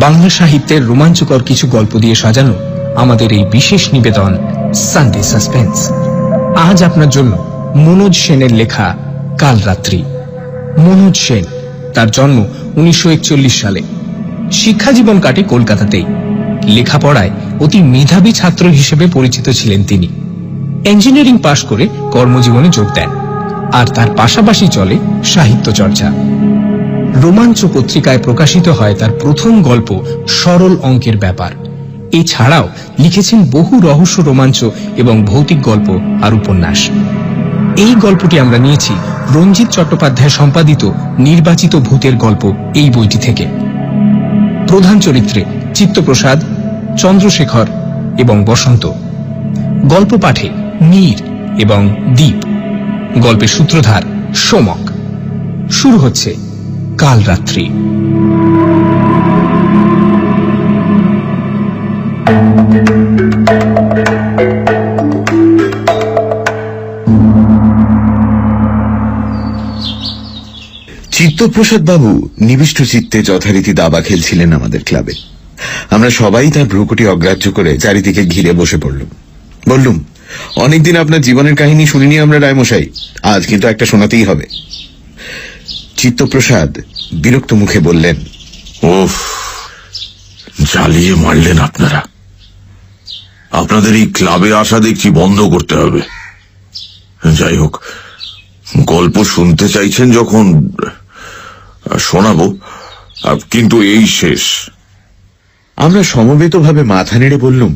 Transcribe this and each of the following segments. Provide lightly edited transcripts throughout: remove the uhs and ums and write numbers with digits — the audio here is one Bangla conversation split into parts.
বাংলা সাহিত্যের রোমাঞ্চকর কিছু গল্প দিয়ে সাজানো আমাদের এই বিশেষ নিবেদন সানডে সাসপেন্স। আজ আপনার জন্য মনোজ সেনের লেখা কাল রাত্রি। মনোজ সেন, তার জন্ম 1941 সালে। শিক্ষা জীবন কাটে কলকাতাতেই। লেখাপড়ায় অতি মেধাবী ছাত্র হিসেবে পরিচিত ছিলেন তিনি। ইঞ্জিনিয়ারিং পাশ করে কর্মজীবনে যোগ দেন, আর তার পাশাপাশি চলে সাহিত্য চর্চা। রোমাঞ্চ পত্রিকায় প্রকাশিত হয় তার প্রথম গল্প সরল অঙ্কের ব্যাপার। এছাড়াও লিখেছেন বহু রহস্য, রোমাঞ্চ এবং ভৌতিক গল্প আর উপন্যাস। এই গল্পটি আমরা নিয়েছি রঞ্জিত চট্টোপাধ্যায় সম্পাদিত নির্বাচিত ভূতের গল্প এই বইটি থেকে। প্রধান চরিত্রে চিত্তপ্রসাদ, চন্দ্রশেখর এবং বসন্ত। গল্প পাঠে মীর এবং দীপ। গল্পের সূত্রধার সোমক। শুরু হচ্ছে কাল রাত্রি। চিত্তপ্রসাদ বাবু নিবিষ্ট চিত্তে যথারীতি দাবা খেলছিলেন আমাদের ক্লাবে। আমরা সবাই তার ভ্রুকুটি অগ্রাহ্য করে চারিদিকে ঘিরে বসে বললুম, অনেকদিন আপনার জীবনের কাহিনী শুনিনি আমরা রায়মশাই, আজ কিন্তু একটা শোনাতেই হবে। চিত্তপ্রসাদ বিরক্ত মুখে বললেন, ওফ, জ্বালিয়ে মারলেন আপনারা। আপনাদের এই ক্লাবে আসা দেখছি বন্ধ করতে হবে। যাই হোক, গল্প শুনতে চাইছেন যখন শোনাবো, কিন্তু এই শেষ। আমরা সমবেতভাবে মাথা নেড়ে বললুম,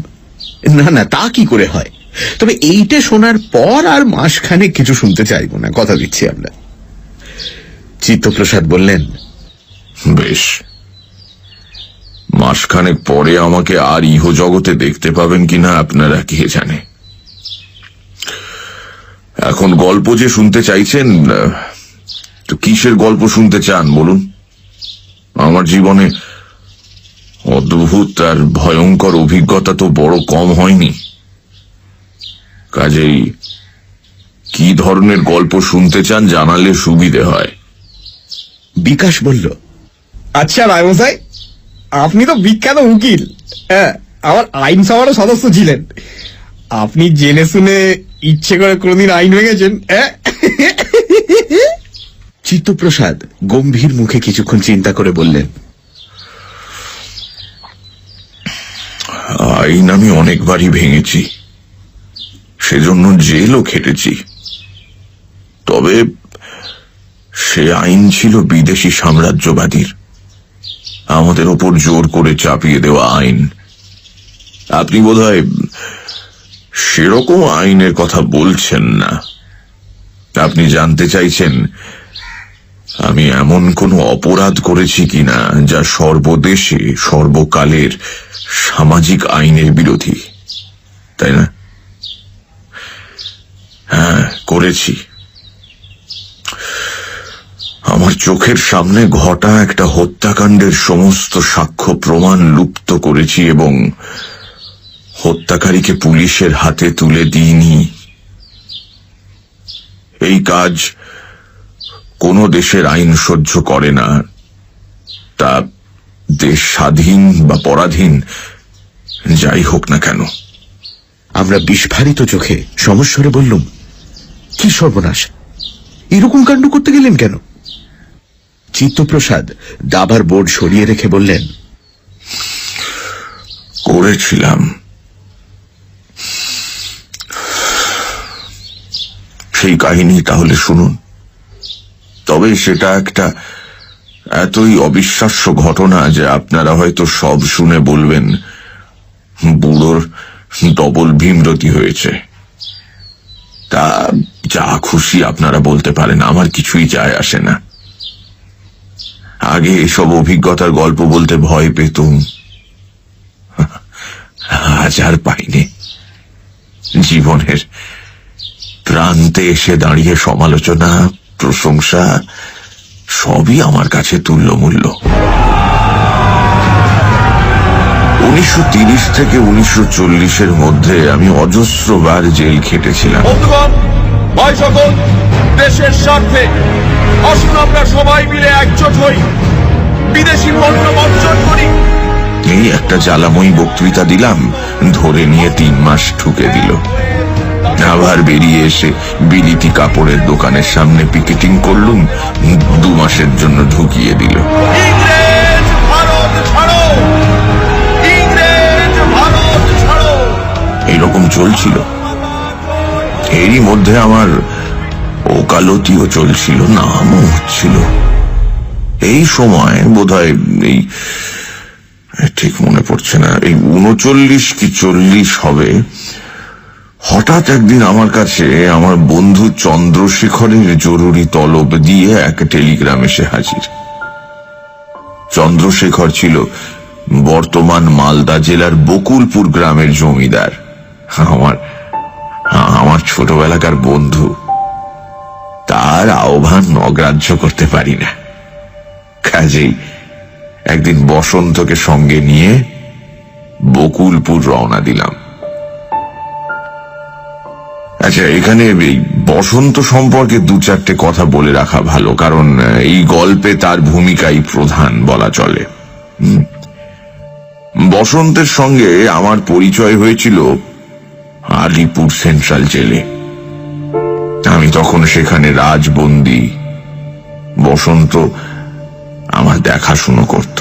না না, তা কি করে হয়, তবে এইটা শোনার পর আর মাসখানেক কিছু শুনতে চাইব না, কথা দিচ্ছি আমরা। চিত্তপ্রসাদ বললেন, বেশ, মাসখানেক পরে আমাকে আর ইহ জগতে দেখতে পাবেন কিনা আপনারা কে জানে। এখন গল্প যে শুনতে চাইছেন, তো কিসের গল্প শুনতে চান বলুন? আমার জীবনে অদ্ভুত আর ভয়ঙ্কর অভিজ্ঞতা তো বড় কম হয়নি, কাজেই কি ধরনের গল্প শুনতে চান জানালে সুবিধে হয়। বিকাশ বলল, আচ্ছা রায়মশাই, আপনি তো বিখ্যাত উকিল, হ্যাঁ, আমার আইন সভারও সদস্য ছিলেন। আপনি জেনে শুনে ইচ্ছে করে কোনদিন আইন ভেঙেছেন? চিত্তপ্রসাদ গম্ভীর মুখে কিছুক্ষণ চিন্তা করে বললেন, আইন আমি অনেকবারই ভেঙেছি, সেজন্য জেলও খেটেছি। তবে সে আইন ছিল বিদেশি সাম্রাজ্যবাদীর, আমাদের ওপর জোর করে চাপিয়ে দেওয়া আইন। আপনি বোধহয় সেরকম আইনের কথা বলছেন না। আপনি জানতে চাইছেন আমি এমন কোনো অপরাধ করেছি কিনা যা সর্বদেশে সর্বকালের সামাজিক আইনের বিরোধী, তাই না? হ্যাঁ, করেছি। আমার চোখের সামনে ঘটা একটা হত্যাকাণ্ডের সমস্ত সাক্ষ্য প্রমাণ লুপ্ত করেছি এবং হত্যাকারীকে পুলিশের হাতে তুলে দিইনি। এই কাজ কোন দেশের আইন সহ্য করে না, তা দেশ স্বাধীন বা পরাধীন যাই হোক না কেন। আমরা বিস্ফারিত চোখে সমস্বরে বললুম, কি সর্বনাশ, এরকম কাণ্ড করতে গেলেন কেন? চিত্তপ্রসাদ দাবার বোর্ড সরিয়ে রেখে বললেন, করেছিলাম। সেই কাহিনী তাহলে শুনুন। তবে সেটা একটা এতই অবিশ্বাস্য ঘটনা যে আপনারা হয়তো সব শুনে বলবেন বুড়োর ডবল ভীমরতি হয়েছে। তা যা খুশি আপনারা বলতে পারেন, আমার কিছুই যায় আসে না। আগে এসব অভিজ্ঞতার গল্প বলতে ভয় পেতুম, আজ আর পাইনি। জীবনের প্রান্তে এসে দাঁড়িয়ে সমালোচনা, প্রশংসা সবই আমার কাছে তুল্যমূল্য। 1930 থেকে 1940-এর মধ্যে আমি অজস্রবার জেল খেটেছিলাম। বন্ধুগণ, ভাই সকল, দেশের স্বার্থে আসুন আমরা সবাই মিলে একজোট হই, বিদেশি পণ্য বর্জন করি। এই একটা জ্বালাময়ী বক্তৃতা দিলাম, ধরে নিয়ে 3 মাস ঠুকে দিল। আবার বেরিয়ে এসে বিলিতি কাপড়ের দোকানের সামনে পিকেটিং করলুম, 2 মাসের জন্য ঢুকিয়ে দিল। ইংরেজ ভারত ছাড়ো, ইংরেজ ভারত ছাড়ো, এইরকম চলছিল। এরই মধ্যে আমার ওকালতিও চলছিল, নামও হচ্ছিল। এই সময় বোধহয় এই ঠিক মনে পড়ছে না, এই 39 কি 40 হবে। হঠাৎ একদিন আমার কাছে আমার বন্ধু চন্দ্রশেখরের জরুরি তলব দিয়ে এক টেলিগ্রাম এসে হাজির। চন্দ্রশেখর ছিল বর্তমান মালদা জেলার বকুলপুর গ্রামের জমিদার, আমার ছোটবেলাকার বন্ধু। তার আহ্বান অগ্রাহ্য করতে পারি না। কাজেই একদিন বসন্তকে সঙ্গে নিয়ে বকুলপুর রওনা দিলাম। আচ্ছা, এখানে এই বসন্ত সম্পর্কে 2-4টে কথা বলে রাখা ভালো, কারণ এই গল্পে তার ভূমিকাই প্রধান বলা চলে। বসন্তের সঙ্গে আমার পরিচয় হয়েছিল আলিপুর সেন্ট্রাল জেলে। আমি তখন সেখানে রাজবন্দী। বসন্ত আমার দেখাশুনো করত।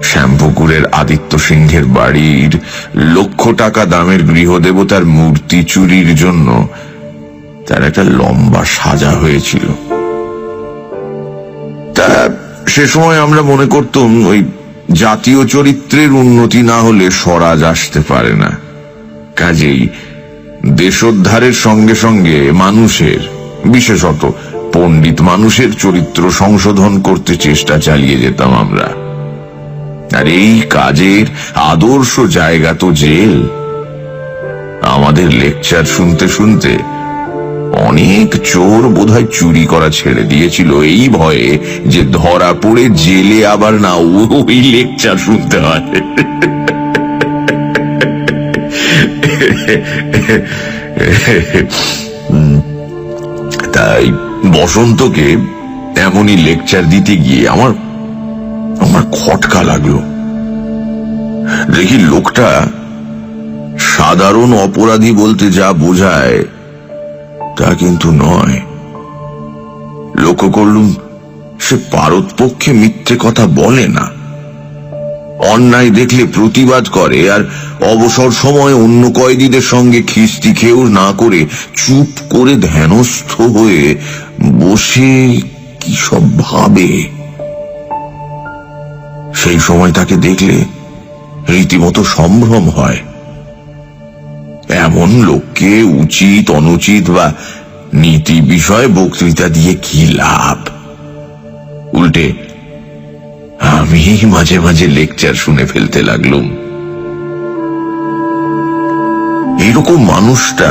শ্যামপুকুরের আদিত্য সিংহের বাড়ির লক্ষ টাকা দামের গৃহদেবতার মূর্তি চুরির জন্য তার একটা লম্বা সাজা হয়েছিল। তা সে সময় আমরা মনে করতাম ওই জাতীয় চরিত্রের উন্নতি না হলে স্বরাজ আসতে পারে না। কাজেই দেশোদ্ধারের সঙ্গে সঙ্গে মানুষের, বিশেষত পণ্ডিত মানুষের চরিত্র সংশোধন করতে চেষ্টা চালিয়ে যেতাম আমরা। আর এই কাজের আদর্শ জায়গা তো জেল। আমাদের লেকচার শুনতে শুনতে অনেক চোর বোধহয় চুরি করা ছেড়ে দিয়েছিল এই ভয়ে যে ধরা পড়ে জেলে আবার না ওই লেকচার শুনতে হয়। তাই বসন্তকে এমনই লেকচার দিতে গিয়ে আমার খটকা লাগলো। দেখি লোকটা সাধারণ অপরাধী বলতে যা বোঝায় তা কিন্তু নয়। লক্ষ্য করলুম সে পারতপক্ষে মিথ্যে কথা বলে না। অন্যায় দেখলে প্রতিবাদ করে, আর অবসর সময় অন্য কয়েদিদের সঙ্গে খিস্তি খেয়েও না করে চুপ করে ধ্যানস্থ হয়ে বসে কি সব ভাবে। সেই সময় তাকে দেখলে রীতিমতো সম্ভ্রম হয়। এমন লোককে উচিত অনুচিত বা নীতি বিষয়ে বক্তৃতা দিয়ে কি লাভ? উল্টে আমি মাঝে মাঝে লেকচার শুনে ফেলতে লাগলুম। এইরকম মানুষটা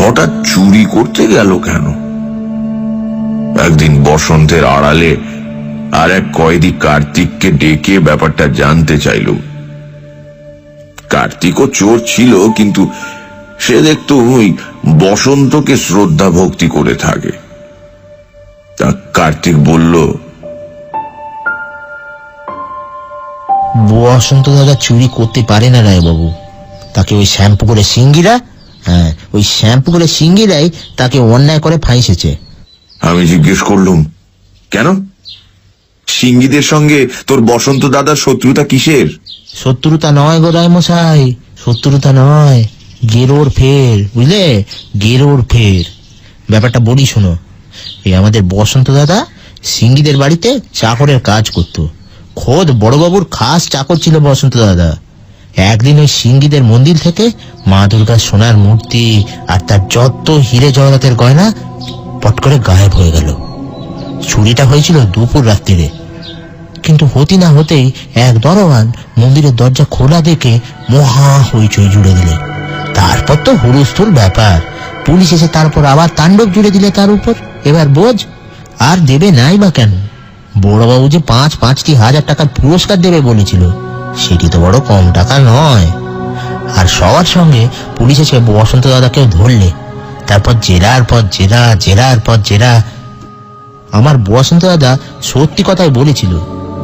হঠাৎ চুরি করতে গেল কেন? একদিন বসন্তের আড়ালে আর এক কয়েদি কার্তিককে ডেকে ব্যাপারটা জানতে চাইল। কার্তিকও চোর ছিল, কিন্তু সে দেখতো ওই বসন্তকে শ্রদ্ধা ভক্তি করে থাকে। তা কার্তিক বলল, বসন্ত দাদা চুরি করতে পারে না রায়বাবু। তাকে ওই শ্যামপুকুরের সিঙ্গিরা, ওই শ্যামপুকুরের সিঙ্গিরাই তাকে অন্যায় করে ফাঁসেছে। আমি জিজ্ঞেস করলুম, কেন? সিঙ্গিদের সঙ্গে তোর বসন্ত দাদার শত্রুতা কিসের? শত্রুতা নয় গো রায়মশাই, শত্রুতা নয়, গেরোর ফের, বুঝলে, গেরোর ফের। ব্যাপারটা বলি শোনো। এই আমাদের বসন্ত দাদা সিঙ্গিদের বাড়িতে চাকরের কাজ করত। খোদ বড়বাবুর খাস চাকর ছিল বসন্ত দাদা। একদিন ওই সিঙ্গিদের মন্দির থেকে মা দুর্গার সোনার মূর্তি আর তার যত হিরে জগতের গয়না পট করে গায়েব হয়ে গেল। চুরিটা হয়েছিল দুপুর রাত্রিরে, কিন্তু হতে না হতেই এক দরওয়ান মন্দিরের দরজা খোলা দেখে মহা হইচই জুড়ে দিলে। তারপর তো হুলস্থুল ব্যাপার। পুলিশ এসে তারপর আবার তাণ্ডব জুড়ে দিলে তার উপর। এবার বোঝ, আর দেবে নাই বা কেন? বড়বাবু যে 5-5টি হাজার টাকার পুরস্কার দেবে বলেছিল, সেটি তো বড় কম টাকা নয়। আর সবার সঙ্গে পুলিশ এসে বসন্ত দাদাকেও ধরলে। তারপর জেরার পর জেরা, জেরার পর জেরা। আমার বসন্ত দাদা সত্যি কথাই বলেছিল।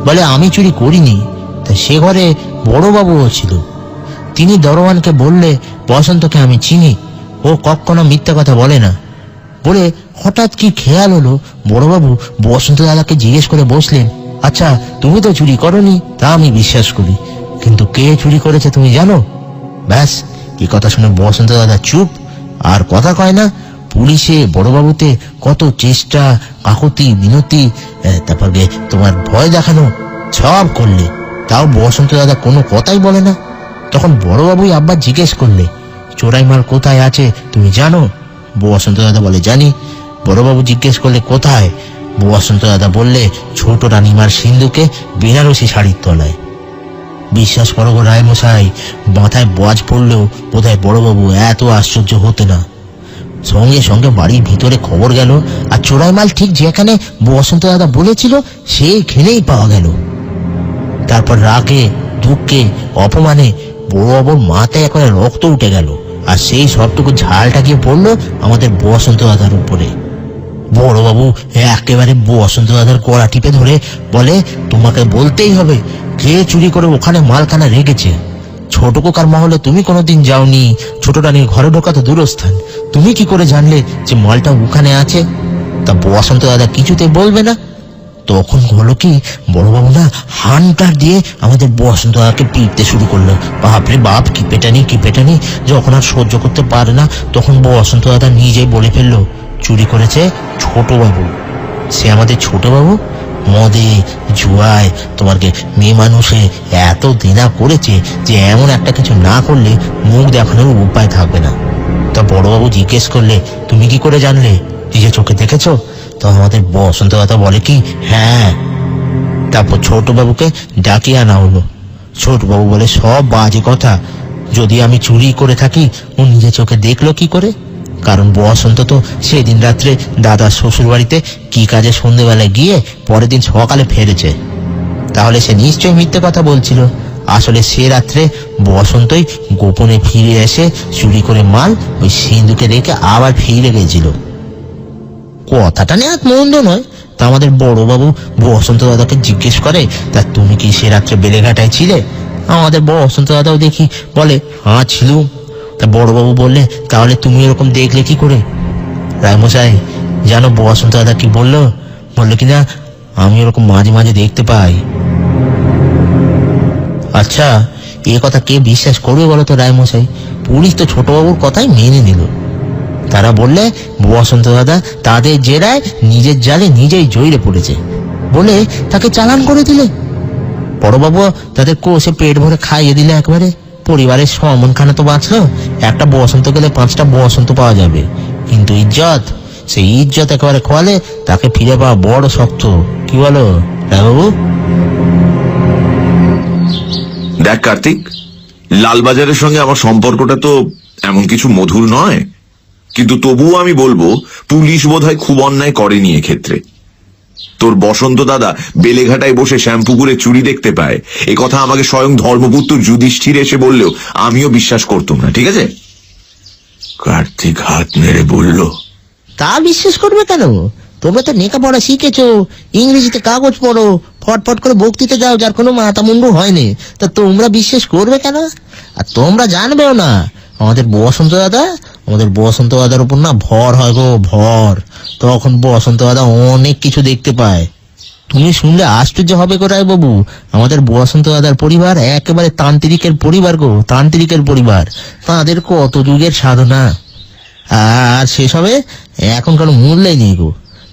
বলে আমি চুরি করিনি। তা সে ঘরে বড়বাবুও ছিল। তিনি দরওয়ানকে বললে, বসন্তকে আমি চিনি, ও কখনো মিথ্যা কথা বলে না। বলে হঠাৎ কি খেয়াল হলো, বড়বাবু বসন্ত দাদাকে জিজ্ঞেস করে বসলেন, আচ্ছা তুমি তো চুরি করনি, তা আমি বিশ্বাস করি, কিন্তু কে চুরি করেছে তুমি জানো? ব্যাস, এই কথা শুনে বসন্ত দাদা চুপ, আর কথা কয় না। পুলিশে বড়বাবুতে কত চেষ্টা, কাকুতি মিনতি, তারপর তোমার ভয় দেখানো সব করলে, তাও বসন্ত দাদা কোনো কথাই বলে না। তখন বড়বাবুই আব্বা জিজ্ঞেস করলে, চোরাই মাল কোথায় আছে তুমি জানো? বসন্ত দাদা বলে জানি। বড়বাবু জিজ্ঞেস করলে কোথায়? বসন্ত দাদা বললে ছোট রানীমার সিন্ধুকে বেনারসি শাড়ির তলায়। বিশ্বাস করো গো রায়মশাই, মাথায় বাজ পড়লেও বোধহয় বড়বাবু এত আশ্চর্য হতে না। সঙ্গে সঙ্গে বাড়ির ভিতরে খবর গেল, আর চোরাই মাল ঠিক যেখানে বসন্ত দাদা বলেছিল সেইখানেই পাওয়া গেল। তারপর রাগে, দুঃখে, অপমানে বড়বাবুর মাথায় একেবারে রক্ত উঠে গেল, আর সেই সবটুকু ঝালটা গিয়ে পড়লো আমাদের বসন্ত দাদার উপরে। বড়বাবু একেবারে বসন্ত দাদার গলা টিপে ধরে বলে, তোমাকে বলতেই হবে কে চুরি করে ওখানে মালখানা রেখেছে। ছোট কোকার মহলে তুমি কোনোদিন যাওনি, ছোট রানীর ঘরে ঢোকা তো দূরস্থান, তুমি কি করে জানলে যে মালটা ওখানে আছে? তা বসন্ত দাদা কিছুতে বলবে না। তখন হলো কি, বড়বাবু না হান্টার দিয়ে আমাদের বসন্ত দাদাকে পিটতে শুরু করলো। বাপরে বাপ, কি পেটানি। যখন আর সহ্য করতে পারে না, তখন বসন্ত দাদা নিজেই বলে ফেললো, চুরি করেছে ছোট বাবু। সে আমাদের ছোট বাবু মদে, জুয়ায়, তোমাকে মেয়ে মানুষে এত দেনা করেছে যে এমন একটা কিছু না করলে মুখ দেখানোর উপায় থাকবে না। তা বড়বাবু জিজ্ঞেস করলে, তুমি কি করে জানলে? নিজের চোখে দেখেছো? তো আমাদের বসন্ত দাদা বলে কি, হ্যাঁ। তারপর ছোট বাবুকে ডাকিয়ে আনা হলো। ছোট বাবু বলে, সব বাজে কথা, যদি আমি চুরি করে থাকি ও নিজের চোখে দেখলো কি করে? কারণ বসন্ত তো সেদিন রাত্রে দাদার শ্বশুর বাড়িতে কি কাজে সন্ধ্যেবেলায় গিয়ে পরের দিন সকালে ফেরেছে। তাহলে সে নিশ্চয়ই মিথ্যে কথা বলছিল। আসলে সে রাত্রে বসন্তই গোপনে ফিরে এসে চুরি করে মাল ওই সিন্ধুকে রেখে আবার ফিরে গেছিল। কথাটা নেই মন্দ নয়। তা আমাদের বড়বাবু বসন্ত দাদাকে জিজ্ঞেস করে, তা তুমি কি সে রাত্রে বেলেঘাটায় ছিলে? আমাদের বসন্ত দাদাও দেখি বলে, হ্যাঁ ছিলুম। তা বড়বাবু বললে, তাহলে তুমি এরকম দেখলে কি করে? রায়মশাই জানো বসন্ত দাদা কি বললো কিনা, আমি ওরকম মাঝে মাঝে দেখতে পাই। আচ্ছা, এ কথা কে বিশ্বাস করবে বলো তো রায়মশাই? পুলিশ তো ছোটবাবুর কথাই মেনে নিল। তারা বললে বসন্ত দাদা তাদের জেরায় নিজের জালে নিজেই জড়িয়ে পড়েছে বলে তাকে চালান করে দিলে। বড়বাবু তাদের কোষে পেট ভরে খাইয়ে দিলে একবারে। পরিবারের সমনখানা তো বাঁচলো। একটা বসন্ত গেলে 5টা বসন্ত পাওয়া যাবে, কিন্তু ইজ্জত, সেই ইজ্জত একেবারে খোয়ালে তাকে ফিরে পাওয়া বড় শক্ত। কি বলো রায়বাবু? দেখ কার্তিক, লালবাজারের সঙ্গে আমার সম্পর্কটা তো এমন কিছু মধুর নয়, কিন্তু তবুও আমি বলবো পুলিশ বোধহয় খুব অন্যায় করেনি এক্ষেত্রে। তোর বসন্ত দাদা বেলেঘাটায় বসে শ্যামপুকুরে চুরি দেখতে পায়, এ কথা আমাকে স্বয়ং ধর্মপুত্র যুধিষ্ঠির এসে বললেও আমিও বিশ্বাস করতাম না, ঠিক আছে? কার্তিক হাত নেড়ে বলল, তা বিশ্বাস করবে কেন? তোমরা তো লেখাপড়া শিখেছো, ইংরেজিতে কাগজ পড়ো, ফটফট করে বক্তৃতা যাও, যার কোনো মাথা মুন্ডু হয়নি। তা তোমরা বিশ্বাস করবে কেন? আর তোমরা জানবেও না, আমাদের বসন্ত দাদার উপর না ভর হয় গো, ভর। তখন বসন্ত দাদা অনেক কিছু দেখতে পায়। তুমি শুনলে আশ্চর্য হবে গো রায়বাবু, আমাদের বসন্ত দাদার পরিবার একেবারে তান্ত্রিকের পরিবার গো, তান্ত্রিকের পরিবার। তাদের কত যুগের সাধনা, আর সেসবে এখন কোনো মূল্যই নেই গো।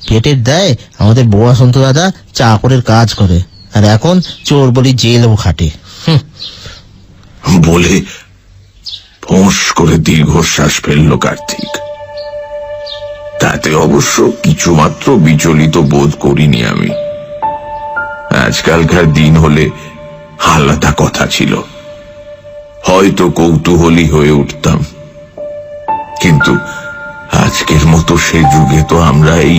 পেটের দেয় আমাদের বসন্ত দাদা চাকরের কাজ করে, আর এখন চোর বলি জেলও খাটে। বলে ফোঁস করে দীর্ঘশ্বাস ফেলল কার্তিক। তাতে অবশ্য কিছুমাত্র বিচলিত বোধ করিনি আমি। আজকালকার দিন হলে আলাদা কথা ছিল, হয়তো কৌতূহলী হয়ে উঠতাম, কিন্তু আজকের মতো সে যুগে তো আমরা এই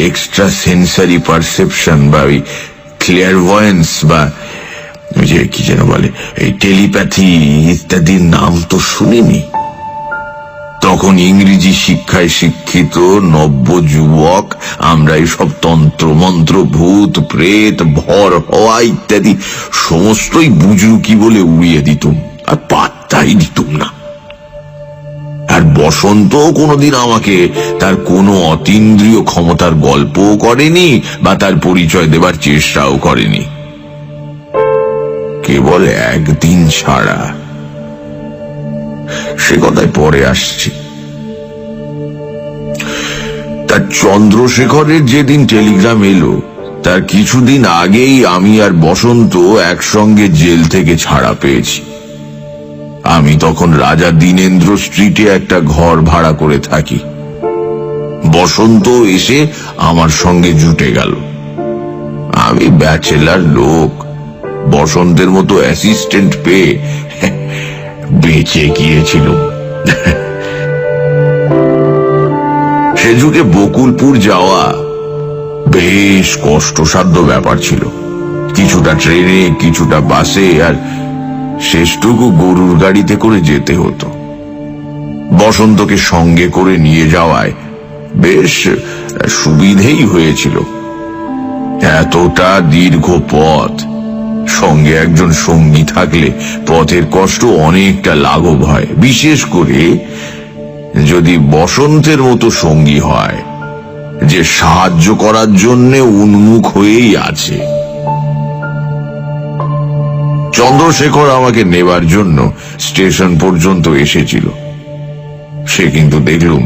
এক্সট্রা সেন্সারি পারসেপশন বা ওই ক্লিয়ারভয়েন্স বা যে কি যেন বলে এই টেলিপ্যাথি ইত্যাদির নাম তো শুনিনি। তখন ইংরেজি শিক্ষায় শিক্ষিত নব্য যুবক আমরা এসব তন্ত্র মন্ত্র, ভূত প্রেত, ভর হওয়া ইত্যাদি সমস্তই বুজরুকি বলে উড়িয়ে দিতুম, আর পাত্তাই দিতুম না। আর বসন্ত কোনোদিন আমাকে তার কোনো অতীন্দ্রিয় ক্ষমতার গল্পও করেনি বা তার পরিচয় দেবার চেষ্টাও করেনি, কেবল একদিন ছাড়া। সে কথায় পরে আসছি। তার চন্দ্রশেখরের যেদিন টেলিগ্রাম এলো তার কিছুদিন আগেই আমি আর বসন্ত একসঙ্গে জেল থেকে ছাড়া পেয়েছি। আমি তখন রাজা দীনেন্দ্র স্ট্রিটে একটা ঘর ভাড়া করে থাকি। বসন্ত এসে আমার সঙ্গে জুটে গেল। আমি ব্যাচেলার লোক, বসন্তের মতো অ্যাসিস্ট্যান্ট পেয়ে বেঁচে গিয়েছিল। সে যুগে বকুলপুর যাওয়া বেশ কষ্টসাধ্য ব্যাপার ছিল, কিছুটা ট্রেনে, কিছুটা বাসে, আর শেষটুকু গরুর গাড়িতে করে যেতে হতো। বসন্তকে সঙ্গে করে নিয়ে যাওয়ায় বেশ সুবিধেই হয়েছিল। এতটা দীর্ঘ পথ, সঙ্গে একজন সঙ্গী থাকলে পথের কষ্ট অনেকটা লাঘব হয়, বিশেষ করে যদি বসন্তের মতো সঙ্গী হয় যে সাহায্য করার জন্য উন্মুখ হয়েই আছে। চন্দ্রশেখর আমাকে নেবার জন্য স্টেশন পর্যন্ত এসেছিল। সে কিন্তু দেখলুম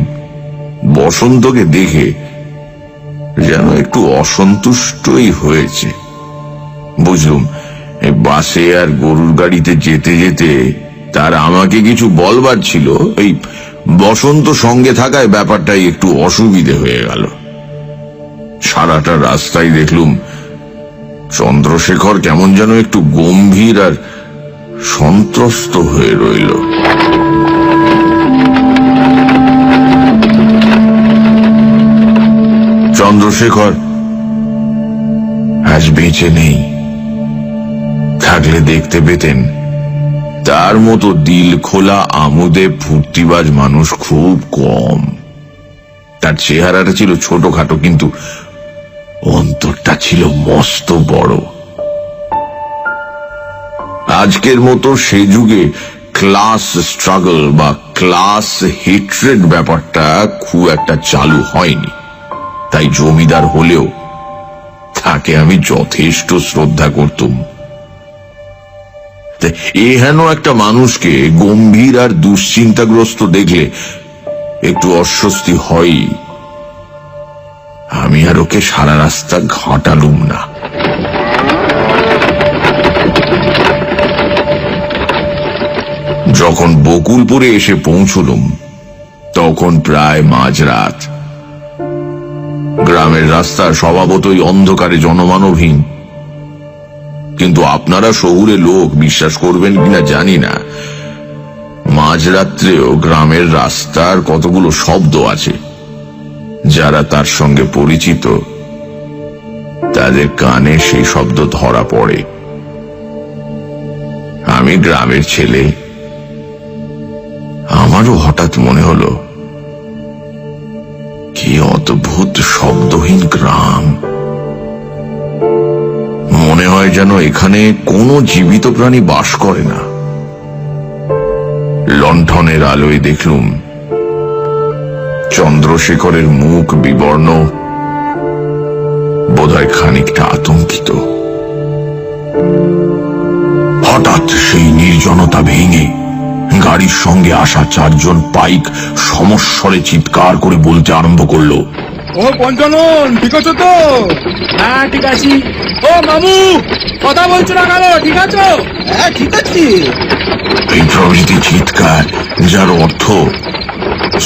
বসন্তকে দেখে যেন একটু অসন্তুষ্টই হয়েছে। বুঝলুম বাসে আর গরুর গাড়িতে যেতে যেতে তার আমাকে কিছু বলবার ছিল, এই বসন্ত সঙ্গে থাকায় ব্যাপারটাই একটু অসুবিধে হয়ে গেল। সারাটা রাস্তায় দেখলুম চন্দ্রশেখর কেমন যেন একটু গম্ভীর আর সন্ত্রস্ত হয়ে রইল। চন্দ্রশেখর আজ বেঁচে নেই, থাকলে দেখতে পেতেন তার মতো দিল খোলা আমোদে ফুর্তিবাজ মানুষ খুব কম। তার চেহারাটা ছিল ছোটখাটো, কিন্তু অন্তরটা ছিল মস্ত বড়। আজকের মতো সে যুগে ক্লাস স্ট্রাগল বা ক্লাস হেট্রেড ব্যাপারটা খুব একটা চালু হয়নি, তাই জমিদার হলেও তাকে আমি যথেষ্ট শ্রদ্ধা করতুম। এহেন একটা মানুষকে গম্ভীর আর দুশ্চিন্তাগ্রস্ত দেখলে একটু অস্বস্তি হয়। আমি আর ওকে সারা রাস্তা ঘাঁটালুম না। যখন বকুলপুরে এসে পৌঁছলুম তখন প্রায় মাঝরাত। গ্রামের রাস্তা স্বভাবতই অন্ধকারে জনমানবহীন, কিন্তু আপনারা শহুরে লোক, বিশ্বাস করবেন কিনা জানি না, মাঝরাত্রেও গ্রামের রাস্তার কতগুলো শব্দ আছে। যারা তার সঙ্গে পরিচিত তাদের কানে সেই শব্দ ধরা পড়ে। আমি গ্রামের ছেলে, আমারও হঠাৎ মনে হলো কি অদ্ভুত শব্দহীন গ্রাম। মনে হয় যেন এখানে কোনো জীবিত প্রাণী বাস করে না। লণ্ঠনের আলোয় দেখলুম চন্দ্রশেখরের মুখ বিবর্ণ, বোধহয় খানিকটা আতঙ্কিত। হঠাৎ সেই নির্জনতা ভেঙে গাড়ির সঙ্গে আসা 4 জন পাইক সমস্বরে চিৎকার করে বলতে আরম্ভ করলো, ও পঞ্চানন, ঠিক আছো তো? হ্যাঁ ঠিক আছি। ও মামু, কথা বলছো না কেন? ঠিক আছো? হ্যাঁ ঠিক আছি। এই প্রভৃতি চিৎকার, যার অর্থ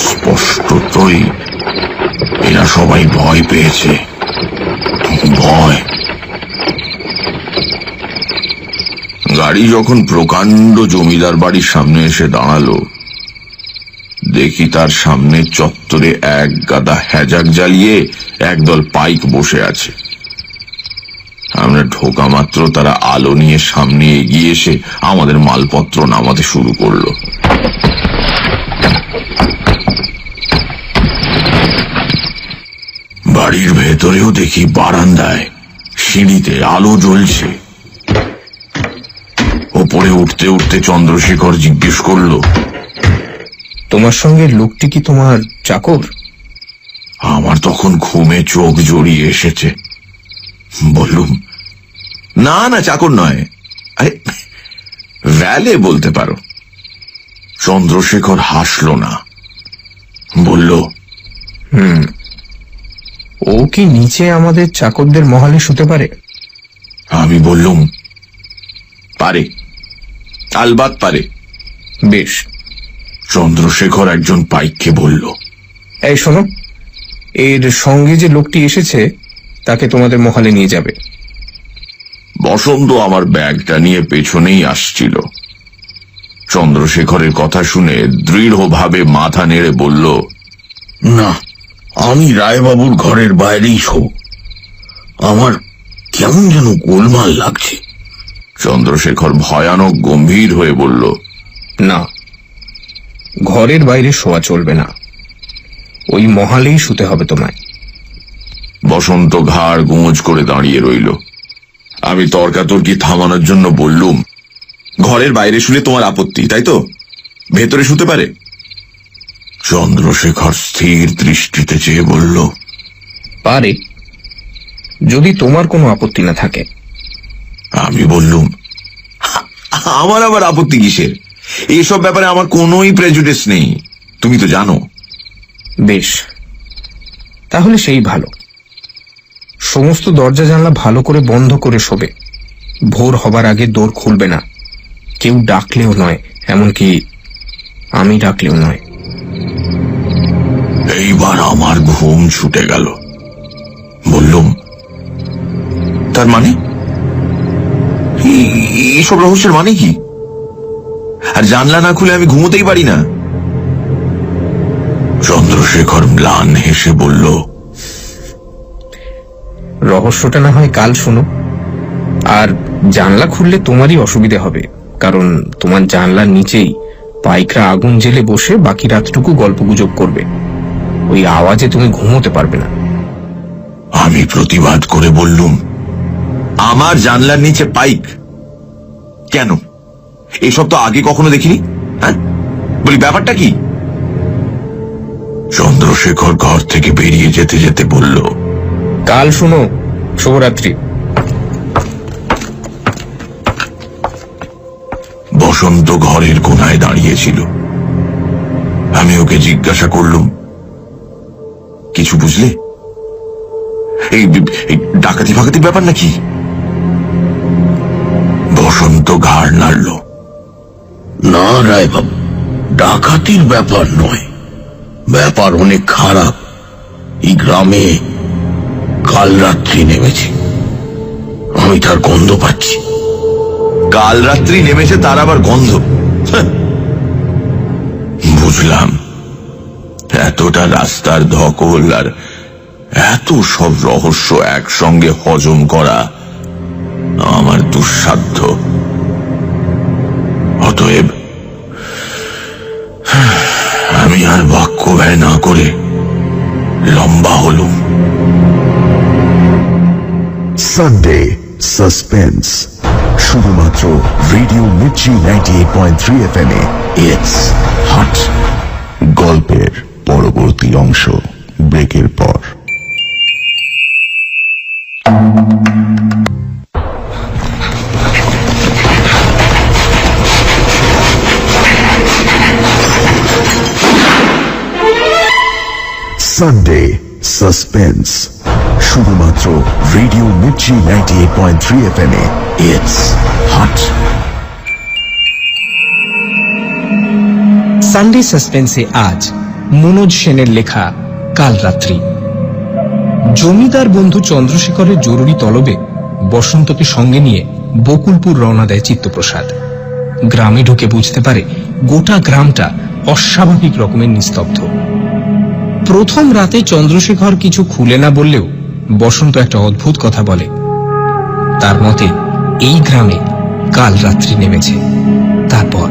স্পষ্টতই এরা সবাই ভয় পেয়েছে। ভয়। গাড়ি যখন প্রকাণ্ড জমিদার বাড়ির সামনে এসে দাঁড়ালো, দেখি তার সামনে চত্বরে এক গাদা হ্যাজাক জ্বালিয়ে একদল পাইক বসে আছে। আমরা ঢোকা মাত্র তারা আলো নিয়ে সামনে এগিয়ে এসে আমাদের মালপত্র নামাতে শুরু করলো। বাড়ির ভেতরেও দেখি বারান্দায় সিঁড়িতে আলো জ্বলছে। ওপরে উঠতে উঠতে চন্দ্রশেখর জিজ্ঞেস করলো, তোমার সঙ্গে লোকটি কি তোমার চাকর? আমার তখন ঘুমে চোখ জড়িয়ে এসেছে। বললুম, না না, চাকর নয়, আরে ভ্যালে বলতে পারো। চন্দ্রশেখর হাসল না, বলল, ও কি নিচে আমাদের চাকরদের মহলে শুতে পারে? আমি বললুম, পারে, আলবাত পারে। বেশ। চন্দ্রশেখর একজন পাইককে বলল, এই শোনো, এর সঙ্গে যে লোকটি এসেছে তাকে তোমাদের মহলে নিয়ে যাবে। বসন্ত আমার ব্যাগটা নিয়ে পেছনেই আসছিল। চন্দ্রশেখরের কথা শুনে দৃঢ়ভাবে মাথা নেড়ে বলল, না, আমি রায়বাবুর ঘরের বাইরেই শোব। আমার কেমন যেন গোলমাল লাগছে। চন্দ্রশেখর ভয়ানক গম্ভীর হয়ে বলল, না, ঘরের বাইরে শোয়া চলবে না, ওই মহলেই শুতে হবে তোমায়। বসন্ত ঘাড় গোঁজ করে দাঁড়িয়ে রইল। আমি তর্কাতর্কি থামানোর জন্য বললুম, ঘরের বাইরে শুলে তোমার আপত্তি, তাই তো? ভেতরে শুতে পারে? চন্দ্রশেখর স্থির দৃষ্টিতে চেয়ে বলল, পারে, যদি তোমার কোনো আপত্তি না থাকে। আমি বললুম, আমার আবার আপত্তি কিসের? এইসব ব্যাপারে আমার কোনোই প্রেজুডিস নেই, তুমি তো জানো। বেশ, তাহলে সেই ভালো। সমস্ত দরজা জানলা ভালো করে বন্ধ করে শোবে। ভোর হবার আগে দোর খুলবে না, কেউ ডাকলেও নয়, এমনকি আমি ডাকলেও নয়। এইবার আমার ঘুম ছুটে গেল। বললুম, তার মানে এইসব রহস্যের মানে কি? আর জানলা না খুলে আমি ঘুমোতেই পারি না? চন্দ্রশেখর ম্লান হেসে বলল, রহস্যটা না হয় কাল শোনো। আর জানলা খুললে তোমারই অসুবিধে হবে, কারণ তোমার জানলার নিচেই পাইকরা আগুন জেলে বসে বাকি রাতটুকু গল্পগুজব করবে। ওই আওয়াজে তুমি ঘুমোতে পারবে না। আমি প্রতিবাদ করে বললুম, আমার জানলার নিচে পাইক কেন? এসব তো আগে কখনো দেখিনি। হ্যাঁ, বলি ব্যাপারটা কি? চন্দ্রশেখর ঘর থেকে বেরিয়ে যেতে যেতে বলল, কাল শোনো, শুভরাত্রি। বসন্ত ঘরের কোনায় দাঁড়িয়েছিল। আমি ওকে জিজ্ঞাসা করলুম, কিছু বুঝলে? এই ডাকাতি ফাকাতির ব্যাপার নাকি? বসন্ত ঘাড় নাড়ল। না রায়বাবু, ডাকাতির ব্যাপার নয়, ব্যাপার অনেক খারাপ। এই গ্রামে কাল রাত্রি নেমেছে, আমি তার গন্ধ পাচ্ছি। কাল রাত্রি নেমেছে, তার আবার গন্ধ? বুঝলাম, এতটা রাস্তার ধকল আর এত সব রহস্য একসঙ্গে হজম করা আমার দুঃসাধ্য। অতএব আমি আর বাক্য ব্যয় না করে লম্বা হলুম। সানডে সাসপেন্স, শুধুমাত্র রেডিও মির্চি 98.3 FM এ। It's hot. গল্পের পরবর্তী অংশ ব্রেকের পর। সানডে সাসপেন্স, শুধুমাত্র রেডিও মির্চি 98.3 FM এ। It's hot. সানডে সাসপেন্সে আজ মনোজ সেনের লেখা কাল রাত্রি। জমিদার বন্ধু চন্দ্রশেখরের জরুরি তলবে বসন্তকে সঙ্গে নিয়ে বকুলপুর রওনা দেয় চিত্তপ্রসাদ। গ্রামে ঢুকে বুঝতে পারে গোটা গ্রামটা অস্বাভাবিক রকমের নিস্তব্ধ। প্রথম রাতে চন্দ্রশেখর কিছু খুলে না বললেও বসন্ত একটা অদ্ভুত কথা বলে। তার মতে এই গ্রামে কাল রাত্রি নেমেছে। তারপর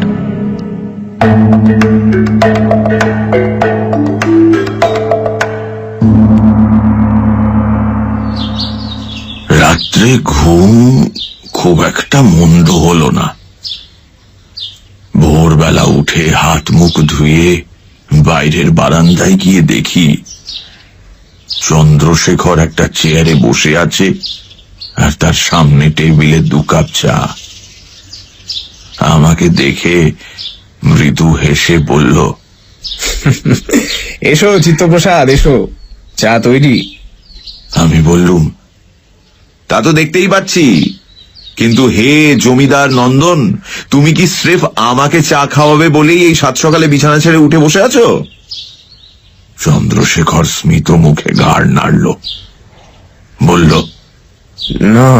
রাত্রে ঘুম খুব একটা মন্দ হলো না। ভোরবেলা উঠে হাত মুখ ধুয়ে বাইরের বারান্দায় গিয়ে দেখি চন্দ্রশেখর একটা চেয়ারে বসে আছে, আর তার সামনে টেবিলে 2 কাপ চা। আমাকে দেখে মৃদু হেসে বলল, এসো চিত্তপ্রসাদ, এসো, চা তৈরি। আমি বললুম, তা তো দেখতেই পাচ্ছি, কিন্তু হে জমিদার নন্দন, তুমি কি স্রেফ আমাকে চা খাওয়াবে বলেই এই 7 সকালে বিছানা ছেড়ে উঠে বসে আছো? চন্দ্রশেখর স্মিত মুখে ঘাড় নাড়ল, বলল, না,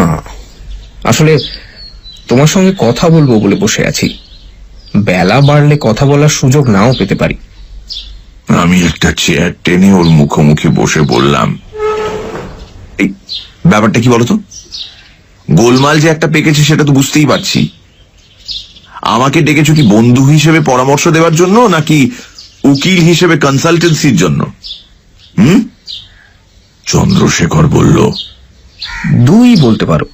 আসলে তোমার সঙ্গে কথা বলবো বলে বসে আছি। বেলা বাড়লে কথা বলার সুযোগ নাও পেতে পারি। আমি একটা চেয়ার টেনে ওর মুখোমুখি বসে বললাম, এই ব্যাপারটা কি বলতো? গোলমাল যে একটা পেকেছে সেটা তো বুঝতেই পারছি। আমাকে ডেকেছো কি বন্ধু হিসেবে পরামর্শ দেওয়ার জন্য, নাকি উকিল হিসেবে কনসালটেন্সির জন্য? চন্দ্রশেখর বলল, 2 বলতে পারো।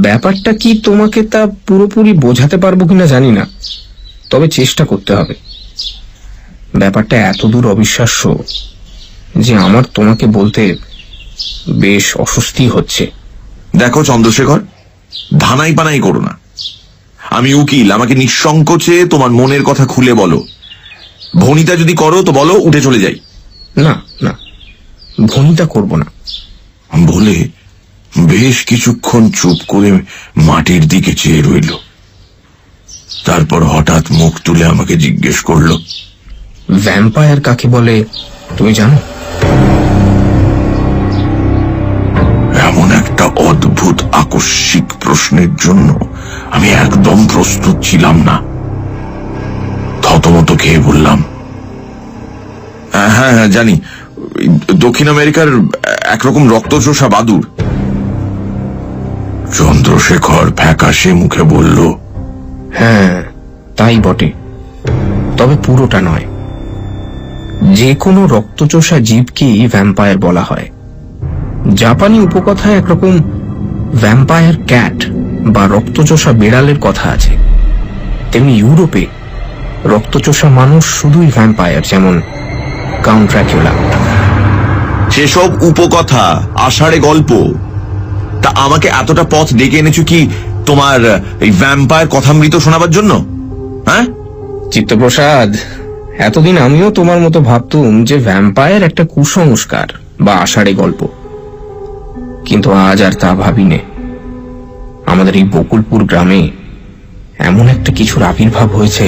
ব্যাপারটা কি তোমাকে তা পুরোপুরি বোঝাতে পারবো কিনা জানি না, তবে চেষ্টা করতে হবে। ব্যাপারটা এত দূর অবিশ্বাস্য যে আমার তোমাকে বলতে বেশ অস্বস্তি হচ্ছে। দেখো চন্দ্রশেখর, ধানাই পানাই করো না। আমি উকিল, আমাকে নিঃসংকোচে তোমার মনের কথা খুলে বলো। ভনিতা যদি করো তো বলো, উঠে চলে যাই। না না, ভনিতা করব না বলে বেশ কিছুক্ষণ চুপ করে মাটির দিকে চেয়ে রইল। তারপর হঠাৎ মুখ তুলে আমাকে জিজ্ঞেস করল, ভ্যাম্পায়ার কাকে বলে তুমি জানো? এমন একটা অদ্ভুত আকস্মিক প্রশ্নের জন্য আমি একদম প্রস্তুত ছিলাম না। থতমত খেয়ে বললাম, হ্যাঁ হ্যাঁ জানি, দক্ষিণ আমেরিকার একরকম রক্তচোষা বাদুড়। চন্দ্রশেখর ফ্যাকাশে মুখে বলল, হ্যাঁ তাই বটে, তবে পুরোটা নয়। যে কোনো রক্তচোষা জীবকেই ভ্যাম্পায়ার বলা হয়। জাপানি উপকথায় একরকম ভ্যাম্পায়ার ক্যাট বা রক্তচোষা বিড়ালের কথা আছে। তেমনি ইউরোপে রক্তচোষা মানুষ শুধুই ভ্যাম্পায়ার, যেমন কাউন্ট ড্রাকুলা। সেসব উপকথা, আষাঢ়ে গল্প, তা আমাকে এতটা পথ ডেকে এনেছো কি তোমার এই ভ্যাম্পায়ার কথামৃত শোনাবার জন্য? হ্যাঁ চিত্তপ্রসাদ, এতদিন আমিও তোমার মতো ভাবতুম যে ভ্যাম্পায়ার একটা কুসংস্কার বা আষাঢ়ে গল্প, কিন্তু আজ আর তা ভাবিনে। আমাদের এই বকুলপুর গ্রামে এমন একটা কিছুর আবির্ভাব হয়েছে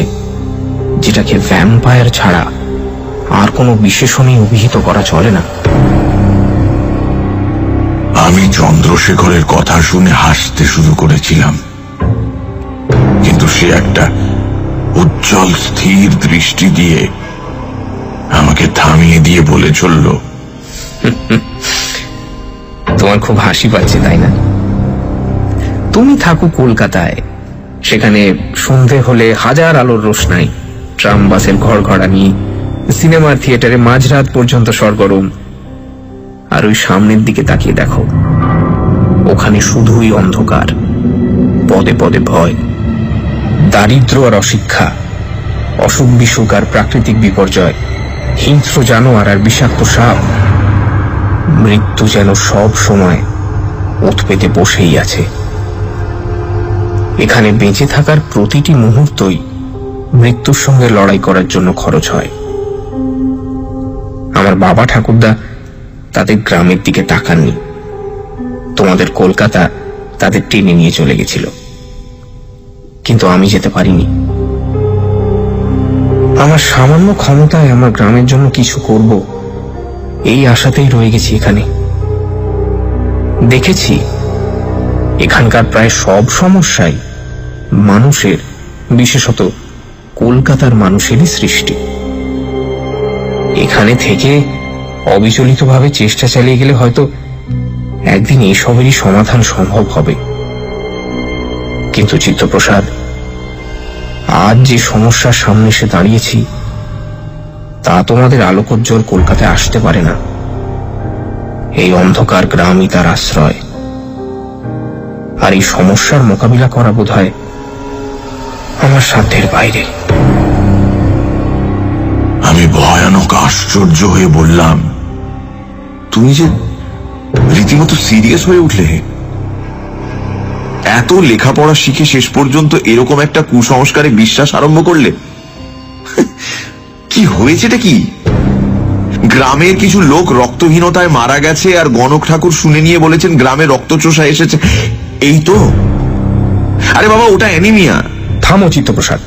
যেটাকে ভ্যাম্পায়ার ছাড়া আর কোনো বিশেষণেই অভিহিত করা চলে না। আমি চন্দ্রশেখরের কথা শুনে হাসতে শুরু করেছিলাম, কিন্তু সে একটা উজ্জ্বল স্থির দৃষ্টি দিয়ে আমাকে থামিয়ে দিয়ে বলে চলল, তোমার খুব হাসি পাচ্ছে তাই না? তুমি থাকো কলকাতায়, সেখানে সন্ধে হলে হাজার আলোর রোশনাই, ট্রাম বাসের ঘড়ঘড়ানি, সিনেমার থিয়েটারে মাঝরাত পর্যন্ত সরগরম। আর ওই সামনের দিকে তাকিয়ে দেখো, ওখানে শুধুই অন্ধকার, পদে পদে ভয়, দারিদ্র আর অশিক্ষা, অসুখ বিসুখ আর প্রাকৃতিক বিপর্যয়, হিংস্র জানোয়ার আর বিষাক্ত সাপ। মৃত্যু যেন সব সময় ওত পেতে বসেই আছে। এখানে বেঁচে থাকার প্রতিটি মুহূর্তই মৃত্যুর সঙ্গে লড়াই করার জন্য খরচ হয়। আমার বাবা ঠাকুরদা তাদের গ্রামের দিকে তাকাননি, তোমাদের কলকাতা তাদের টেনে নিয়ে চলে গেছিল, কিন্তু আমি যেতে পারিনি। আমার সামান্য ক্ষমতায় আমার গ্রামের জন্য কিছু করব, এই আশাতেই রয়ে গেছি এখানে। দেখেছি এখানকার প্রায় সব সমস্যাই মানুষের, বিশেষত কলকাতার মানুষেরই সৃষ্টি। এখানে থেকে অবিচলিতভাবে চেষ্টা চালিয়ে গেলে হয়তো একদিন এসবেরই সমাধান সম্ভব হবে। কিন্তু চিত্তপ্রসাদ, আজ যে সমস্যার সামনে এসে দাঁড়িয়েছি তা তোমাদের আলোকোজ্জ্বল কলকাতায় আসতে পারে না। এই অন্ধকার গ্রামই তার আশ্রয়। আর এই সমস্যার মোকাবিলা করা বোধহয় আমার সাধ্যের বাইরে। আমি ভয়ানক আশ্চর্য হয়ে বললাম, তুমি যে রীতিমতো সিরিয়াস হয়ে উঠলে। এত লেখাপড়া শিখে শেষ পর্যন্ত এরকম একটা কুসংস্কারে বিশ্বাস আরম্ভ করলে? কি হয়েছেটা কি? গ্রামের কিছু লোক রক্তহীনতায় মারা গেছে আর গণক ঠাকুর শুনে নিয়ে বলেছেন গ্রামে রক্তচোষা এসেছে, এই তো? আরে বাবা, ওটা অ্যানিমিয়া। থামো চিত্তপ্রসাদ,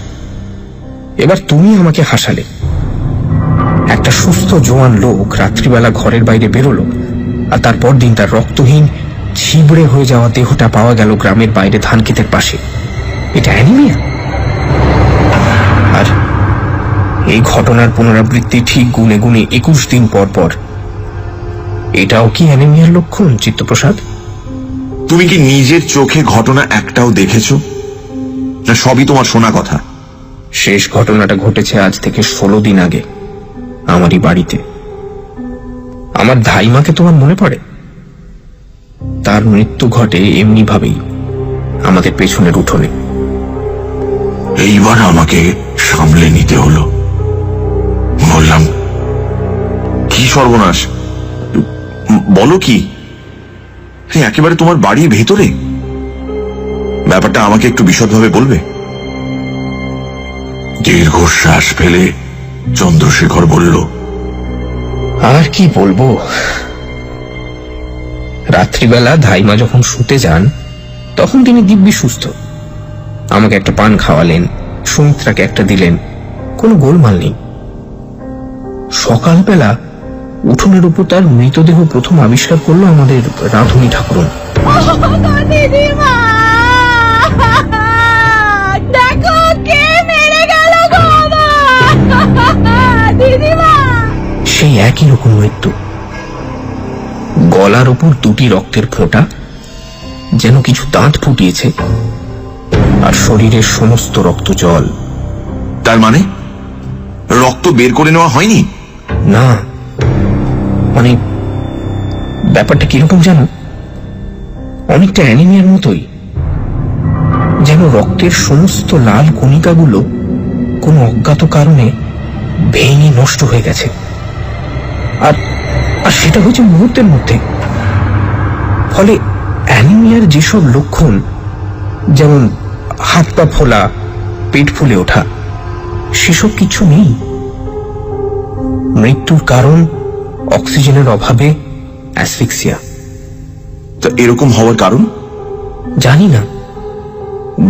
এবার তুমি আমাকে হাসালে। একটা সুস্থ জোয়ান লোক রাত্রিবেলা ঘরের বাইরে বেরোলো, আর তারপর দিন তার রক্তহীন ছিবড়ে হয়ে যাওয়া দেহটা পাওয়া গেল গ্রামের বাইরে ধান ক্ষেতের পাশে। এটা অ্যানিমিয়া? আর এই ঘটনার পুনরাবৃত্তি ঠিক গুনে গুনে 21 দিন পর পর। এটাও কি অ্যানিমিয়ার লক্ষণ চিত্তপ্রসাদ? তুমি কি নিজের চোখে ঘটনা একটাও দেখেছো, না সবই তোমার শোনা কথা? শেষ ঘটনাটা ঘটেছে আজ থেকে 16 দিন আগে, আমারই বাড়িতে। আমার ধাইমাকে তোমার মনে পড়ে? তার মৃত্যু ঘটে এমনি ভাবেই, আমাদের পেছনের উঠোনে। এইবার আমাকে সামলে নিতে হলো। বললাম, কি সর্বনাশ, বলো কি? একেবারে তোমার বাড়ির ভেতরে? ব্যাপারটা আমাকে একটু বিশদভাবে বলবে? দীর্ঘশ্বাস ফেলে চন্দ্রশেখর বলল, আর কি বলবো। রাত্রিবেলা ধাইমা যখন শুতে যান তখন তিনি দিব্যি সুস্থ। আমাকে একটা পান খাওয়ালেন, সুমিত্রাকে একটা দিলেন, কোনো গোলমাল নেই। সকালবেলা উঠোনের উপর তার মৃতদেহ প্রথম আবিষ্কার করলো আমাদের রাধুনী ঠাকুরন। দিদিমা, দেখো কে মেরে গেল গো আমার দিদিমা। সেই একই রকম মৃত্যু, গলার উপর দুটি রক্তের ফোঁটা, যেন কিছু দাঁত ফুটিয়েছে, আর শরীরের সমস্ত রক্ত জল। তার মানে রক্ত বের করে নেওয়া হয়নি? না, মানে ব্যাপারটা কিরকম জানো, অনেকটা অ্যানিমিয়ার মতোই। যেন রক্তের সমস্ত লাল কণিকাগুলো কোনো অজ্ঞাত কারণে ভেঙে নষ্ট হয়ে গেছে, আর আর সেটা হয়েছে মুহূর্তের মধ্যে। ফলে অ্যানিমিয়ার যেসব লক্ষণ, যেমন হাত পা ফোলা, পেট ফুলে ওঠা, সেসব কিছু নেই। মৃত্যুর কারণ অক্সিজেনের অভাবে অ্যাসফিক্সিয়া। তা এরকম হওয়ার কারণ? জানি না,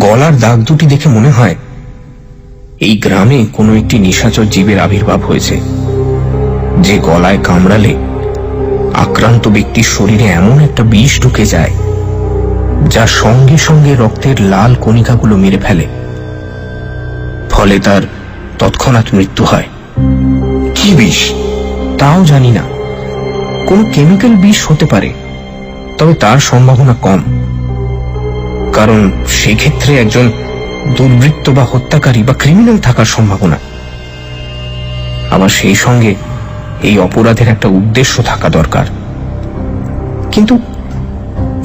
গলার দাগ দুটি দেখে মনে হয় এই গ্রামে কোনো একটি নিশাচর জীবের আবির্ভাব হয়েছে, যে গলায় কামড়ালে আক্রান্ত ব্যক্তির শরীরে এমন একটা বিষ ঢুকে যায় যা সঙ্গে সঙ্গে রক্তের লাল কণিকাগুলো মেরে ফেলে। ফলে তার তৎক্ষণাৎ মৃত্যু হয়। কি বিষ? তাও জানি না, কোনো কেমিক্যাল বিষ হতে পারে, তবে তার সম্ভাবনা কম, কারণ সেক্ষেত্রে একজন দুর্বৃত্ত বা হত্যাকারী বা ক্রিমিনাল থাকার সম্ভাবনা। আবার সেই সঙ্গে এই অপরাধের একটা উদ্দেশ্য থাকা দরকার। কিন্তু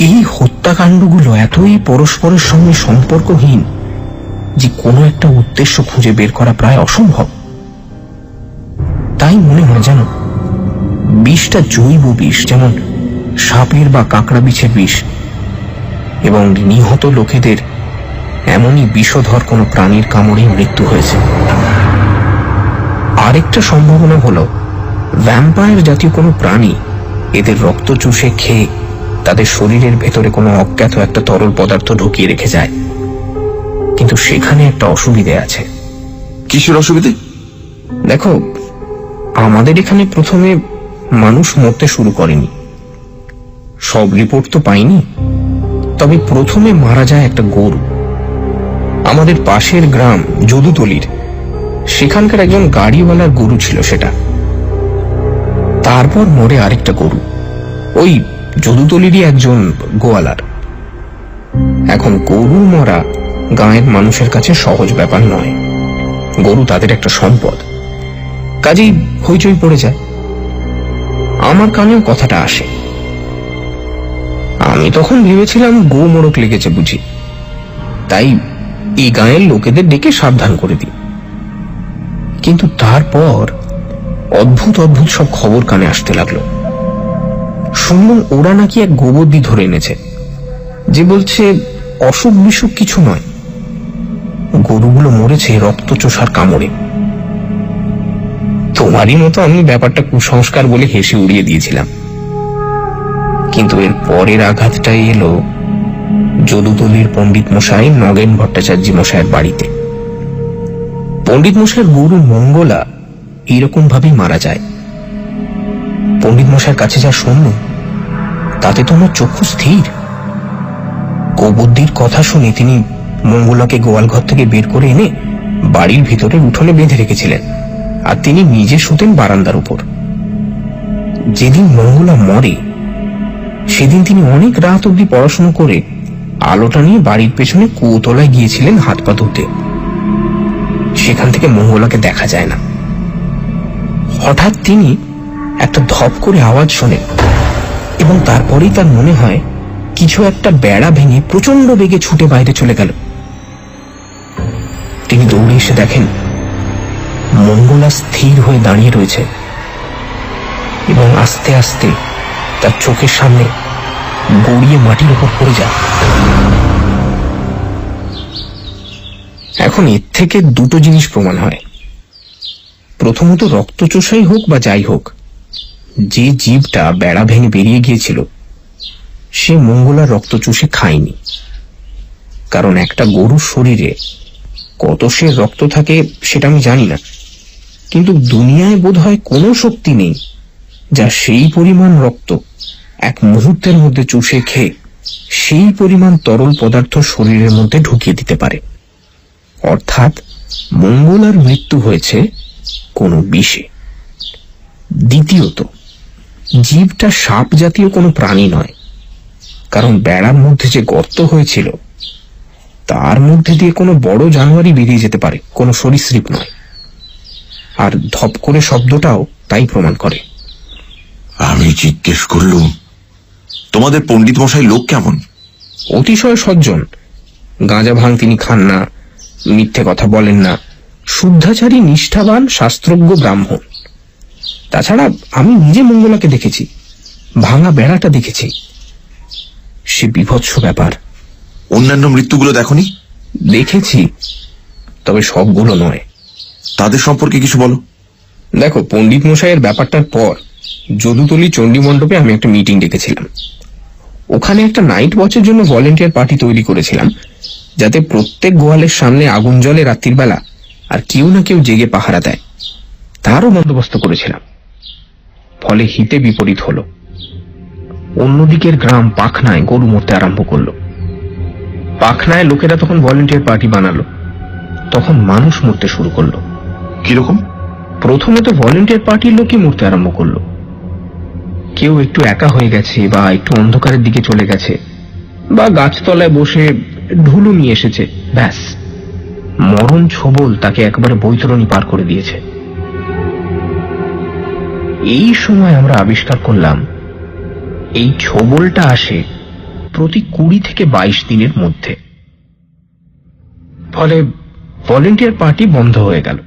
এই হত্যাকাণ্ডগুলো এতই পরস্পরের সঙ্গে সম্পর্কহীন যে কোনো একটা উদ্দেশ্য খুঁজে বের করা প্রায় অসম্ভব। তাই মনে হয় যেন বিষটা জৈব বিষ, যেমন সাপের বা কাঁকড়া বিছের বিষ, এবং নিহত লোকেদের এমনই বিষধর কোনো প্রাণীর কামড়ে মৃত্যু হয়েছে। আরেকটা সম্ভাবনা হলো ভ্যাম্পায়ার জাতীয় কোনো প্রাণী এদের রক্ত চুষে খেয়ে তাদের শরীরের ভেতরে কোনো অজ্ঞাত একটা তরল পদার্থ ঢুকিয়ে রেখে যায়। কিন্তু সেখানে একটা অসুবিধে আছে। কিসের অসুবিধে? দেখো, আমাদের এখানে প্রথমে মানুষ মরতে শুরু করেনি, সব রিপোর্ট তো পাইনি, তবে প্রথমে মারা যায় একটা গরু। আমাদের পাশের গ্রাম যদুতলির, সেখানকার একজন গাড়িওয়ালার গরু ছিল সেটা। তারপর মরে আরেকটা গরু, ওই যদুতলিরই একজন গোয়ালার। এখন গরু মরা গাঁয়ের মানুষের কাছে সহজ ব্যাপার নয়, গরু তাদের একটা সম্পদ, কাজেই হইচই পড়ে যায়। আমার কানেও কথাটা আসে। আমি তখন ভেবেছিলাম গো মোড়ক লেগেছে বুঝি, তাই এই গাঁয়ের লোকেদের ডেকে সাবধান করে দিই। কিন্তু তারপর অদ্ভুত অদ্ভুত সব খবর কানে আসতে লাগলো। শুনলাম ওরা নাকি এক গোবর্দি ধরে এনেছে, যে বলছে অসুখ বিসুখ কিছু নয়, গরুগুলো মরেছে রক্তচোষার কামড়ে। তোমারই মতো আমি ব্যাপারটা কুসংস্কার বলে হেসে উড়িয়ে দিয়েছিলাম। কিন্তু এর পরের আঘাতটাই এলো যদুতলির পণ্ডিত মশাই নগেন ভট্টাচার্য মশাইয়ের বাড়িতে। পণ্ডিত মশাইয়ের গরু মঙ্গলা এইরকম ভাবেই মারা যায়। পণ্ডিত মশাইয়ের কাছে যা শুনল তাতে তো আমার চক্ষু স্থির। গোবর্দির কথা শুনে তিনি মঙ্গলাকে গোয়াল ঘর থেকে বের করে এনে বাড়ির ভিতরে উঠোনে বেঁধে রেখেছিলেন, আর তিনি নিজে শুতেন বারান্দার উপর। যেদিন মঙ্গলা মরে সেদিন তিনি অনেক রাত অব্দি পড়াশোনা করে আলোটা নিয়ে বাড়ির পেছনে কুয়োতলায় গিয়েছিলেন হাত পা ধুতে। সেখান থেকে মঙ্গলাকে দেখা যায় না। হঠাৎ তিনি একটা ধপ করে আওয়াজ শোনেন এবং তারপরেই তার মনে হয় কিছু একটা বেড়া ভেঙে প্রচন্ড বেগে ছুটে বাইরে চলে গেল। তিনি দৌড়ে এসে দেখেন মঙ্গলা স্থির হয়ে দাঁড়িয়ে রয়েছে এবং আস্তে আস্তে তার চোখের সামনে গড়িয়ে মাটির উপর পড়ে যায়। এখন এর থেকে দুটো জিনিস প্রমাণ হয়। প্রথমত, রক্তচোষাই হোক বা যাই হোক, যে জীবটা বেড়া ভেঙে বেরিয়ে গিয়েছিল সে মঙ্গলার রক্ত চুষে খায়নি। কারণ একটা গরুর শরীরে কত সে রক্ত থাকে সেটা আমি জানি না, কিন্তু দুনিয়ায় বোধহয় কোনো শক্তি নেই যা সেই পরিমাণ রক্ত এক মুহূর্তের মধ্যে চুষে খেয়ে সেই পরিমাণ তরল পদার্থ শরীরের মধ্যে ঢুকিয়ে দিতে পারে। অর্থাৎ মঙ্গলার মৃত্যু হয়েছে কোনো বিষে। দ্বিতীয়ত, জীবটা সাপ জাতীয় কোনো প্রাণী নয়, কারণ বেড়ার মধ্যে যে গর্ত হয়েছিল তার মধ্যে দিয়ে কোনো বড় জানোয়ারই বেরিয়ে যেতে পারে, কোনো সরীসৃপ নয়। আর ধপ করে শব্দটাও তাই প্রমাণ করে। আমি জিজ্ঞেস করলুম, তোমাদের পণ্ডিত মশাই লোক কেমন? অতিশয় সজ্জন। গাঁজা ভাঙ তিনি খান না, মিথ্যে কথা বলেন না, শুদ্ধাচারী, নিষ্ঠাবান, শাস্ত্রজ্ঞ ব্রাহ্মণ। তাছাড়া আমি নিজে মঙ্গলাকে দেখেছি, ভাঙা বেড়াটা দেখেছি, সে বিভৎস ব্যাপার। অন্যান্য মৃত্যুগুলো দেখনি? দেখেছি, তবে সবগুলো নয়। তাদের সম্পর্কে কিছু বলো। দেখো, পণ্ডিত মশাইয়ের ব্যাপারটার পর যদুতলি চণ্ডী মণ্ডপে আমি একটা মিটিং ডেকেছিলাম। ওখানে একটা নাইট ওয়াচের জন্য ভলেন্টিয়ার পার্টি তৈরি করেছিলাম, যাতে প্রত্যেক গোয়ালের সামনে আগুন জ্বলে রাত্রির বেলা আর কেউ না কেউ জেগে পাহারা দেয়, তারও বন্দোবস্ত করেছিলাম। ফলে হিতে বিপরীত হলো। অন্যদিকের গ্রাম পাখনায় গরু মরতে আরম্ভ করলো। পাখনায় লোকেরা তখন ভলেন্টিয়ার পার্টি বানালো, তখন মানুষ মরতে শুরু করলো। কিরকম? প্রথমে তো ভলেন্টিয়ার পার্টির লোকই মরতে আরম্ভ করলো। কেউ একটু একা হয়ে গেছে, বা একটু অন্ধকারের দিকে চলে গেছে, বা গাছতলায় বসে ঢুলু নিয়ে এসেছে, ব্যাস মরণ ছোবল তাকে একবারে বৈতরণী পার করে দিয়েছে। এই সময় আমরা আবিষ্কার করলাম এই ছোবলটা আসে প্রতি 20 থেকে 22 দিনের মধ্যে। ফলে ভলেন্টিয়ার পার্টি বন্ধ হয়ে গেল।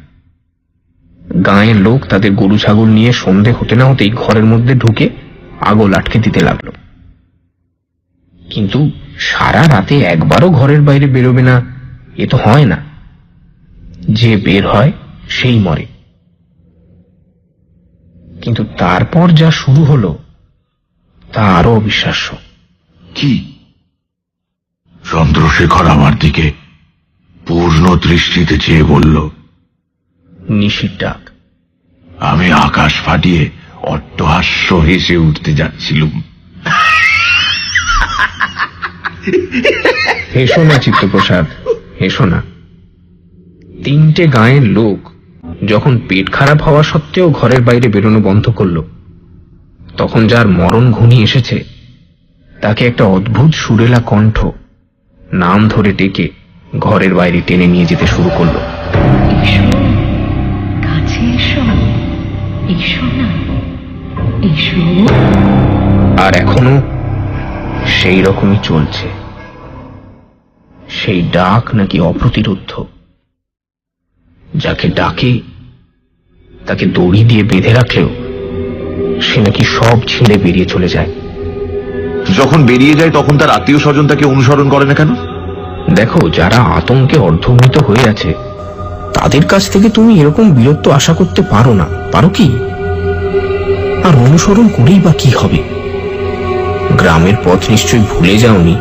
গাঁয়ের লোক তাদের গরু ছাগল নিয়ে সন্ধে হতে না হতেই ঘরের মধ্যে ঢুকে আগল আটকে দিতে লাগলো। কিন্তু সারা রাতে একবারও ঘরের বাইরে বেরোবে না এ তো হয় না। যে বের হয় সেই মরে। কিন্তু তারপর যা শুরু হলো তা আরো অবিশ্বাস্য। কি? চন্দ্রশেখর আমার দিকে পূর্ণ দৃষ্টিতে চেয়ে বলল, নিশির ডাক। আমি আকাশ ফাটিয়ে অট্টহাস্য হেসে উঠতে যাচ্ছিলুম। হেসো না চিত্তপ্রসাদ, হেসো না। 3টে গাঁয়ের লোক যখন পেট খারাপ হওয়া সত্ত্বেও ঘরের বাইরে বেরোনো বন্ধ করলো, তখন যার মরণ ঘনিয়ে এসেছে তাকে একটা অদ্ভুত সুরেলা কণ্ঠ নাম ধরে ডেকে ঘরের বাইরে টেনে নিয়ে যেতে শুরু করলো। এসো, কাছে এসো, এসো না, এসো। আর এখনো সেই রকমই চলছে। সেই ডাক নাকি অপ্রতিরোধ্য। যাকে ডাকে তাকে দড়ি দিয়ে বেঁধে রাখলেও সে নাকি সব ছিঁড়ে বেরিয়ে চলে যায়। যখন বেরিয়ে যায় তখন তার আত্মীয় স্বজন তাকে অনুসরণ করে না কেন? দেখো, যারা আতঙ্কে অর্ধমৃত হয়ে আছে তাদের কাছ থেকে তুমি এরকম বীরত্ব আশা করতে পারো না, পারো কি? আর অনুসরণ করেই বা কি হবে? গ্রামের পথ নিশ্চয়ই ভুলে যাওনি।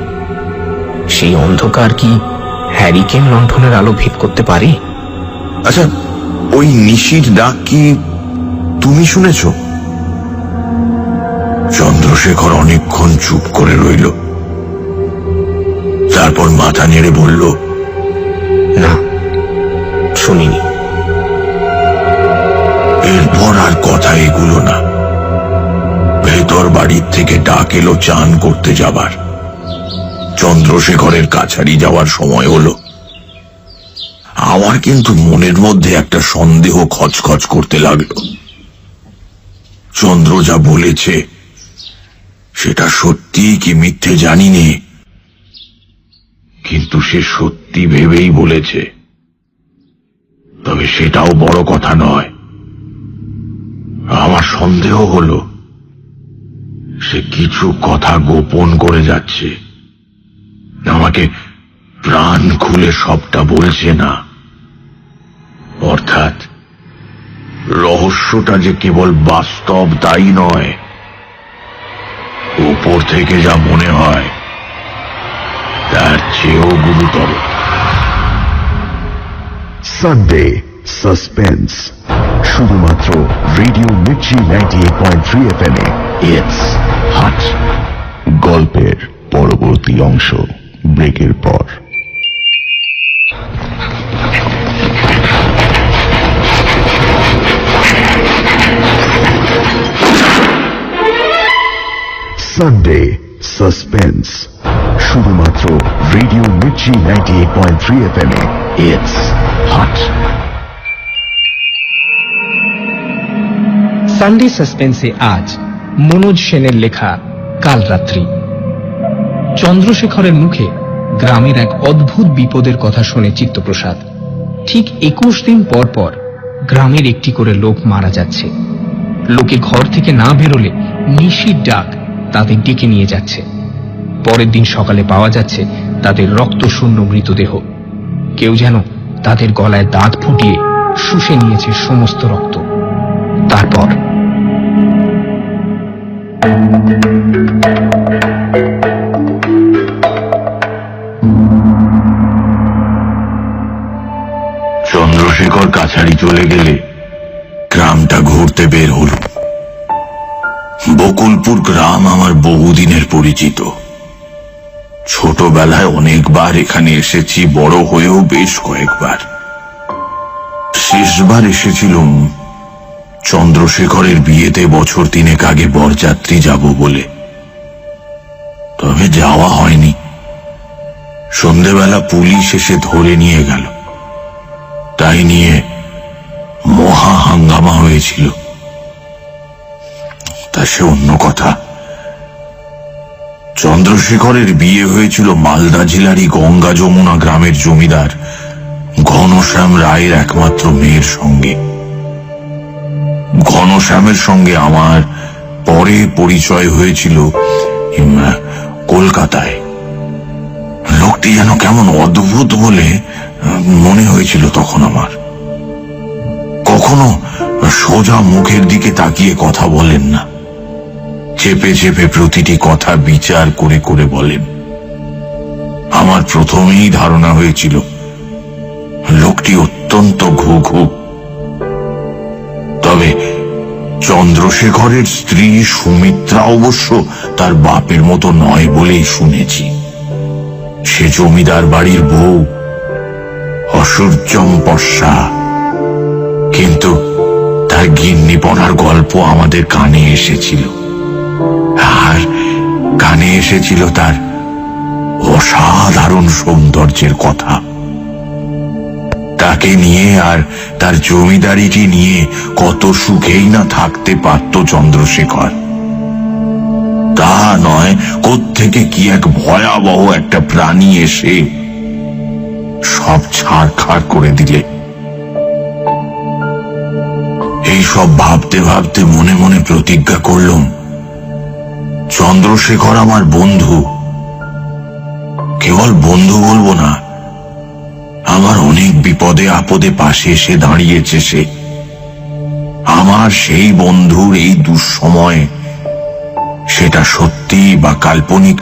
সেই অন্ধকার কি হ্যারিকেন লণ্ঠনের আলো ভেদ করতে পারে? আচ্ছা, ওই নিশির ডাক কি তুমি শুনেছ? চন্দ্রশেখর অনেকক্ষণ চুপ করে রইল, তারপর মাথা নেড়ে বলল, না, শুনিনি। এরপর আর কথা এগুলো না। ভেতর বাড়ির থেকে ডাক এলো চান করতে যাবার। চন্দ্রশেখরের কাছারি যাওয়ার সময় হলো। আমার কিন্তু মনের মধ্যে একটা সন্দেহ খচখচ করতে লাগলো। চন্দ্র যা বলেছে সেটা সত্যি কি মিথ্যে জানি নে, কিন্তু সে সত্যি ভেবেই বলেছে। তবে সেটাও বড় কথা নয়। আমার সন্দেহ হলো সে কিছু কথা গোপন করে যাচ্ছে, আমাকে প্রাণ খুলে সবটা বলছে না। অর্থাৎ রহস্যটা যে কেবল বাস্তব তাই নয়, উপর থেকে যা মনে হয় তার চেয়েও গুরুতর। সানডে সাসপেন্স, শুধুমাত্র রেডিও মির্চি 98.3 FM এ। It's hot. গল্পের পরবর্তী অংশ ব্রেকের পর। সানডে সাসপেন্স, শুধুমাত্র রেডিও মির্চি 98.3 FM এ। It's hot. সানডে সাসপেন্সে আজ মনোজ সেনের লেখা কাল রাত্রি। চন্দ্রশেখরের মুখে গ্রামের এক অদ্ভুত বিপদের কথা শুনে চিত্তপ্রসাদ। ঠিক 21 দিন পর পর গ্রামের একটি করে লোক মারা যাচ্ছে। লোকে ঘর থেকে না বেরোলে নিশির ডাক তাদের ডেকে নিয়ে যাচ্ছে। পরের দিন সকালে পাওয়া যাচ্ছে তাদের রক্তশূন্য মৃতদেহ। কেউ যেন তাদের গলায় দাঁত ফুটিয়ে শুষে নিয়েছে সমস্ত রক্ত। তারপর চন্দ্রশেখর কাছারি চলে গেলে গ্রামটা ঘুরতে বের হল। বকুলপুর গ্রাম আমার বহুদিনের পরিচিত। ছোটবেলায় অনেকবার এখানে এসেছি, বড় হয়েও বেশ কয়েকবার। শেষবার এসেছিলাম চন্দ্রশেখরের বিয়েতে বছর 3 আগে বরযাত্রী যাব বলে। তবে যাওয়া হয়নি। সন্ধেবেলা পুলিশ এসে ধরে নিয়ে গেল। তাই নিয়ে মহা হাঙ্গামা হয়েছিল। তা সে অন্য কথা। চন্দ্রশেখরের বিয়ে হয়েছিল মালদা জেলারই গঙ্গা যমুনা গ্রামের জমিদার ঘনশ্যাম রায়ের একমাত্র মেয়ের সঙ্গে। ঘনশ্যামের সঙ্গে আমার পরে পরিচয় হয়েছিল কলকাতায়। লোকটি যেন কেমন অদ্ভুত বলে মনে হয়েছিল তখন আমার। কখনো সোজা মুখের দিকে তাকিয়ে কথা বলেন না, চেপে চেপে প্রতিটি কথা বিচার করে করে বলেন। আমার প্রথমেই ধারণা হয়েছিল লোকটি অত্যন্ত ঘুঘু। তবে চন্দ্রশেখরের স্ত্রী সুমিত্রা অবশ্য তার বাপের মতো নয় বলেই শুনেছি। সে জমিদার বাড়ির বউ, অসূর্যম্পস্যা। কিন্তু তার গিন্নিপনার গল্প আমাদের কানে এসেছিল, আর কানে এসেছিল তার অসাধারণ সৌন্দর্যের কথা। তাকে নিয়ে আর তার জমিদারিটি নিয়ে কত সুখেই না থাকতে পারত চন্দ্রশেখর। তা নয়, কোত্থেকে কি এক ভয়াবহ একটা প্রাণী এসে সব ছাড়খাড় করে দিলে। এইসব ভাবতে ভাবতে মনে মনে প্রতিজ্ঞা করলাম, চন্দ্রশেখর আমার বন্ধু, কেবল বন্ধু বলবো না, আমার অনেক বিপদে আপদে পাশে এসে দাঁড়িয়েছে সে। আমার সেই বন্ধুর এই দুঃসময়, সেটা সত্যি বা কাল্পনিক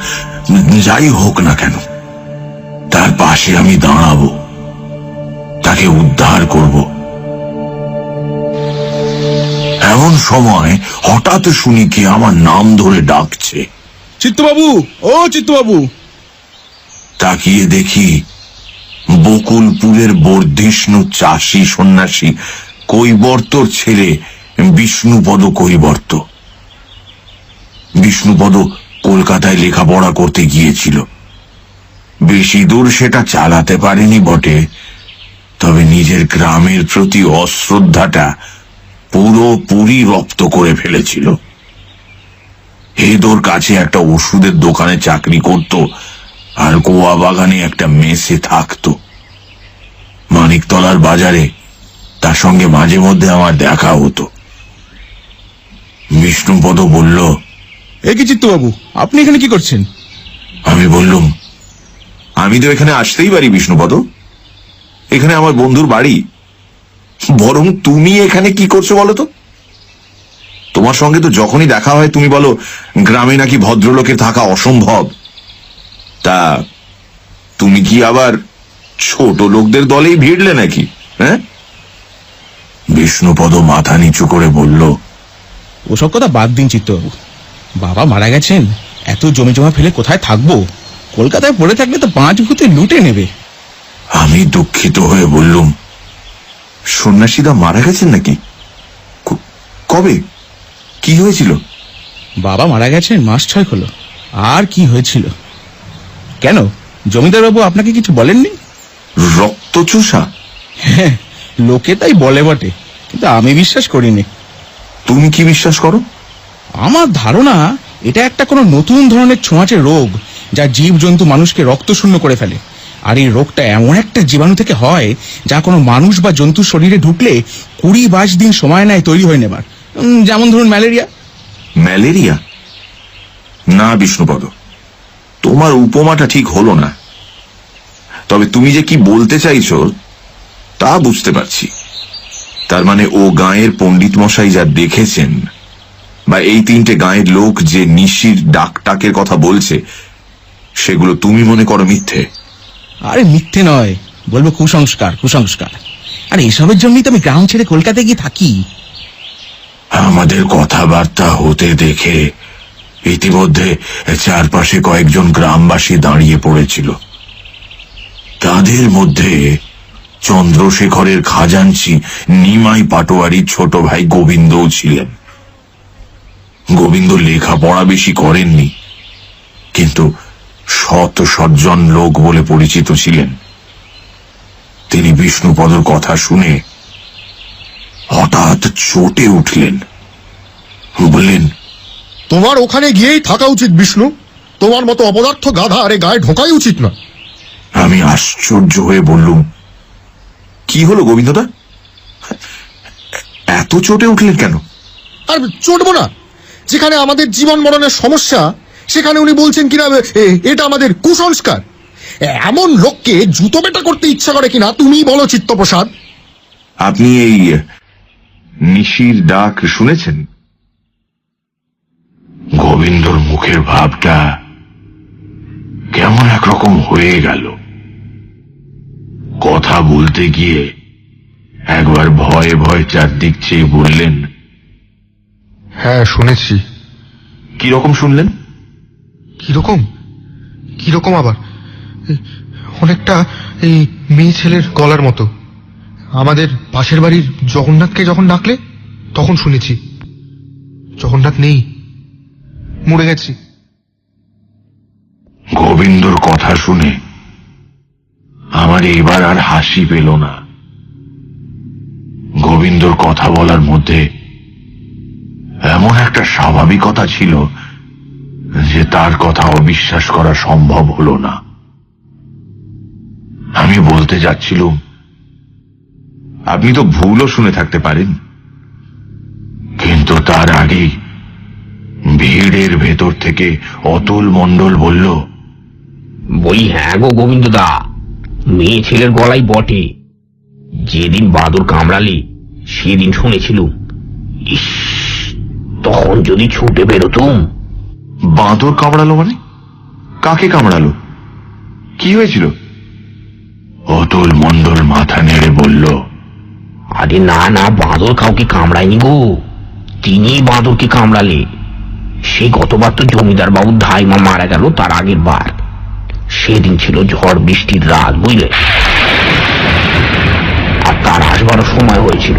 যাই হোক না কেন, তার পাশে আমি দাঁড়াবো, তাকে উদ্ধার করব। এমন সময় হঠাৎ শুনি কি আমার নাম ধরে ডাকছে। চিত্তবাবু, ও চিত্তবাবু। তাকিয়ে দেখি বকুলপুরের বর্ধিষ্ণু চাষী সন্ন্যাসী কৈবর্তর ছেলে বিষ্ণুপদ কৈবর্ত। বিষ্ণুপদ কলকাতায় লেখাপড়া করতে গিয়েছিল। বেশি দূর সেটা চালাতে পারেনি বটে, তবে নিজের গ্রামের প্রতি অশ্রদ্ধাটা পুরোপুরি রপ্ত করে ফেলেছিল। হেদোর কাছে একটা ওষুধের দোকানে চাকরি করত, আর গোয়া বাগানে একটা মেসে থাকতো। মানিকতলার বাজারে তার সঙ্গে মাঝে মধ্যে আমার দেখা হতো। বিষ্ণুপদ বলল, এ কি চিত্তবাবু, আপনি এখানে কি করছেন? আমি বললুম, আমি তো এখানে আসতেই পারি বিষ্ণুপদ, এখানে আমার বন্ধুর বাড়ি। বরং তুমি এখানে কি করছো বলো তো? তোমার সঙ্গে তো যখনই দেখা হয় তুমি বলো গ্রামে নাকি ভদ্রলোকের থাকা অসম্ভব। তা তুমি কি আবার ছোট লোকদের দলেই ভিড়লে নাকি? হ্যাঁ? বিষ্ণুপদ মাথা নিচু করে বলল, ওসব কথা বাদ দিন চিত্তবাবু, বাবা মারা গেছেন, এত জমি জমা ফেলে কোথায় থাকবো? কলকাতায় পড়ে থাকলে তো 5 ভূতে লুটে নেবে। আমি দুঃখিত হয়ে বললুম, সন্ন্যাসীদা মারা গেছেন নাকি? কবে? কি হয়েছিল? বাবা মারা গেছেন 6 মাস হলো। আর কি হয়েছিল? কেন, জমিদার বাবু আপনাকে কিছু বলেননি? রক্তচোষা? হ্যাঁ, লোকে তাই বলে বটে, কিন্তু আমি বিশ্বাস করিনি। তুমি কি বিশ্বাস করো? আমার ধারণা এটা একটা কোনো নতুন ধরনের ছোঁয়াচে রোগ, যা জীবজন্তু মানুষকে রক্তশূন্য করে ফেলে। আর এই রোগটা এমন একটা জীবাণু থেকে হয় যা কোনো মানুষ বা জন্তুর শরীরে ঢুকলে 20-22 দিন সময় নেয় তৈরি হয়ে নেবার। যেমন ধরুন ম্যালেরিয়া। ম্যালেরিয়া? না বিষ্ণুপদ, তোমার উপমাটা ঠিক হলো না। তবে তুমি যে কি বলতে চাইছো তা বুঝতে পারছি। তার মানে ও গাঁয়ের পণ্ডিত মশাই যা দেখেছেন, বা এই 3টে গাঁয়ের লোক যে নিশির ডাকটাকের কথা বলছে, সেগুলো তুমি মনে করো মিথ্যে? আরে মিথ্যে নয়, বলবো কুসংস্কার। কুসংস্কার। আর এসবের জন্যই তো আমি গ্রাম ছেড়ে কলকাতায় গিয়ে থাকি। আমাদের কথাবার্তা হতে দেখে ইতিমধ্যে চারপাশে কয়েকজন গ্রামবাসী দাঁড়িয়ে পড়েছিল। তাদের মধ্যে চন্দ্রশেখরের খাজাঞ্চি নিমাই পাটোয়ারির ছোট ভাই গোবিন্দও ছিলেন। গোবিন্দ লেখাপড়া বেশি করেননি, কিন্তু সৎ সজ্জন লোক বলে পরিচিত ছিলেন। তিনি বিষ্ণুপদর কথা শুনে হঠাৎ চটে উঠলেন, বললেন, তোমার ওখানে গিয়েই থাকা উচিত বিষ্ণু। তোমার মতো অপদার্থ গাধা আরে গায়ে ঢোকাই উচিত না। আমি আশ্চর্য হয়ে বললুম, কি হলো গোবিন্দদা, এত চটে উঠলেন কেন? আর চটবো না? যেখানে আমাদের জীবন মরণের সমস্যা, সেখানে উনি বলছেন কিনা এটা আমাদের কুসংস্কার। এমন লোককে জুতো বেটা করতে ইচ্ছা করে কিনা তুমি বলো চিত্তপ্রসাদ। আপনি এই নিশির ডাক শুনেছেন? গোবিন্দর মুখের ভাবটা কেমন একরকম হয়ে গেল। কথা বলতে গিয়ে একবার ভয়ে ভয়ে চারদিক চেয়ে বললেন, হ্যাঁ শুনেছি। কিরকম শুনলেন? কিরকম? কিরকম আবার? অনেকটা এই মেয়ে ছেলের গলার মতো। আমাদের পাশের বাড়ির জগন্নাথকে যখন ডাকলে তখন শুনেছি। জগন্নাথ নেই, মরে গেছি। গোবিন্দর কথা শুনে আমার এবার আর হাসি পেল না। গোবিন্দর কথা বলার মধ্যে এমন একটা স্বাভাবিকতা ছিল যে তার কথা অবিশ্বাস করা সম্ভব হলো না। আমি বলতে যাচ্ছিলুম, আপনি তো ভুলও শুনে থাকতে পারেন। কিন্তু তার আগেই ভিড়ের ভেতর থেকে অতুল মণ্ডল বলল, বলি হ্যাঁ গো গোবিন্দদা, মেয়ে ছেলের গলায় বটে। যেদিন বাদুর কামড়ালি সেদিন শুনেছিল। ইস, তখন যদি ছুটে বেরোতুম। বাঁদর কামড়ালো মানে? কাকে কামড়ালো? কি হয়েছিল? অতুল মণ্ডল মাথা নেড়ে বলল, আরে না না, বাঁদর কাউকে কামড়ায়নি গো, তিনি বাঁদরকে কামড়ালে। সে গতবার তো জমিদার বাবুর ধাইমা মারা গেল তার আগের বার। সেদিন ছিল ঝড় বৃষ্টির রাত, বুঝলে, আর তার আসবারও সময় হয়েছিল।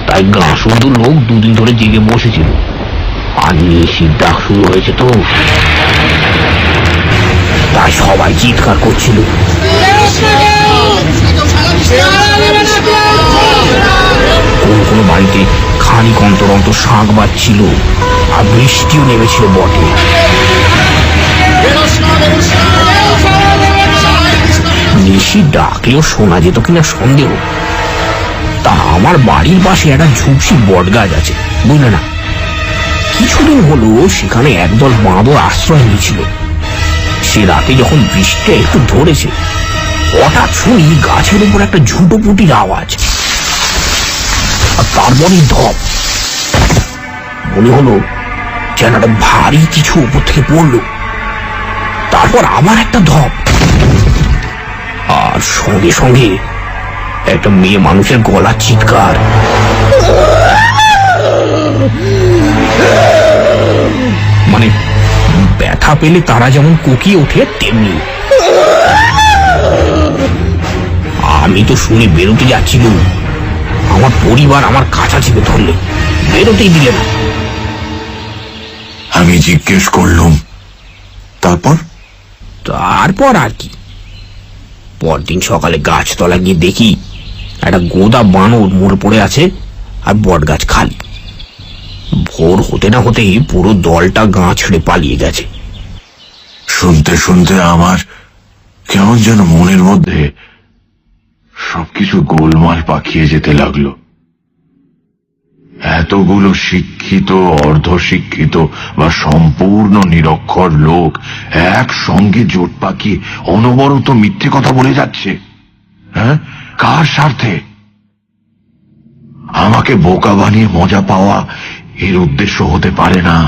তাই গাঁ শুদ্ধ লোক দুদিন ধরে জেগে বসেছিল। আর নিশির ডাক শুরু হয়েছে তো, তাই সবাই চিৎকার করছিল। কোন কোন বাড়িতে খানিক অন্তর অন্তর শাঁখ বাজছিল, আর বৃষ্টিও নেমেছিল বটে। নিশি ডাকলেও শোনা যেত কিনা সন্দেহ। তা আমার বাড়ির পাশে একটা ঝুপসি বট গাছ আছে, বুঝলে না। কিছুদিন হলো সেখানে একদল বাঁদর আশ্রয় নিয়েছিল। সে রাতে যখন বৃষ্টিটা একটু ধরেছে, হঠাৎ শুনি গাছের উপর একটা ঝুটোপুটির আওয়াজ, আর তারপরে ধপ। মনে হলো যেন একটা ভারী কিছু উপর থেকে পড়লো। তারপর আবার একটা ধপ, আর সঙ্গে সঙ্গে একটা মেয়ে মানুষের গলার চিৎকার। মানে ব্যথা পেলে তারা যেমন কোকিয়ে ওঠে তেমনি। আমি তো শুনে বেরোতে যাচ্ছিলাম, আমার পরিবার আমার কাছা চেপে ধরলে, বেরোতেই দিলে না। আমি জিজ্ঞেস করলুম, তারপর? তারপর আর কি, পরদিন সকালে গাছতলা গিয়ে দেখি একটা গোদা বানর মরে পড়ে আছে, আর বট গাছ খালি। ভোর হতে না হতেই পুরো দলটা গাঁ ছেড়ে পালিয়ে গেছে। শুনতে শুনতে আমার কেমন যেন মনের মধ্যে সবকিছু গোলমাল পাকিয়ে যেতে লাগলো। এতগুলো শিক্ষিত, অর্ধশিক্ষিত বা সম্পূর্ণ নিরক্ষর লোক একসঙ্গে জোট পাকিয়ে অনবরত মিথ্যে কথা বলে যাচ্ছে। হ্যাঁ, কার স্বার্থে? আমাকে বোকা বানিয়ে মজা পাওয়া এর উদ্দেশ্য হতে পারে না।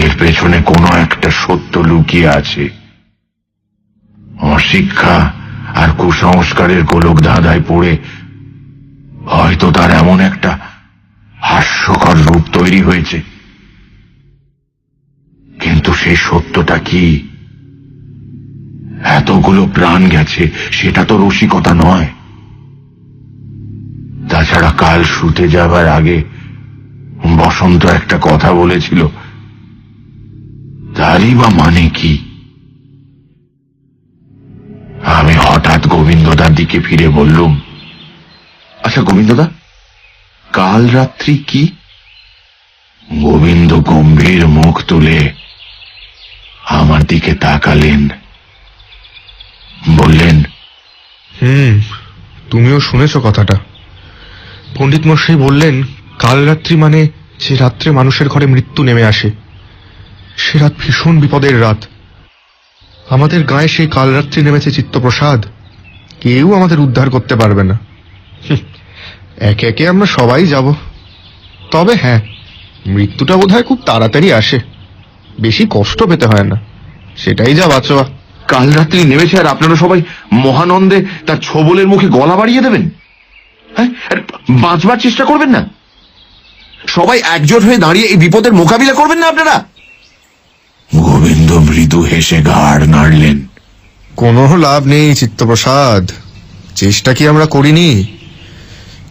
এর পেছনে কোনো একটা সত্য লুকিয়ে আছে। অশিক্ষা আর কুসংস্কারের গোলক ধাঁধায় পড়ে হয়তো তার এমন একটা হাস্যকর রূপ তৈরি হয়েছে। কিন্তু সেই সত্যটা কি? এতগুলো প্রাণ গেছে সেটা তো রসিকতা নয়। তাছাড়া কাল শুতে যাবার আগে বসন্ত একটা কথা বলেছিল, তারই বা মানে কি? আমি হঠাৎ গোবিন্দদার দিকে ফিরে বললুম, আচ্ছা গোবিন্দদা, কাল রাত্রি কি? গোবিন্দ গম্ভীর মুখ তুলে আমার দিকে তাকালেন, বললেন, তুমিও শুনেছ কথাটা। পণ্ডিত মশাই বললেন, কাল রাত্রি মানে যে রাত্রে মানুষের ঘরে মৃত্যু নেমে আসে, সে রাত ভীষণ বিপদের রাত। আমাদের গায়ে সেই কাল রাত্রি নেমেছে চিত্তপ্রসাদ, কেউ আমাদের উদ্ধার করতে পারবে না। একে একে আমরা সবাই যাব। তবে হ্যাঁ, মৃত্যুটা বোধহয় খুব তাড়াতাড়ি আসে, বেশি কষ্ট পেতে হয় না, সেটাই যা বাঁচোয়া। কাল রাত্রি নেমেছে আর আপনারা সবাই মহানন্দে তার ছোবলের মুখে গলা বাড়িয়ে দেবেন? হ্যাঁ, বাঁচবার চেষ্টা করবেন না? সবাই একজোট হয়ে দাঁড়িয়ে এই বিপদের মোকাবিলা করবেন না আপনারা? গোবিন্দ মৃদু হেসে ঘাড় নাড়লেন। কোনো লাভ নেই চিত্তপ্রসাদ, চেষ্টা কি আমরা করিনি?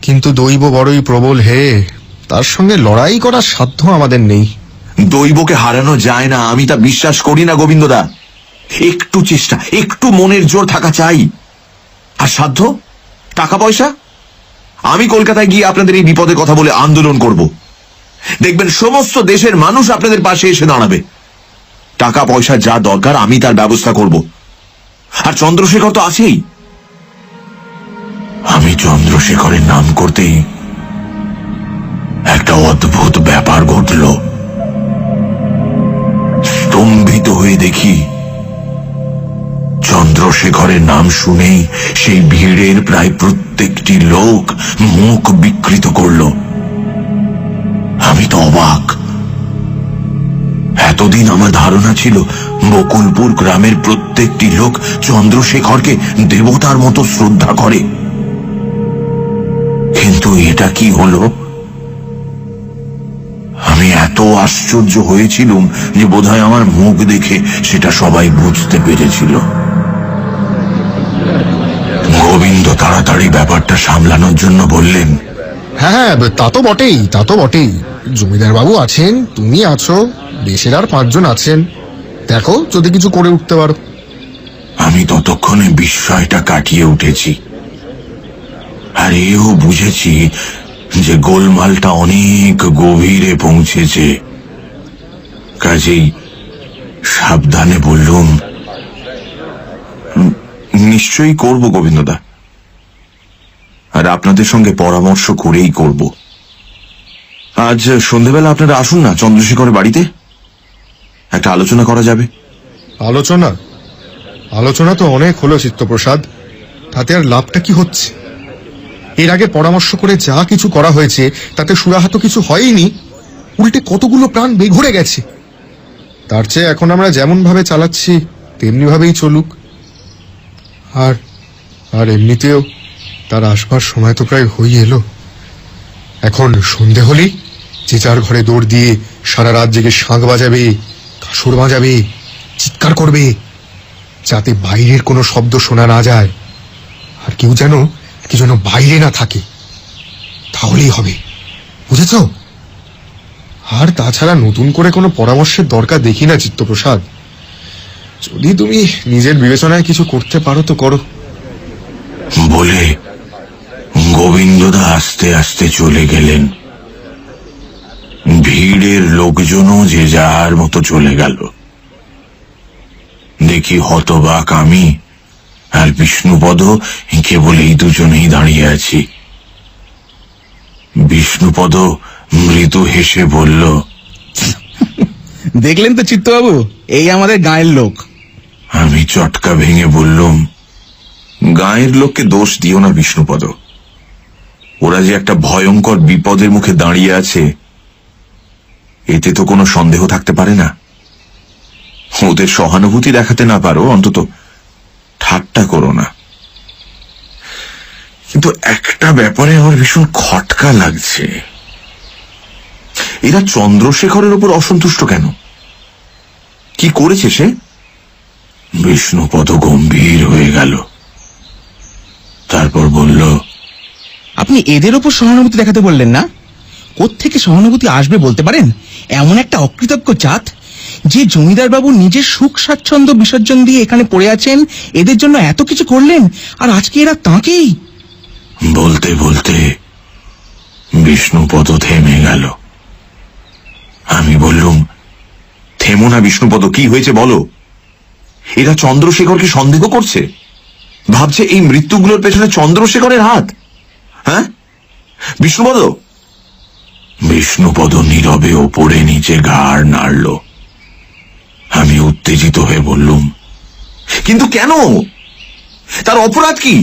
কিন্তু দৈব বড়ই প্রবল হে, তার সঙ্গে লড়াই করার সাধ্য আমাদের নেই। দৈবকে হারানো যায় না, আমি তা বিশ্বাস করি না গোবিন্দদা। একটু চেষ্টা, একটু মনের জোর থাকা চাই। আর সাধ্য, টাকা পয়সা? আমি কলকাতায় গিয়ে আপনাদের এই বিপদের কথা বলে আন্দোলন করব। দেখবেন সমস্ত দেশের মানুষ আপনাদের পাশে এসে দাঁড়াবে। টাকা পয়সা যা দরকার আমি তার ব্যবস্থা করব। আর চন্দ্রশেখর তো আছেই। আমি চন্দ্রশেখরের নাম করতেই একটা অদ্ভুত ব্যাপার ঘটল। স্তম্ভিত হয়ে দেখি চন্দ্রশেখরের নাম শুনেই সেই ভিড়ের প্রায় প্রত্যেকটি লোক মুখ বিকৃত করল। আমি তো অবাক। এতদিন আমার ধারণা ছিল বকুলপুর গ্রামের প্রত্যেকটি লোক চন্দ্রশেখরকে দেবতার মতো শ্রদ্ধা করে, কিন্তু এটা কি হলো? আমি এত আশ্চর্য হয়েছিলুম যে বোধহয় আমার মুখ দেখে সেটা সবাই বুঝতে পেরেছিল। গোবিন্দ তাড়াতাড়ি ব্যাপারটা সামলানোর জন্য বললেন, হ্যাঁ, তা তো বটেই, তা তো বটেই। জমিদার বাবু আছেন, তুমি আছো, দেশের আর 5 জন আছেন। দেখো যদি কিছু করে উঠতে পারো। আমি ততক্ষণে বিস্ময়টা কাটিয়ে উঠেছি, আর এও বুঝেছি যে গোলমালটা অনেক গভীরে পৌঁছেছে। কাজেই সাবধানে বললুম, নিশ্চয়ই করব গোবিন্দদা, আর আপনাদের সঙ্গে পরামর্শ করেই করব। আজ সন্ধেবেলা আপনারা আসুন না চন্দ্রশেখরের বাড়িতে, একটা আলোচনা করা যাবে। আলোচনা? আলোচনা তো অনেক হলো চিত্তপ্রসাদ, তাতে আর লাভটা কি হচ্ছে? এর আগে পরামর্শ করে যা কিছু করা হয়েছে তাতে সুরাহা তো কিছু হয়নি, উল্টে কতগুলো প্রাণ বেঘরে গেছে। তার চেয়ে এখন আমরা যেমন ভাবে চালাচ্ছি তেমনি ভাবেই চলুক। আর আর এমনিতেও তার আসবার সময় তো প্রায় হয়ে এলো। এখন সন্ধে হলেই যে যার ঘরে দৌড় দিয়ে সারা রাত জেগে শাঁখ বাজাবে, কাসর বাজাবে, চিৎকার করবে, যাতে বাইরের কোনো শব্দ শোনা না যায়, আর কেউ যেন বাইরে না থাকে, তাহলেই হবে, বুঝেছ? আর তাছাড়া নতুন করে কোনো পরামর্শের দরকার দেখি না চিত্তপ্রসাদ। যদি তুমি নিজের বিবেচনায় কিছু করতে পারো তো করো। বলে গোবিন্দদা আস্তে আস্তে চলে গেলেন। ভিড়ের লোকজনও যে যার মতো চলে গেল। দেখি হতবাক আমি আর বিষ্ণুপদ কেবল এই দুজনেই দাঁড়িয়ে আছি। বিষ্ণুপদ মৃদু হেসে বলল, দেখলেন তো চিত্তবাবু, এই আমাদের গায়ের লোক। আমি চটকা ভেঙে বললুম, গায়ের লোককে দোষ দিও না বিষ্ণুপদ। ওরা যে একটা ভয়ঙ্কর বিপদের মুখে দাঁড়িয়ে আছে এতে তো কোনো সন্দেহ থাকতে পারে না। ওদের সহানুভূতি দেখাতে না পারো, অন্তত ঠাট্টা করো না। কিন্তু একটা ব্যাপারে আমার ভীষণ খটকা লাগছে। এরা চন্দ্রশেখরের উপর অসন্তুষ্ট কেন? কি করেছে সে? বিষ্ণুপদ গম্ভীর হয়ে গেল। তারপর বলল, আপনি এদের ওপর সহানুভূতি দেখাতে বললেন না? কোত্থেকে সহানুভূতি আসবে বলতে পারেন? এমন একটা অকৃতজ্ঞ জাত যে জমিদার বাবু নিজের সুখ স্বাচ্ছন্দ্য বিসর্জন দিয়ে এখানে পড়ে আছেন, এদের জন্য এত কিছু করলেন, আর আজকে এরা তাঁকেই। বলতে বলতে বিষ্ণুপদ থেমে গেল। আমি বললুম, থেমো না বিষ্ণুপদ, কি হয়েছে বলো? এরা চন্দ্রশেখরকে সন্দেহ করছে, ভাবছে এই মৃত্যুগুলোর পেছনে চন্দ্রশেখরের হাত। হ্যাঁ বিষ্ণুপদ? বিষ্ণুপদ নীরবে ওপরে নিচে ঘাড় নাড়ল। আমি উত্তেজিত হয়ে বললুম, কিন্তু কেন? তার অপরাধ কি?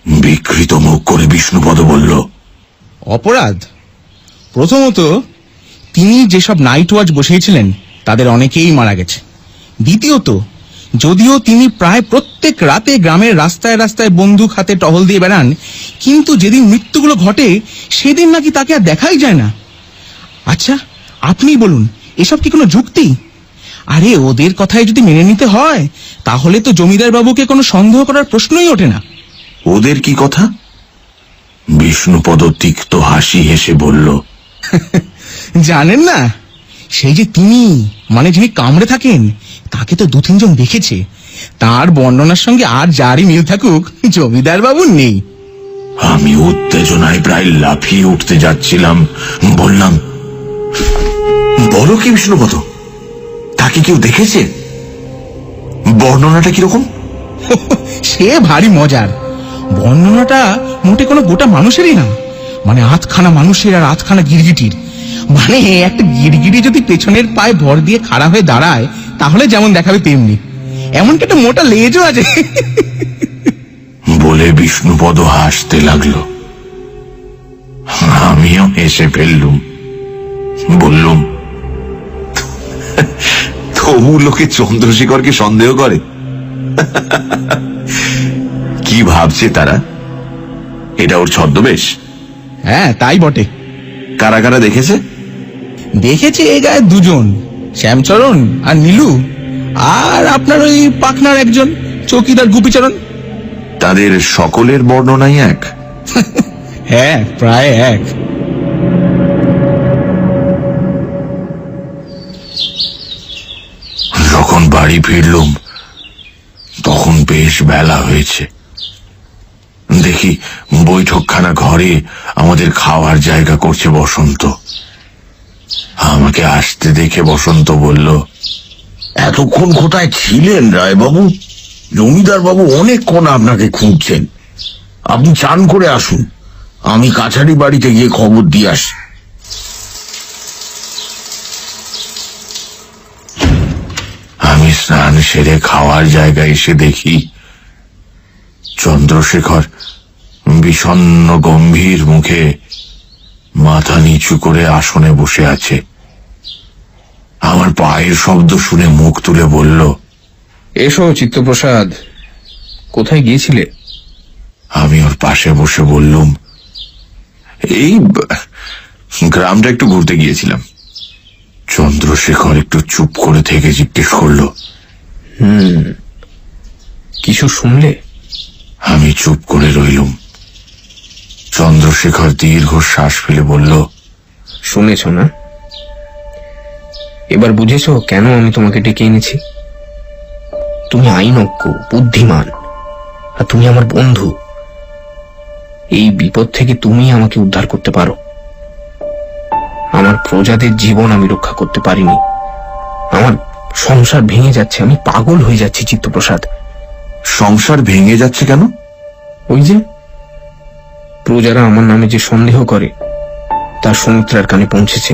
বিকৃত মুখ করে বিষ্ণুপদ বলল, অপরাধ? প্রথমত, তিনি যেসব নাইট ওয়াচ বসিয়েছিলেন তাদের অনেকেই মারা গেছে। দ্বিতীয়ত, যদিও তিনি প্রায় প্রত্যেক রাতে গ্রামের রাস্তায় রাস্তায় বন্দুক হাতে টহল দিয়ে বেড়ান, কিন্তু যেদিন মৃত্যুগুলো ঘটে সেদিন নাকি তাকে আর দেখাই যায় না। আচ্ছা, আপনি বলুন, এসব কি কোনো যুক্তি? আরে ওদের কথাই যদি মেনে নিতে হয় তাহলে তো জমিদার বাবুকে কোনো সন্দেহ করার প্রশ্নই ওঠে না। ওদের কি কথা? বিষ্ণুপদ তিক্ত হাসি হেসে বলল, জানেন না, সেই যে তিনি, মানে যিনি কামড়ে থাকেন, তাকে তো 2-3 জন দেখেছে। তার বর্ণনার সঙ্গে আর যারই মিল থাকুক, জমিদার বাবুর নেই। আমি উত্তেজনায় প্রায় লাফিয়ে উঠতে যাচ্ছিলাম। বললাম, বলো কি বিষ্ণুপদ, তাকে কেউ দেখেছে? বর্ণনাটা কিরকম? সে ভারী মজার। বর্ণনাটা মোটে কোনো গোটা মানুষেরই না, মানে আধখানা মানুষের আর আধখানা গিরগিটির। মানে একটা গিরগিটি যদি পেছনের পায়ে ভর দিয়ে খাড়া হয়ে দাঁড়ায় তাহলে যেমন দেখাবে তেমনি, এমনকি একটা মোটা লেজও আছে। বলে বিষ্ণুপদ হাসতে লাগলো। আমিও হেসে ফেললুম। বললুম, তবু লোকে চন্দ্রশেখরকে সন্দেহ করে। কি ভাবছে তারা? এটা ওর ছদ্মবেশ? হ্যাঁ, তাই বটে। কারা কারা দেখেছে? দেখেছে এই গায়ে দুজন, শ্যামচরণ আর নীলু, আর আপনার ওই পাকনার একজন চৌকিদার গুপিচরণ। তাদের সকলের বর্ণনাই এক? হ্যাঁ, প্রায় এক। যখন বাড়ি ফিরলুম তখন বেশ বেলা হয়েছে। দেখি বৈঠকখানা ঘরে আমাদের খাওয়ার জায়গা করছে বসন্ত। আমাকে আসতে দেখে বসন্ত বলল, এতক্ষণ কোথায় ছিলেন রায়বাবু? জমিদার বাবু অনেকক্ষণ আপনাকে খুঁজছেন। আপনি চান করে আসুন, আমি কাছারি বাড়িতে গিয়ে খবর দিয়ে আসি। আমি স্নান সেরে খাওয়ার জায়গায় এসে দেখি চন্দ্রশেখর বিষণ্ণ গম্ভীর মুখে মাথা নিচু করে আসনে বসে আছে। আমার পায়ের শব্দ শুনে মুখ তুলে বলল, এসো চিত্তপ্রসাদ, কোথায় গিয়েছিলে? আমি ওর পাশে বসে বললুম, এই গ্রামটা একটু ঘুরতে গিয়েছিলাম। চন্দ্রশেখর একটু চুপ করে থেকে জিজ্ঞেস করলো, কিছু শুনলে? আমি চুপ করে রইলুম। চন্দ্রশেখর দীর্ঘ শ্বাস ফেলে বলল, শুনেছ না? এবার বুঝেছ কেন আমি তোমাকে ডেকে এনেছি? তুমি আইনজ্ঞ, বুদ্ধিমান, আর তুমি আমার বন্ধু। এই বিপদ থেকে তুমি আমাকে উদ্ধার করতে পারো। আমার প্রজাদের জীবন আমি রক্ষা করতে পারিনি। আমার সংসার ভেঙে যাচ্ছে, আমি পাগল হয়ে যাচ্ছি চিত্তপ্রসাদ। সংসার ভেঙে যাচ্ছে কেন? ওই যে প্রজারা আমার নামে যে সন্দেহ করে তা সুমিত্রার কানে পৌঁছেছে।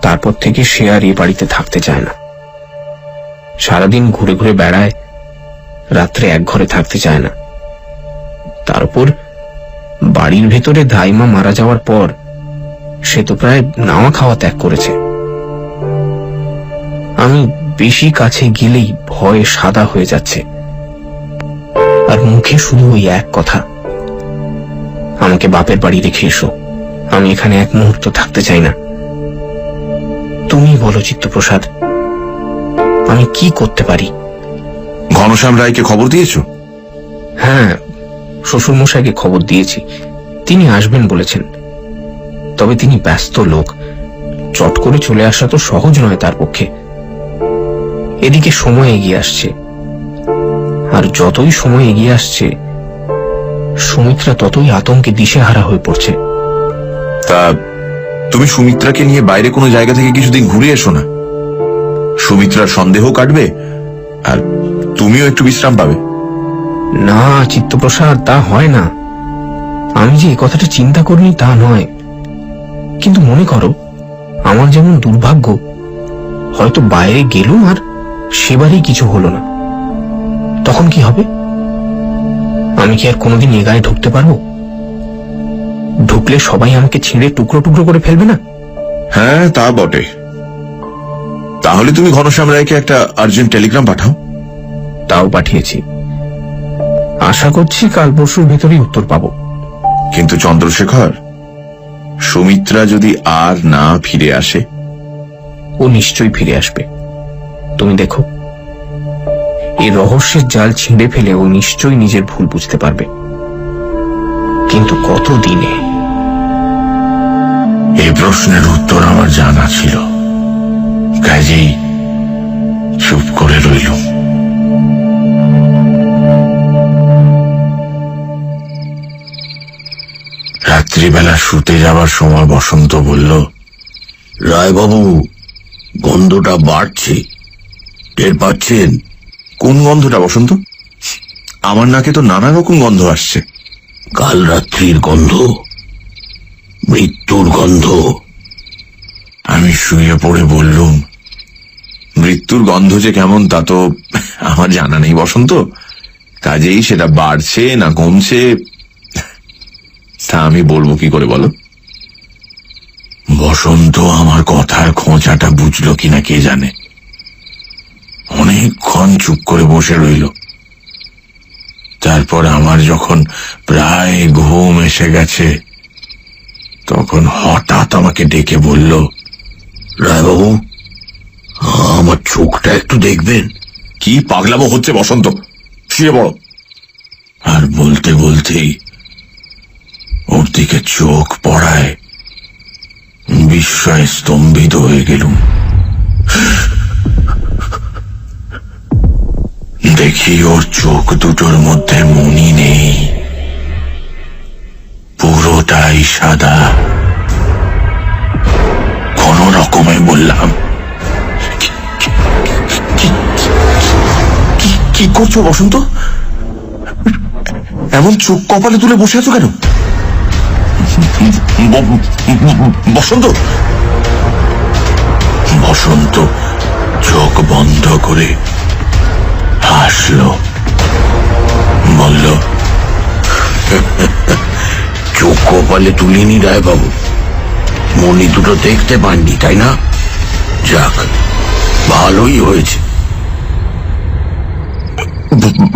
তারপর থেকে সে আর এই বাড়িতে থাকতে চায় না। সারাদিন ঘুরে ঘুরে বেড়ায়, রাত্রে এক ঘরে থাকতে চায় না। তার উপর বাড়ির ভেতরে ধাইমা মারা যাওয়ার পর সে তো প্রায় নাওয়া খাওয়া ত্যাগ করেছে। আমি বেশি কাছে গেলেই ভয়ে সাদা হয়ে যাচ্ছে, আর মুখে শুধু ওই এক কথা, আমাকে বাপের বাড়ি রেখে এসো, আমি এখানে এক মুহূর্ত থাকতে চাই না। তুমি বলো চিত্তপ্রসাদ, আমি কি করতে পারি? ঘনশ্যাম রায়কে খবর দিয়েছ? হ্যাঁ, শ্বশুর মশাইকে খবর দিয়েছি, তিনি আসবেন বলেছেন। তবে তিনি ব্যস্ত লোক, চট করে চলে আসা তো সহজ নয় তার পক্ষে। এদিকে সময় এগিয়ে আসছে, আর যতই সময় এগিয়ে আসছে সুমিত্রা ততই আতঙ্কে দিশেহারা হয়ে পড়ছে। তা তুমি সুমিত্রাকে নিয়ে বাইরে কোনো জায়গা থেকে কিছুদিন ঘুরে এসো না। সুমিত্রার সন্দেহ কাটবে আর তুমিও একটু বিশ্রাম পাবে। না চিত্তপ্রসাদ, তা হয় না। আমি যে এই কথাটা চিন্তা করিনি তা নয়, কিন্তু মনে করো আমার যেমন দুর্ভাগ্য, হয়তো বাইরে গেলুম আর সেবারই কিছু হলো না, তখন কি হবে? আমি কি আর কোনোদিন এ গায়ে ঢুকতে পারবো? ঢুকলে সবাই আমাকে ছিঁড়ে টুকরো টুকরো করে ফেলবে না? হ্যাঁ, তা বটে। তাহলে তুমি ঘনশ্যাম রায়কে একটা আর্জেন্ট টেলিগ্রাম পাঠাও। তাও পাঠিয়েছি, আশা করছি কাল পরশুর ভেতরেই উত্তর পাবো। কিন্তু চন্দ্রশেখর, সুমিত্রা যদি আর না ফিরে আসে? ও নিশ্চয়ই ফিরে আসবে, তুমি দেখো। এই রহস্যের জাল ছিঁড়ে ফেলে ও নিশ্চয়ই নিজের ভুল বুঝতে পারবে, কিন্তু কত দিনে? এই প্রশ্নের উত্তর আমার জানা ছিল, কাজেই চুপ করে রইলুম। রাত্রিবেলা শুতে যাবার সময় বসন্ত বলল, রায়বাবু, গন্ধটা বাড়ছে, টের পাচ্ছেন? কোন গন্ধটা বসন্ত? আমার নাকে তো নানা রকম গন্ধ আসছে। কাল রাত্রির গন্ধ, মৃত্যুর গন্ধ। আমি শুয়ে পড়ে বললুম, মৃত্যুর গন্ধ যে কেমন তা তো আমার জানা নেই বসন্ত, কাজেই সেটা বাড়ছে না কমছে তা আমি বলবো কি করে বলো? বসন্ত আমার কথার খোঁচাটা বুঝলো কিনা কে জানে। অনেকক্ষণ চুপ করে বসে রইল। তারপর আমার যখন প্রায় ঘুম এসে গেছে তখন হঠাৎ আমাকে ডেকে বলল, রায়বাবু, আমার চোখটা একটু দেখবেন। কি পাগলামো হচ্ছে বসন্ত, শুয়ে পড়ো। আর বলতে বলতেই ওর দিকে চোখ পড়ায় বিস্ময়ে স্তম্ভিত হয়ে গেলুম। দেখি ওর চোখ দুটোর মধ্যে মনি নেই, পুরোটাই সাদা। কোন রকমে বললাম, কি করছো বসন্ত? এমন চোখ কপালে তুলে বসে আছো কেন? বসন্ত বসন্ত চোখ বন্ধ করে হাসলো, বলল, চোখ কপালে তুলিনি রায়বাবু, মনি দুটো দেখতে পাননি, তাই না? যাক, ভালোই হয়েছে।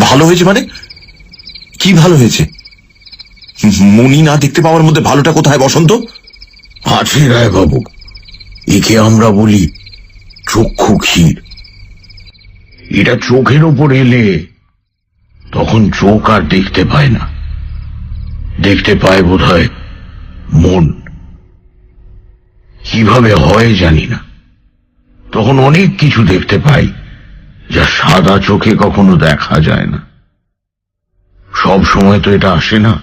ভালো হয়েছে মানে? কি ভালো হয়েছে? মনি না দেখতে পাওয়ার মধ্যে ভালোটা কোথায় বসন্ত? আছে রায়বাবু, একে আমরা বলি চক্ষু ক্ষীর। এটা চোখের ওপর এলে তখন চোখ আর দেখতে পায় না, দেখতে পায় বোধহয় মন। কিভাবে হয় জানি না, তখন অনেক কিছু দেখতে পাই যা সাদা চোখে কখনো দেখা যায় না। সব সময় তো এটা আসে না,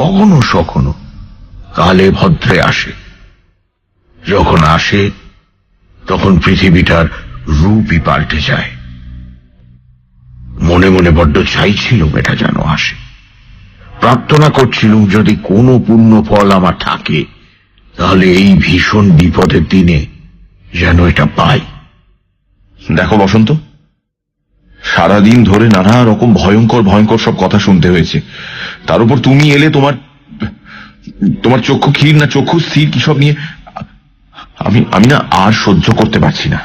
কখনো সখনো কালে ভদ্রে আসে। যখন আসে তখন পৃথিবীটার রূপই পাল্টে যায়। মনে মনে বড্ড চাইছিলুম এটা যেন আসে, প্রার্থনা করছিলুম যদি কোনো পুণ্য ফল আমার থাকে তাহলে এই ভীষণ বিপদের দিনে যেন এটা পাই। দেখো বসন্ত, সারাদিন ধরে নানা রকম ভয়ঙ্কর ভয়ঙ্কর সব কথা শুনতে হয়েছে, তার উপর তুমি এলে তোমার চক্ষু ক্ষীর না চক্ষু স্থির কি সব নিয়ে আমি না আর সহ্য করতে পারছি না।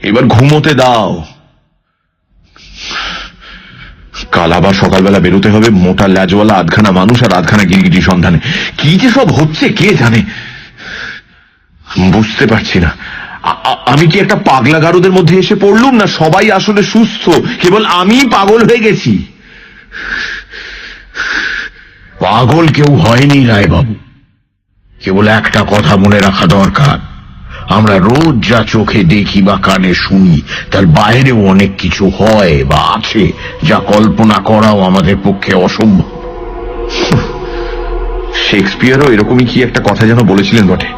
এবার ঘুমোতে দাও। কাল আবার সকালবেলা বেরোতে হবে মোটা ল্যাজওয়ালা আধখানা মানুষ আর আধখানা গিরগিটি সন্ধানে। কি যে সব হচ্ছে কে জানে, বুঝতে পারছি না। আমি কি একটা পাগলা গারদের মধ্যে এসে পড়লুম, না সবাই আসলে সুস্থ, কেবল আমি পাগল হয়ে গেছি? পাগল কেউ হয়নি রায়বাবু, কেবল একটা কথা মনে রাখা দরকার, আমরা রোজ যা চোখে দেখি বা কানে শুনি তার বাইরেও অনেক কিছু হয় বা আছে যা কল্পনা করাও আমাদের পক্ষে অসম্ভব। শেক্সপিয়ারও এরকমই কি একটা কথা যেন বলেছিলেন বটে।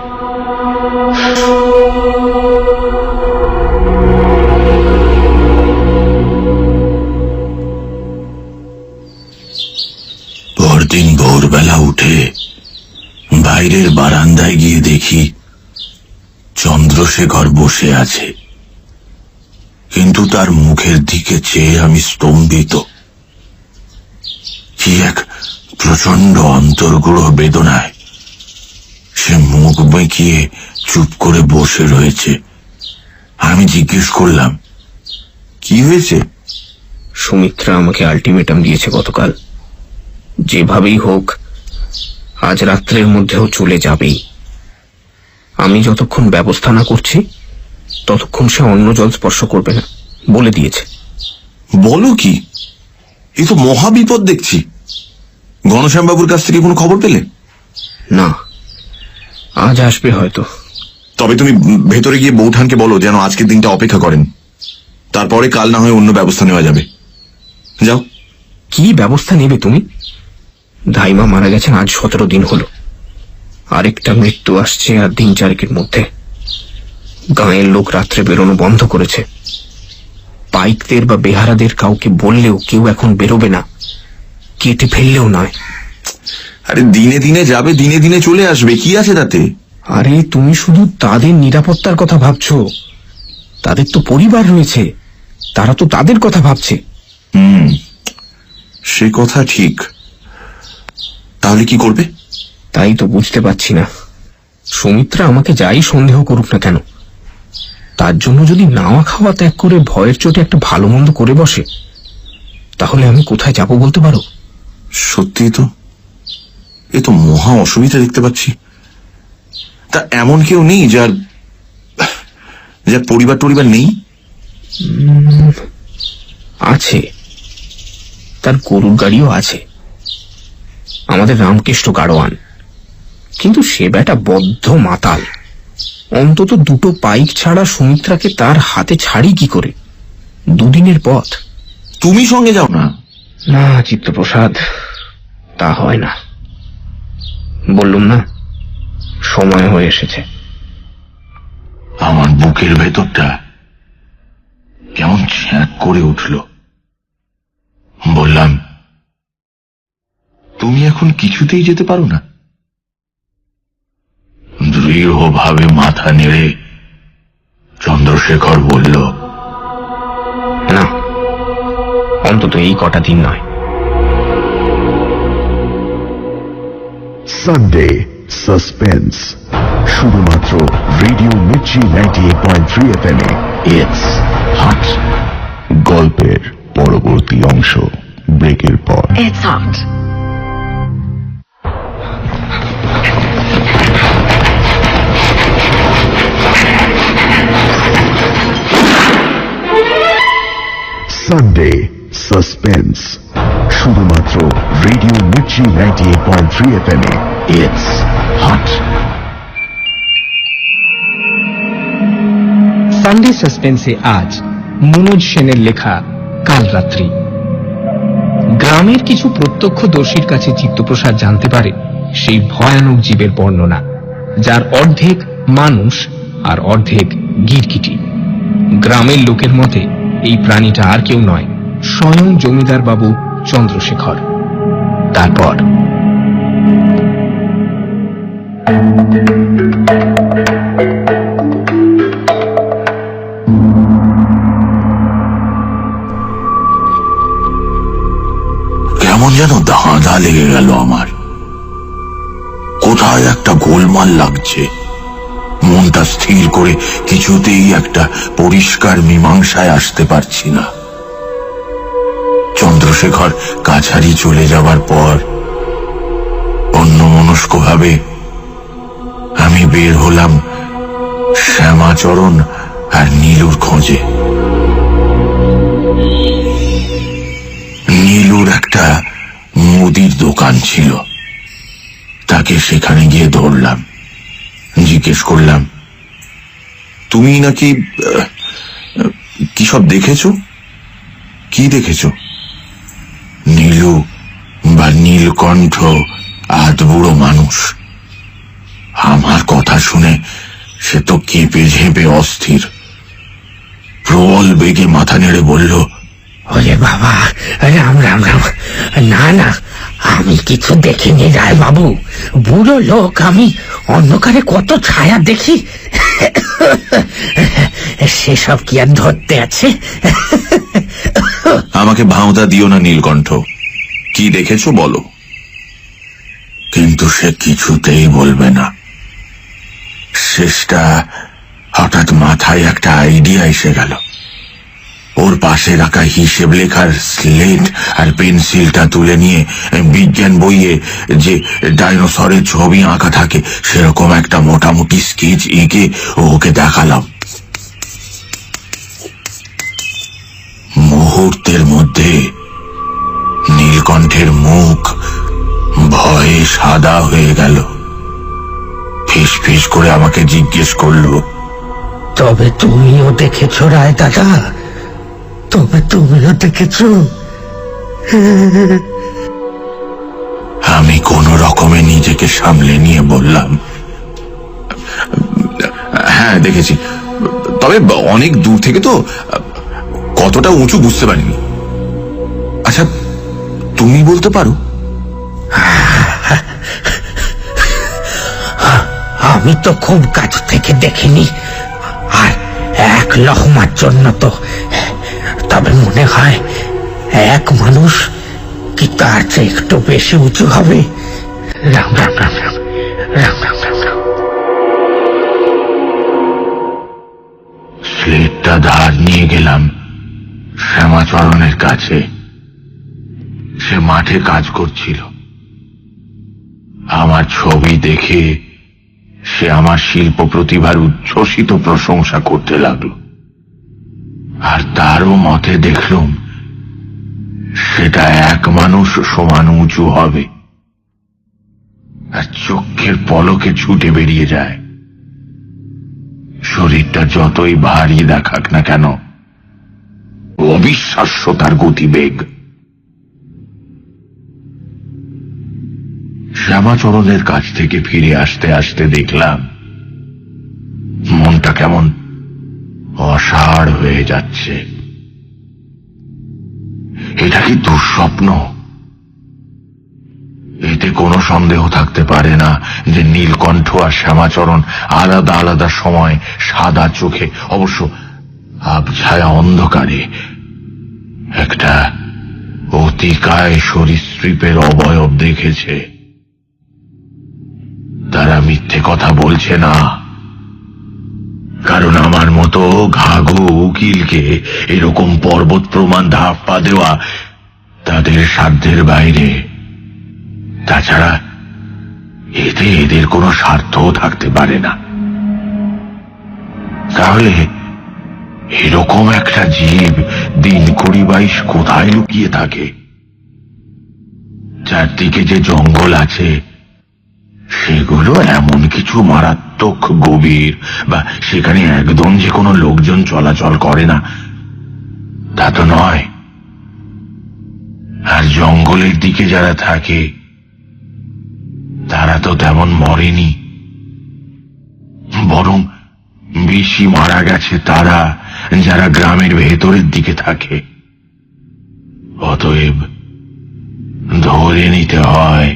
পরদিন ভোরবেলা উঠে বাইরের বারান্দায় গিয়ে দেখি চন্দ্রশেখর বসে আছে, কিন্তু তার মুখের দিকে চেয়ে আমি স্তম্ভিত। কি এক প্রচন্ড অন্তর্গুড় বেদনায় সে মুখ বেঁকিয়ে চুপ করে বসে রয়েছে। আমি জিজ্ঞেস করলাম, কি হয়েছে? সুমিত্রা আমাকে আলটিমেটাম দিয়েছে গতকাল, যেভাবেই হোক আজ রাত্রের মধ্যেও চলে যাবেই। আমি যতক্ষণ ব্যবস্থা না করছি ততক্ষণ সে অন্য জল স্পর্শ করবে না বলে দিয়েছে। বলো কি? এ তো মহাবিপদ দেখছি। ঘনশ্যামবাবুর কাছ থেকে কোনো খবর পেলে? না, আজ আসবে হয়তো। তবে তুমি ভেতরে গিয়ে বৌঠানকে বলো যেন আজকের দিনটা অপেক্ষা করেন, তারপরে কাল না হয় অন্য ব্যবস্থা নেওয়া যাবে। যাও। কি ব্যবস্থা নেবে তুমি? ধাইমা মারা গেছেন আজ 17 দিন হলো। আরেকটা মৃত্যু আসছে আর দিন 4 মধ্যে। গাঁয়ের লোক রাত্রে বেরোনো বন্ধ করেছে। পাইকদের বা বেহারাদের কাউকে বললেও কেউ এখন বেরোবে না, কেটে ফেললেও নয়। আরে দিনে দিনে যাবে, দিনে দিনে চলে আসবে, কি আছে তাতে? আরে তুমি শুধু তাদের নিরাপত্তার কথা ভাবছো, তাদের তো পরিবার রয়েছে, তারা তো তাদের কথা ভাবছে। সে কথা ঠিক। তাহলে কি করবে? তাই তো বুঝতে পারছি না। সুমিত্রা আমাকে যাই সন্দেহ করুক না কেন, তার জন্য যদি নাওয়া খাওয়া ত্যাগ করে ভয়ের চোটে একটা ভালো মন্দ করে বসে, তাহলে আমি কোথায় যাব বলতে পারো? সত্যি তো, এ তো মহা অসুবিধা দেখতে পাচ্ছি। তা এমন কেউ নেই যার পরিবার নেই? আছে, তার গরুর গাড়িও আছে, আমাদের রামকৃষ্ণ গাড়োয়ান। কিন্তু সে বেটা বদ্ধ মাতাল। অন্তত 2 পাইক ছাড়া সুমিত্রাকে তার হাতে ছাড়ি কি করে? 2 দিনের পথ। তুমি সঙ্গে যাও না? না চিত্তপ্রসাদ, তা হয় না। বললুম না, সময় হয়ে এসেছে। আমার বুকের ভেতরটা কেমন ছ্যাঁক করে উঠল। বললাম, তুমি এখন কিছুতেই যেতে পারো না? দৃঢ়ভাবে মাথা নেড়ে চন্দ্রশেখর বলল, না, অন্তত এই কটা দিন নয়। সানডে সাসপেন্স, শুধুমাত্র রেডিও মির্চি 98.3 FM এ। It's hot. গল্পের পরবর্তী অংশ ব্রেকের পর। It's hot. সানডে সাসপেন্স, শুধুমাত্র রেডিও মির্চি 98.3 FM এ। It's hot. সানডে সাসপেন্সে আজ মনোজ সেনের লেখা কাল রাত্রি। গ্রামের কিছু প্রত্যক্ষদর্শীর কাছে চিত্তপ্রসাদ জানতে পারে সেই ভয়ানক জীবের বর্ণনা, যার অর্ধেক মানুষ আর অর্ধেক গিরগিটি। গ্রামের লোকের মতে এই প্রাণীটা আর কেউ নয়, স্বয়ং জমিদার বাবু চন্দ্রশেখর। তারপর কেমন যেন ধাঁধা লেগে গেল আমার। কোথায় একটা গোলমাল লাগছে। মনটা স্থির করে কিছুতেই একটা পরিষ্কার মীমাংসায় আসতে পারছি না। চন্দ্রশেখর কাছারি চলে যাবার পর অন্যমনস্কভাবে আমি বের হলাম শ্যামাচরণ আর নীলুর খোঁজে। নীলুর একটা মুদির দোকান ছিল, তাকে সেখানে গিয়ে ধরলাম। জিজ্ঞেস করলাম, তুমি নাকি কি সব দেখেছ? কি দেখেছ? নীলু বা নীলকণ্ঠ আধবুড়ো মানুষ। আমার কথা শুনে সে তো কেঁপে ঝেঁপে অস্থির। প্রবল বেগে মাথা নেড়ে বলল, ওরে বাবা, রাম রাম রাম। না না, আমি কিছু দেখিনি রায় বাবু। বুড়ো লোক, আমি অন্ধকারে কত ছায়া দেখি, সেসব কি আর ধরতে আছে? আমাকে ভাঁওতা দিও না নীলকণ্ঠ, কি দেখেছো বলো। কিন্তু সে কিছুতেই বলবে না। শেষটা হঠাৎ মাথায় একটা আইডিয়া এসে গেল। ওর পাশে রাখা হিসেব লেখার স্লেট আর পেন্সিলটা তুলে নিয়ে বিজ্ঞান বইয়ে যে ডাইনোসরের ছবি আঁকা থাকে সেরকম একটা মোটামুটি স্কেচ এঁকে ওকে দেখালাম। মুহূর্তের মধ্যে নীলকণ্ঠের মুখ ভয়ে সাদা হয়ে গেল। ফিস ফিস করে আমাকে জিজ্ঞেস করলো, তবে তুমিও দেখেছো রায় দাদা? তবে তুমিও দেখেছো? কোনো রকমে নিজেকে সামলে নিয়ে বললাম, হ্যাঁ দেখেছি, তবে অনেক দূর থেকে তো, কতটা উঁচু বুঝতে পারিনি। আচ্ছা তুমি বলতে পারো? আমি তো খুব কাছ থেকে দেখিনি, আর এক লহমার জন্য তো, তবে মনে হয় এক মানুষ কি তার চেয়ে একটু বেশি উঁচু হবে। রাম রাম রাম রাম রাম রাম রাম রাম। স্লেটটা ধার নিয়ে গেলাম শ্যামাচরণের কাছে। সে মাঠে কাজ করছিল। আমার ছবি দেখে সে আমার শিল্প প্রতিভার উচ্ছ্বসিত প্রশংসা করতে লাগলো, আর তারও মতে দেখলুম সেটা এক মানুষ সমান উঁচু হবে, আর চোখের পলকে ছুটে বেরিয়ে যায়। শরীরটা যতই ভারী দেখাক না কেন, অবিশ্বাস্য তার গতিবেগ। শ্যামাচরণের কাছ থেকে ফিরে আসতে আসতে দেখলাম মনটা কেমন অসাড় হয়ে যাচ্ছে। এটা কি দুঃস্বপ্ন? এতে কোনো সন্দেহ থাকতে পারে না যে নীলকণ্ঠ আর শ্যামাচরণ আলাদা আলাদা সময় সাদা চোখে, অবশ্য আবছায়া অন্ধকারে, একটা অতিকায় সরীসৃপের অবয়ব দেখেছে। তারা মিথ্যে কথা বলছে না, কারণ আমার মতো ঘাঘু উকিলকে এরকম পর্বত প্রমাণ ধাপ্পা দেওয়া তাদের সাধ্যের বাইরে। তাছাড়া এতে এদের কোনো স্বার্থও থাকতে পারে না। তাহলে এরকম একটা জীব দিন 20-22 কোথায় লুকিয়ে থাকে? চারদিকে যে জঙ্গল আছে সেগুলো এমন কিছু মারাত্মক গভীর, বা সেখানে একদম যে কোনো লোকজন চলাচল করে না তা তো নয়। আর জঙ্গলের দিকে যারা থাকে তারা তো তেমন মরেনি, বরং বেশি মারা গেছে তারা যারা গ্রামের ভেতরের দিকে থাকে। অতএব ধরে নিতে হয়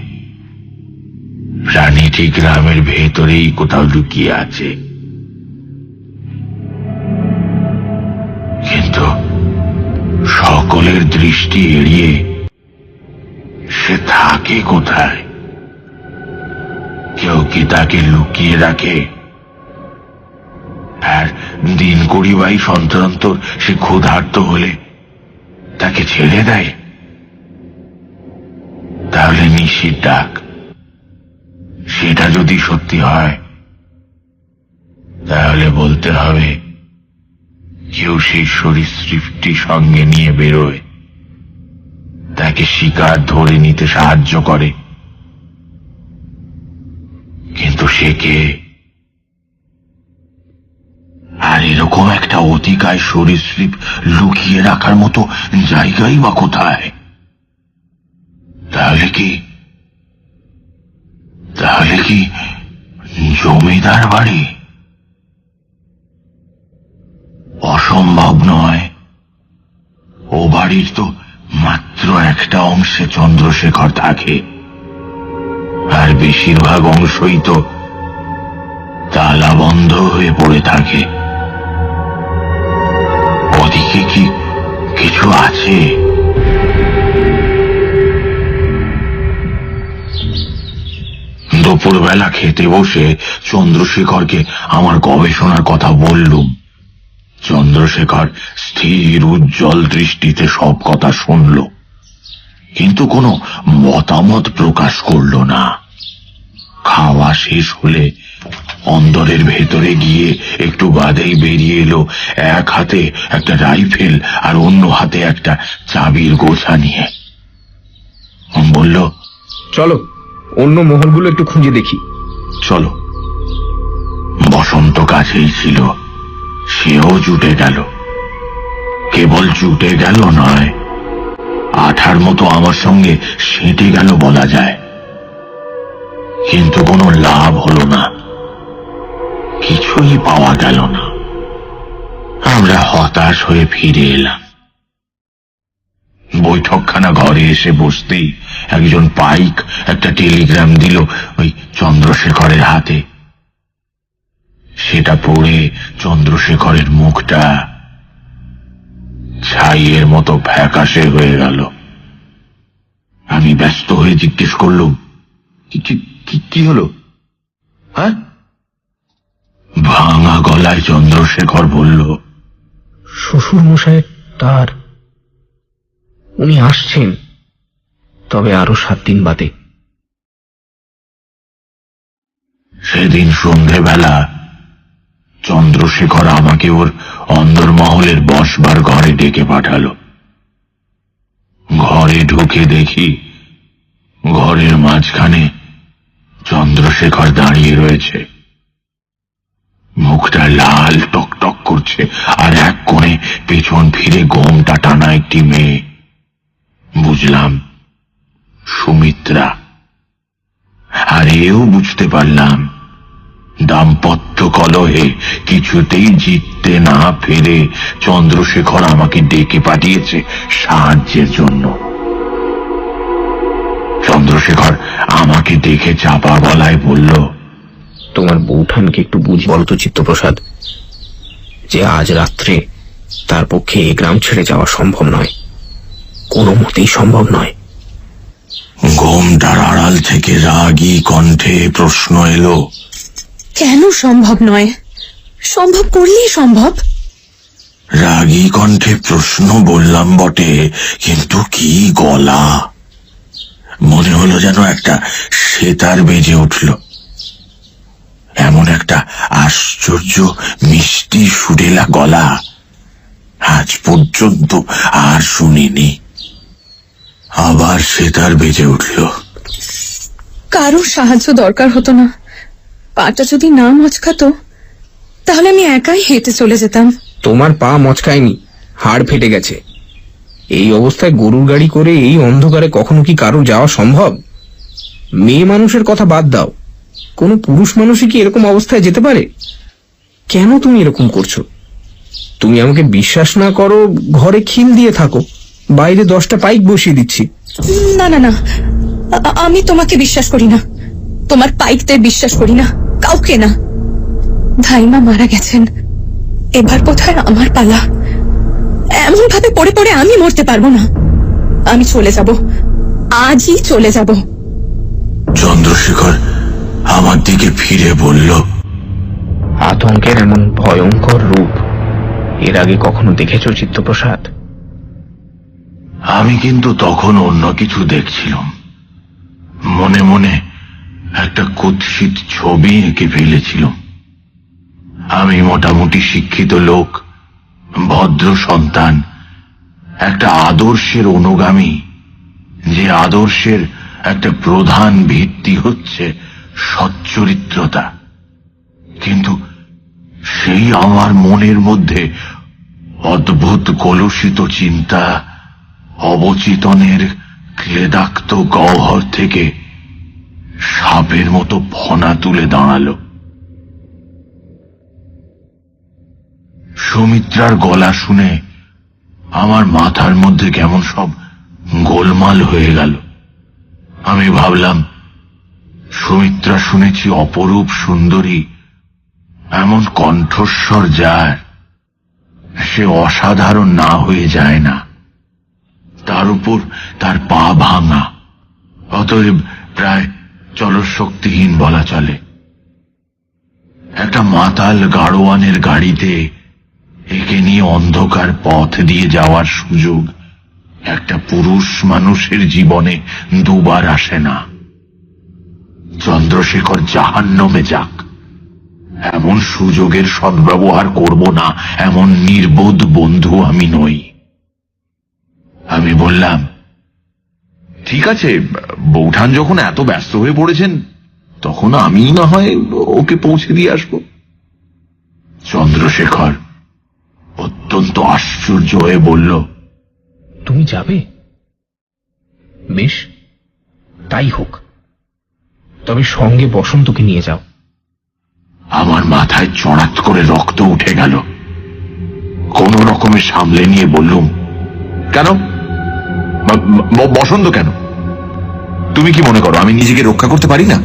প্রাণীটি গ্রামের ভেতরেই কোথাও লুকিয়ে আছে। কিন্তু সকলের দৃষ্টি এড়িয়ে সে থাকে কোথায়? কেউ কি তাকে লুকিয়ে রাখে? আর দিন 20-22 অন্তর সে ক্ষুধার্ত হলে তাকে ছেড়ে দেয়? তাহলে নিশির ডাক, সেটা যদি সত্যি হয় তাহলে বলতে হবে কেউ সেই সরীসৃপটি সঙ্গে নিয়ে বেরোয়, তাকে শিকার ধরে নিতে সাহায্য করে। কিন্তু সে কে? আর এরকম একটা অতিকায় সরীসৃপ লুকিয়ে রাখার মতো জায়গাই বা কোথায়? তাহলে কি জমিদার বাড়ি? অসম্ভব নয়। ও বাড়ির তো মাত্র একটা অংশে চন্দ্রশেখর থাকে, আর বেশিরভাগ অংশই তো তালা বন্ধ হয়ে পড়ে থাকে। ওদিকে কি কিছু আছে? দুপুরবেলা খেতে বসে চন্দ্রশেখরকে আমার গবেষণার কথা বললুম। চন্দ্রশেখর স্থির উজ্জ্বল দৃষ্টিতে সব কথা শুনল, কিন্তু কোনো মতামত প্রকাশ করল না। খাওয়া শেষ হলে অন্দরের ভেতরে গিয়ে একটু বাদেই বেরিয়ে এলো এক হাতে একটা রাইফেল আর অন্য হাতে একটা চাবির গোছা নিয়ে। বলল, চলো অন্য মহলগুলো একটু খুঁজে দেখি। চলো। বসন্ত কাছেই ছিল, সেও জুটে গেল। কেবল জুটে গেল নয়, আঠার মতো আমার সঙ্গে সেঁটে গেল বলা যায়। কিন্তু কোনো লাভ হলো না, কিছুই পাওয়া গেল না। আমরা হতাশ হয়ে ফিরে এলাম। বৈঠকখানা ঘরে এসে বসতেই একজন পাইক একটা টেলিগ্রাম দিল ওই চন্দ্রশেখরের হাতে। সেটা পড়ে চন্দ্রশেখরের মুখটা ছাইয়ের মতো ফ্যাকাশে হয়ে গেল। আমি ব্যস্ত হয়ে জিজ্ঞেস করলুম, কি হলো? হ্যাঁ? ভাঙা গলায় চন্দ্রশেখর বলল, শ্বশুর মশাইয়ের তার, উনি আসছেন, তবে আরো 7 দিন বাদে। সেদিন সন্ধেবেলা চন্দ্রশেখর আমাকে ওর অন্দরমহলের বসবার ঘরে ডেকে পাঠালো। ঘরে ঢুকে দেখি ঘরের মাঝখানে চন্দ্রশেখর দাঁড়িয়ে রয়েছে। মুখটা লাল টকটক করছে, আর এক কোণে পেছন ফিরে গোমটা টানা একটি মেয়ে। বুঝলাম সুমিত্রা। আর এও বুঝতে পারলাম দাম্পত্য কলহে কিছুতেই জিততে না পেরে চন্দ্রশেখর আমাকে ডেকে পাঠিয়েছে সাহায্যের জন্য। চন্দ্রশেখর আমাকে দেখে চাপা গলায় বলল, তোমার বৌঠানকে একটু বুঝি বলতো চিত্তপ্রসাদ, যে আজ রাত্রে তার পক্ষে এই গ্রাম ছেড়ে যাওয়া সম্ভব নয়, কোনো মতেই সম্ভব নয়। ঘোমটার আড়াল থেকে রাগী কণ্ঠে প্রশ্ন এলো, কেন সম্ভব নয়? সম্ভব করলেই সম্ভব। রাগী কণ্ঠে প্রশ্ন বললাম বটে, কিন্তু কি গলা! মনে হলো যেন একটা সেতার বেজে উঠল। এমন একটা আশ্চর্য মিষ্টি সুরেলা গলা আজ পর্যন্ত আর শুনিনি। আবার সেতার বেজে উঠল। কারোর সাহায্য দরকার হতো না। পাটা যদি না মচকাতো তাহলে আমি একাই হেঁটে চলে যেতাম। তোমার পা মচকায়নি, হাড় ফেটে গেছে। এই অবস্থায় গরুর গাড়ি করে এই অন্ধকারে কখনো কি কারোর যাওয়া সম্ভব? মেয়ে মানুষের কথা বাদ দাও, কোনো পুরুষ মানুষই কি এরকম অবস্থায় যেতে পারে? কেন তুমি এরকম করছো? তুমি আমাকে বিশ্বাস না করো, ঘরে খিল দিয়ে থাকো, বাইরে 10টা পাইক বসিয়ে দিচ্ছি। না না না, আমি তোমাকে বিশ্বাস করি না, তোমার পাইকদের বিশ্বাস করি না, কাউকে না। ধাইমা মারা গেছেন, এবার কোথায় আমার পালা। এমন ভাবে পড়ে পড়ে আমি মরতে পারবো না। আমি চলে যাব, আজই চলে যাব। চন্দ্রশেখর আমার দিকে ফিরে বলল, আতঙ্কের এমন ভয়ঙ্কর রূপ এর আগে কখনো দেখেছো চিত্তপ্রসাদ? আমি কিন্তু তখন অন্য কিছু দেখছিলাম। মনে মনে একটা কুৎসিত ছবি এঁকে ফেলেছিলাম। আমি মোটামুটি শিক্ষিত লোক, ভদ্র সন্তান, একটা আদর্শের অনুগামী, যে আদর্শের একটা প্রধান ভিত্তি হচ্ছে সচ্চরিত্রতা। কিন্তু সেই আমার মনের মধ্যে অদ্ভুত কলুষিত চিন্তা অবচেতনের ক্লেদাক্ত গহ্বর থেকে সাপের মতো ফনা তুলে দাঁড়ালো। সুমিত্রার গলা শুনে আমার মাথার মধ্যে কেমন সব গোলমাল হয়ে গেল। আমি ভাবলাম, সুমিত্রা শুনেছি অপরূপ সুন্দরী, এমন কণ্ঠস্বর যার, সে অসাধারণ না হয়ে যায় না। তার উপর তার পা ভাঙা, অতএব প্রায় চলশক্তিহীন বলা চলে। একটা মাতাল গাড়োয়ানের গাড়িতে একে নিয়ে অন্ধকার পথ দিয়ে যাওয়ার সুযোগ একটা পুরুষ মানুষের জীবনে 2 বার আসে না। চন্দ্রশেখর জাহান্নামে যাক, এমন সুযোগের সদ্ব্যবহার করব না, এমন নির্বোধ বন্ধু আমি নই। আমি বললাম, ঠিক আছে, বৌঠান যখন এত ব্যস্ত হয়ে পড়েছেন, তখন আমি না হয় ওকে পৌঁছে দিয়ে আসবো। চন্দ্রশেখর অত্যন্ত আশ্চর্য হয়ে বলল, তুমি যাবে? বেশ, তাই হোক। তবে সঙ্গে বসন্তকে নিয়ে যাও। আমার মাথায় চড়াত করে রক্ত উঠে গেল। কোন রকমে সামলে নিয়ে বললুম, কেন? বসন্ত কেন? তুমি কি মনে করো আমি নিজেকে রক্ষা করতে পারি না?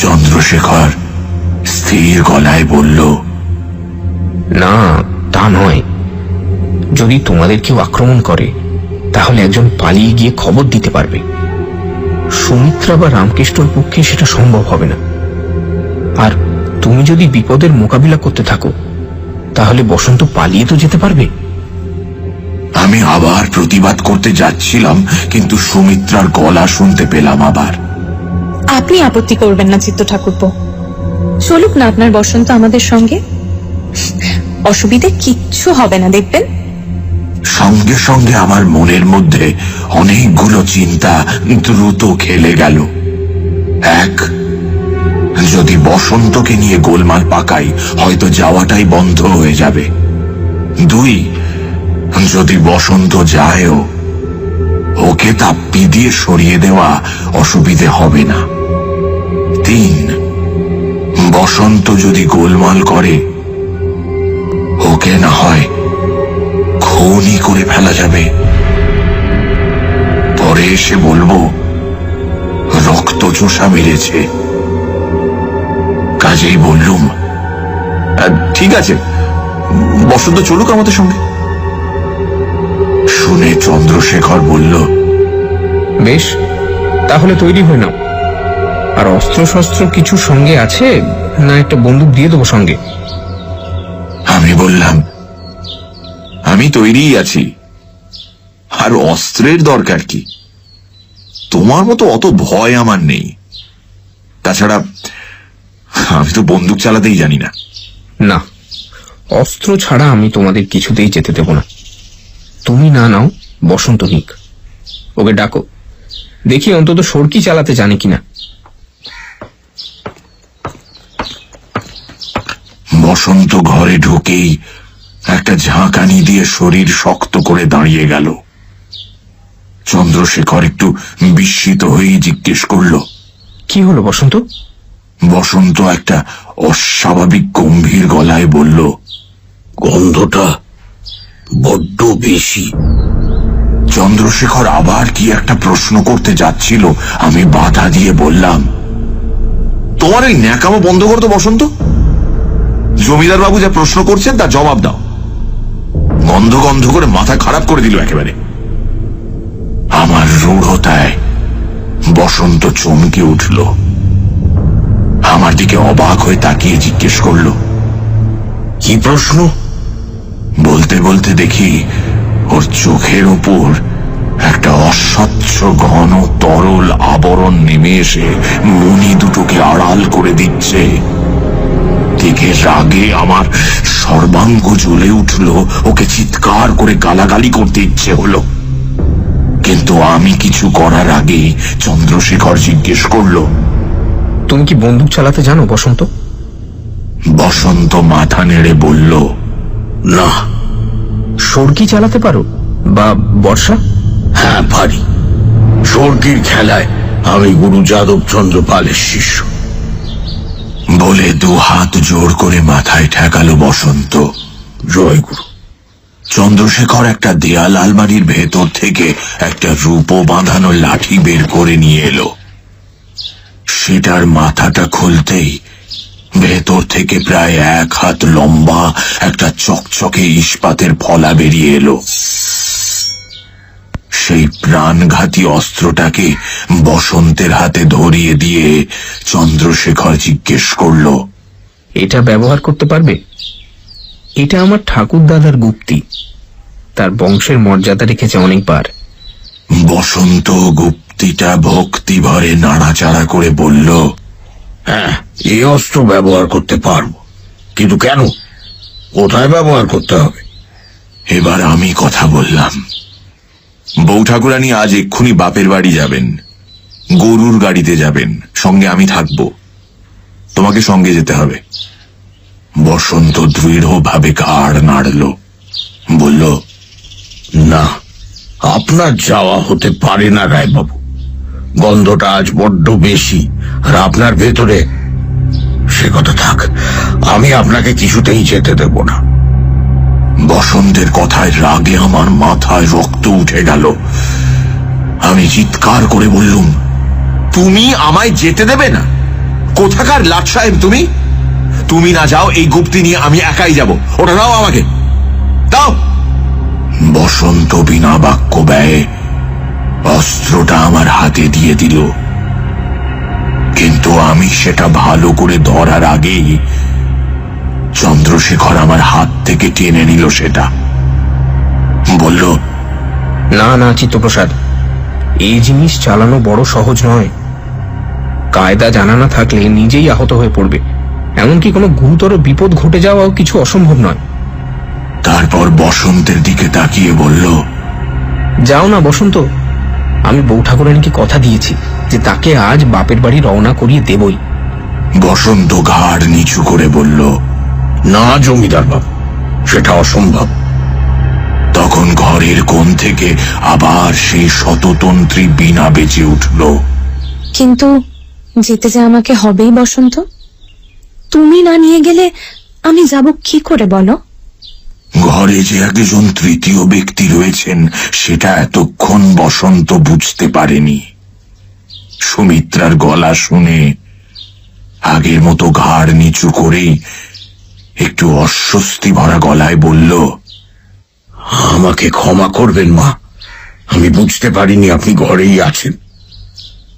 চন্দ্রশেখর স্থির গলায় বলল, না, তা নয়। যদি তোমাদের কেউ আক্রমণ করে তাহলে একজন পালিয়ে গিয়ে খবর দিতে পারবে। সুমিত্রা বা রামকৃষ্ণর পক্ষে সেটা সম্ভব হবে না। আর তুমি যদি বিপদের মোকাবিলা করতে থাকো তাহলে বসন্ত পালিয়ে তো যেতে পারবে। আমি আবার প্রতিবাদ করতে যাচ্ছিলাম, কিন্তু সুমিত্রার গলা শুনতে পেলাম আবার। আপনি আপত্তি করবেন না চিত্ত ঠাকুরপো, চলুক না আপনার বসন্ত আমাদের সঙ্গে। অসুবিধে কিচ্ছু হবে না, দেখবেন। সঙ্গে সঙ্গে আমার মনের মধ্যে অনেকগুলো চিন্তা দ্রুত খেলে গেল। এক, যদি বসন্তকে নিয়ে গোলমাল পাকাই হয়তো যাওয়াটাই বন্ধ হয়ে যাবে। দুই, যদি বসন্ত যায়ও ওকে তাপ্পি দিয়ে সরিয়ে দেওয়া অসুবিধে হবে না। তিন, বসন্ত যদি গোলমাল করে ওকে না হয় খুনই করে ফেলা যাবে। পরে এসে বলবো রক্ত চোষা মেরেছে। কাজেই বললুম, ঠিক আছে, বসন্ত চলুক আমাদের সঙ্গে। শুনে চন্দ্রশেখর বলল, বেশ, তাহলে তৈরি হয়ে নাও। আর অস্ত্র শস্ত্র কিছু সঙ্গে আছে না? একটা বন্দুক দিয়ে দেবো সঙ্গে। আমি বললাম, আমি তৈরিই আছি। আর অস্ত্রের দরকার কি? তোমার মতো অত ভয় আমার নেই। তাছাড়া আমি তো বন্দুক চালাতেই জানি না। না, অস্ত্র ছাড়া আমি তোমাদের কিছুতেই যেতে দেব না। তুমি না নাও, বসন্ত নিক। ওকে ডাকো, দেখি অন্তত সরকি চালাতে জানে কিনা। বসন্ত ঘরে ঢুকেই একটা ঝাঁকানি দিয়ে শরীর শক্ত করে দাঁড়িয়ে গেল। চন্দ্রশেখর একটু বিস্মিত হয়েই জিজ্ঞেস করল, কি হলো বসন্ত? বসন্ত একটা অস্বাভাবিক গম্ভীর গলায় বলল, গন্ধটা বড্ড বেশি। চন্দ্রশেখর আবার কি একটা প্রশ্ন করতে যাচ্ছিল, আমি বাধা দিয়ে বললাম, তোমার ওই ন্যাকামো বন্ধ করতো বসন্ত। জমিদার বাবু যা প্রশ্ন করছেন তার জবাব দাও। গন্ধ গন্ধ করে মাথা খারাপ করে দিল একেবারে। আমার রূঢ়তায় বসন্ত চমকে উঠল। আমার দিকে অবাক হয়ে তাকিয়ে জিজ্ঞেস করল, কি প্রশ্ন? বলতে বলতে দেখি ওর চোখের ওপর একটা অস্বচ্ছ ঘন তরল আবরণ নেমে এসে মণি দুটোকে আড়াল করে দিচ্ছে। দেখে রাগে আমার সর্বাঙ্গ জ্বলে উঠল। ওকে চিৎকার করে গালাগালি করতে ইচ্ছে হলো, কিন্তু আমি কিছু করার আগেই চন্দ্রশেখর জিজ্ঞেস করল, তুমি কি বন্দুক চালাতে জানো বসন্ত? বসন্ত মাথা নেড়ে বলল, না। সরকি চালাতে পারো বা বর্ষা? হ্যাঁ পারি। সরকির খেলায় আমি গুরু যাদব চন্দ্র পালের শিষ্য। বলে দু হাত জোর করে মাথায় ঠেকালো বসন্ত। জয় গুরু। চন্দ্রশেখর একটা দেয়াল আলমারির ভেতর থেকে একটা রূপো বাঁধানো লাঠি বের করে নিয়ে এলো। সেটার মাথাটা খুলতেই ভেতর থেকে প্রায় 1 হাত লম্বা একটা চকচকে ইস্পাতের ফলা বেরিয়ে এলো। সেই প্রাণঘাতী অস্ত্রটাকে বসন্তের হাতে ধরিয়ে দিয়ে চন্দ্রশেখর জিজ্ঞেস করল, এটা ব্যবহার করতে পারবে? এটা আমার ঠাকুর দাদার গুপ্তি, তার বংশের মর্যাদা রেখেছে অনেকবার। বসন্ত গুপ্তিটা ভক্তি ভরে নাড়াচাড়া করে বলল, হ্যাঁ, এই অস্ত্র ব্যবহার করতে পারবো, কিন্তু কেন, কোথায় ব্যবহার করতে হবে? এবার আমি কথা বললাম, বউ ঠাকুরানী আজ এক্ষুনি বাপের বাড়ি যাবেন, গরুর গাড়িতে যাবেন, সঙ্গে আমি থাকবো, তোমাকে সঙ্গে যেতে হবে। বসন্ত দৃঢ়ভাবে ঘাড় নাড়ল, বলল, না, আপনার যাওয়া হতে পারে না রায়বাবু। গন্ধটা আজ বড্ড বেশি, আর আপনার ভেতরে সে কথা থাক, আমি আপনাকে কিছুতেই যেতে দেব না। বসন্তের কথায় রাগে আমার মাথায় রক্ত উঠে গেল। আমি চিৎকার করে বললুম, তুমি আমায় যেতে দেবে না? কোথাকার লাট সাহেব তুমি? তুমি না যাও, এই গুপ্তি নিয়ে আমি একাই যাব। ওটা দাও আমাকে, দাও। বসন্ত বিনা বাক্য ব্যয়ে অস্ত্রটা আমার হাতে দিয়ে দিল, কিন্তু আমি সেটা ভালো করে ধরার আগেই চন্দ্রশেখর আমার হাত থেকে টেনে নিল সেটা। বলল, না না চিত্তপ্রসাদ, এই জিনিস চালানো বড় সহজ নয়। কায়দা জানা না থাকলে নিজেই আহত হয়ে পড়বে, এমনকি কোনো গুরুতর বিপদ ঘটে যাওয়াও কিছু অসম্ভব নয়। তারপর বসন্তের দিকে তাকিয়ে বলল, যাও না বসন্ত, আমি বউ ঠাকুরানীকে কথা দিয়েছি যে তাকে আজ বাপের বাড়ি রওনা করিয়ে দেবই। বসন্ত ঘাড় নিচু করে বলল, না জমিদার বাবু, সেটা অসম্ভব। তখন ঘরের কোণ থেকে আবার সেই শততন্ত্রী বীণা বেজে উঠল। কিন্তু যেতে যে আমাকে হবেই বসন্ত, তুমি না নিয়ে গেলে আমি যাব কি করে বলো? ঘরে যে একজন তৃতীয় ব্যক্তি রয়েছেন সেটা এতক্ষণ বসন্ত বুঝতে পারেনি। সুমিত্রার গলা শুনে আগের মতো ঘাড় নিচু করেই একটু অস্বস্তি ভরা গলায় বলল, আমাকে ক্ষমা করবেন মা, আমি বুঝতে পারিনি আপনি ঘরেই আছেন।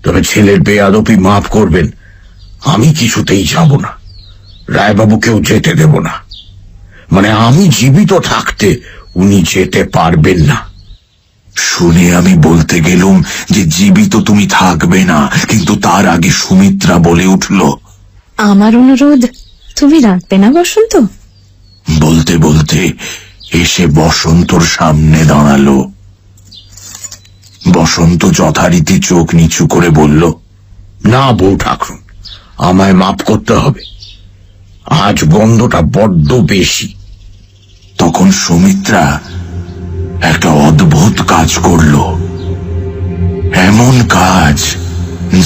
তবে ছেলের বেয়াদবি মাফ করবেন, আমি কিছুতেই যাব না, রায়বাবুকেও যেতে দেব না। মানে আমি জীবিত থাকতে উনি যেতে পারবেন না। শুনে আমি বলতে গেলুম যে জীবিত তুমি থাকবে না, কিন্তু তার আগে সুমিত্রা বলে উঠল, আমার অনুরোধ তুমি রাখবে না বসন্ত? বলতে বলতে এসে বসন্তর সামনে দাঁড়ালো। বসন্ত যথারীতি চোখ নিচু করে বলল, না বউ ঠাকুরুন, আমায় মাফ করতে হবে, আজ গন্ধটা বড্ড বেশি। তখন সুমিত্রা একটা অদ্ভুত কাজ করল, এমন কাজ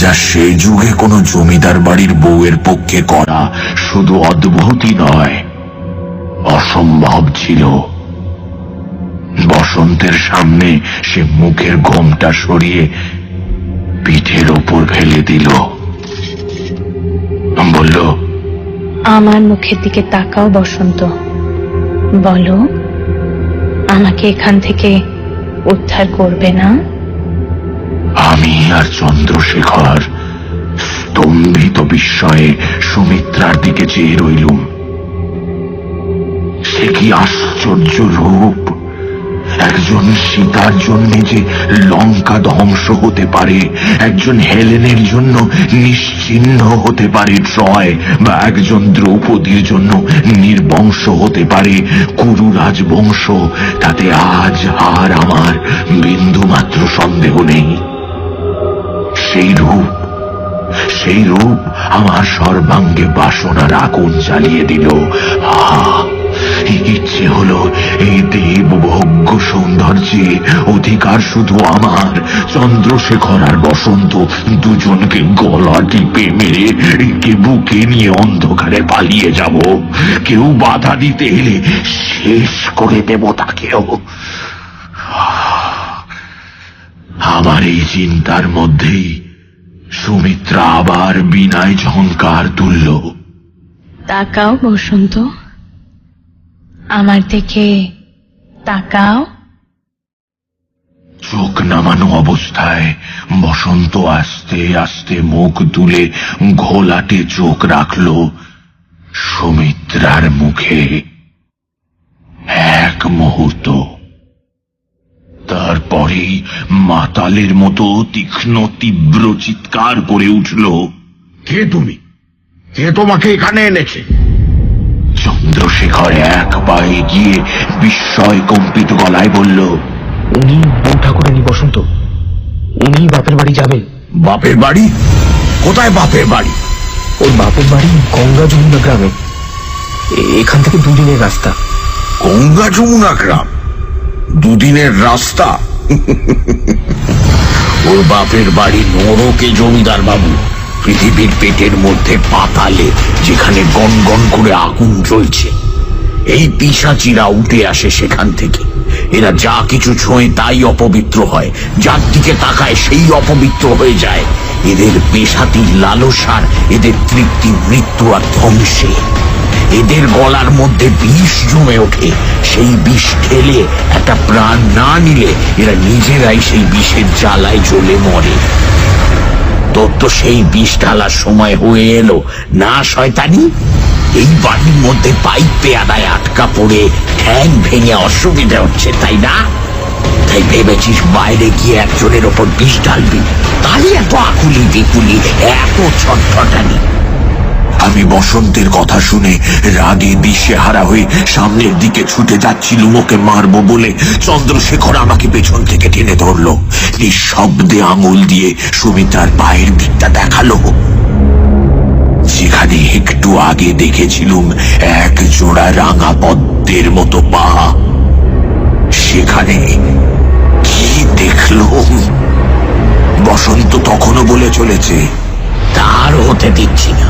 যা সে যুগে কোনো জমিদার বাড়ির বউয়ের পক্ষে করা শুধু অদ্ভুতই নয়, অসম্ভব ছিল। বসন্তের সামনে সে মুখের ঘোমটা সরিয়ে পিঠের ওপর ফেলে দিল, বলল, আমার মুখের দিকে তাকাও বসন্ত, বলো আমাকে এখান থেকে উদ্ধার করবে না? আমি আর চন্দ্রশেখর স্তম্ভিত বিস্ময়ে সুমিত্রার দিকে চেয়ে রইলুম। সে কি আশ্চর্য রূপ! একজন সীতার জন্য যে লঙ্কা ধ্বংস হতে পারে, একজন হেলেনের জন্য নিশ্চিহ্ন হতে পারে ট্রয়, বা একজন দ্রৌপদীর জন্য নির্বংশ হতে পারে কুরু রাজবংশ, তাতে আজ আর আমার বিন্দু মাত্র সন্দেহ নেই। সেই রূপ আমার সর্বাঙ্গে বাসনার আগুন জ্বালিয়ে দিল। ইচ্ছে হলো এই দেবভোগ্য সৌন্দর্যে অধিকার শুধু আমার। চন্দ্রশেখর আর বসন্ত দুজনকে গলা টিপে মেরে কে বুকে নিয়ে অন্ধকারে পালিয়ে যাব, কেউ বাধা দিতে এলে শেষ করে দেব তাকেও। আমার এই চিন্তার মধ্যেই সুমিত্রা আবার বিনায় ঝংকার তুলল, তাকাও বসন্ত, আমার দিকে তাকাও। চোখ নামানো অবস্থায় বসন্ত আস্তে আস্তে মুখ তুলে ঘোলাটে চোখ রাখল সুমিত্রার মুখে। এক মুহূর্ত, তারপরেই মাতালের মতো তীক্ষ্ণ তীব্র চিৎকার করে উঠল, কে তুমি? কে তোমাকে এখানে এনেছে? চন্দ্রশেখর এক পায়ে গিয়ে বিস্ময় কম্পিত গলায় বলল, উনি বউ ঠাকুরানী বসন্ত, উনি বাপের বাড়ি যাবেন। বাপের বাড়ি? কোথায় বাপের বাড়ি? ওর বাপের বাড়ি গঙ্গা যমুনা গ্রামে, এখান থেকে দুদিনের রাস্তা। গঙ্গা যমুনা গ্রাম? দুদিনের রাস্তা? ওর বাপের বাড়ি নরকে জমিদার বাবু, পৃথিবীর পেটের মধ্যে পাতালে, যেখানে গনগন করে আগুন জ্বলছে। এই পিশাচিরা উঠে আসে সেখান থেকে। এরা যা কিছু ছোঁয় তাই অপবিত্র হয়, যার দিকে তাকায় সেই অপবিত্র হয়ে যায়। এদের পেশাতির লালসার, এদের তৃপ্তি মৃত্যু আর ধ্বংসে। এদের গলার মধ্যে বিষ জমে ওঠে, সেই বিষ খেলে একটা প্রাণ না নিলে এরা নিজেরাই সেই বিষের জ্বালায় জ্বলে মরে। তোর তো সেই বিষ ঢালার সময় হয়ে এলো না শয়তানি? এই বাড়ির মধ্যে পাইপ পেয়াদায় আটকা পড়ে ঠ্যাং ভেঙে অসুবিধা হচ্ছে, তাই না? তাই ভেবেছিস বাইরে গিয়ে একজনের ওপর বিষ ঢালবি, তাই এত আকুলি বিকুলি, এত ছটফটানি। আমি বসন্তের কথা শুনে রাগে দিশেহারা হয়ে সামনের দিকে ছুটে যাচ্ছিলুম ওকে মারবো বলে। চন্দ্রশেখর আমাকে পেছন থেকে টেনে ধরলো, নিঃশব্দে আঙুল দিয়ে সুমিত্রার পায়ের দিকটা দেখালো, যেখানে একটু আগে দেখেছিলুম এক জোড়া রাঙা পদ্মের মতো পা। সেখানে কি দেখলুম? বসন্ত তখনও বলে চলেছে, তার হতে দিচ্ছি না,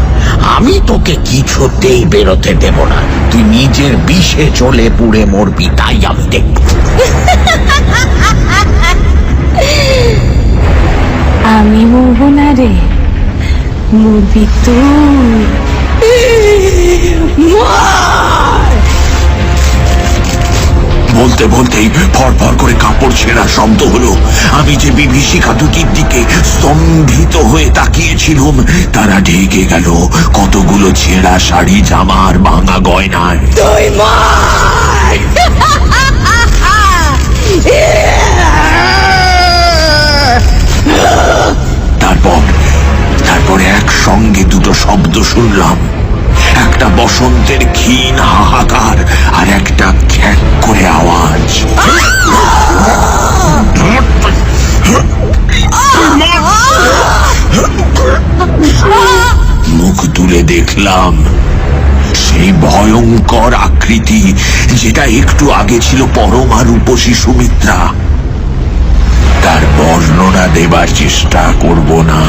আমি তোকে কিছুতেই বেরোতে দেব না। তুই নিজের বিষে চলে পুড়ে মরবি, তাই আমি দেখব। আমি মরবো না রে, মরবি তুই। বলতে বলতেই ফরফর করে কাপড় ছেঁড়া শব্দ হলো। আমি যে বিভীষিকা দুটির দিকে স্তম্ভিত হয়ে তাকিয়েছিলুম, তারা ঢেকে গেল কতগুলো ছেঁড়া শাড়ি, জামা আর ভাঙা গয়নায়। তারপর একসঙ্গে দুটো শব্দ শুনলাম, একটা বসন্তের ক্ষীণ হাহাকার আর একটা খ্যাক করে আওয়াজ। মুখ তুলে দেখলাম সেই ভয়ঙ্কর আকৃতি, যেটা একটু আগে ছিল পরমা রূপসী সুমিত্রা। তার বর্ণনা দেবার চেষ্টা করব না।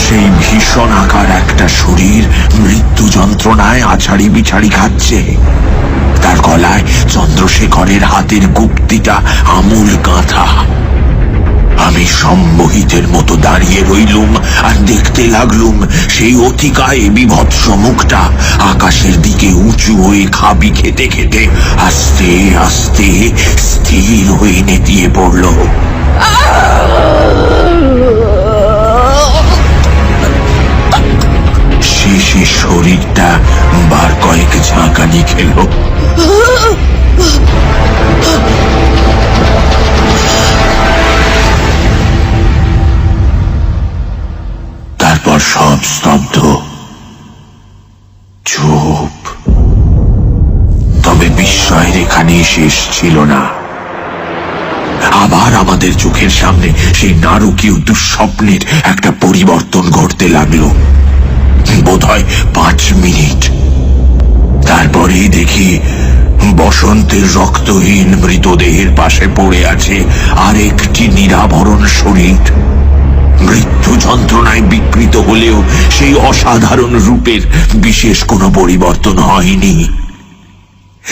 সেই ভীষণ আকার একটা শরীর মৃত্যু যন্ত্রণায় আছাড়ি বিছাড়ি খাচ্ছে। তার গলায় চন্দ্রশেখরের হাতের গুপ্তিটা আমূল গাঁথা। আমি সম্মোহিতের মতো দাঁড়িয়ে রইলুম আর দেখতে লাগলুম সেই অতিকায় বিভৎস মুখটা আকাশের দিকে উঁচু হয়ে খাবি খেতে খেতে আস্তে আস্তে স্থির হয়ে নেতিয়ে পড়ল। শেষে শরীরটা বার কয়েক ঝাঁকানি খেল। তারপর সব স্তব্ধ, চুপ। তবে বিস্ময়ের এখানে শেষ ছিল না। আবার আমাদের চোখের সামনে সেই নারকীয় দুঃস্বপ্নের একটা পরিবর্তন ঘটতে লাগলো। বোধহয় 5 মিনিট। তারপরেই দেখি বসন্তের রক্তহীন মৃতদেহের পাশে পড়ে আছে আরেকটি নিরাভরণ শরীর। মৃত্যু যন্ত্রণায় বিকৃত হলেও সেই অসাধারণ রূপের বিশেষ কোনো পরিবর্তন হয়নি।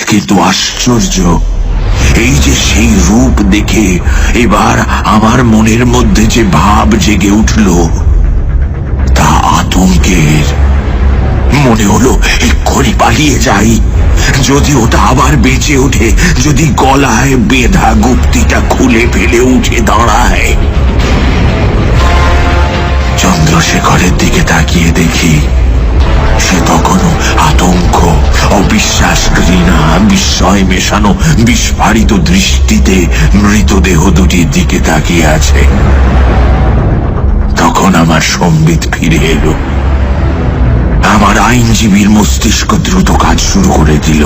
কিন্তু আশ্চর্য, এই যে সেই রূপ দেখে এবার আমার মনের মধ্যে যে ভাব জেগে উঠল, তা আতঙ্কের। মনে হলো এক্ষুনি পালিয়ে যাই। যদি ওটা আবার বেঁচে ওঠে, যদি গলায় বেঁধা গুপ্তিটা খুলে ফেলে উঠে দাঁড়ায়। চন্দ্রশেখরের দিকে তাকিয়ে দেখি সে তখনও আতঙ্ক, অবিশ্বাস, ঘৃণা, বিস্ময় মেশানো বিস্ফারিত দৃষ্টিতে মৃতদেহ দুটির দিকে তাকিয়ে আছে। তখন আমার সম্বিত ফিরে এলো। আমার আইনজীবীর মস্তিষ্ক দ্রুত কাজ শুরু করে দিল।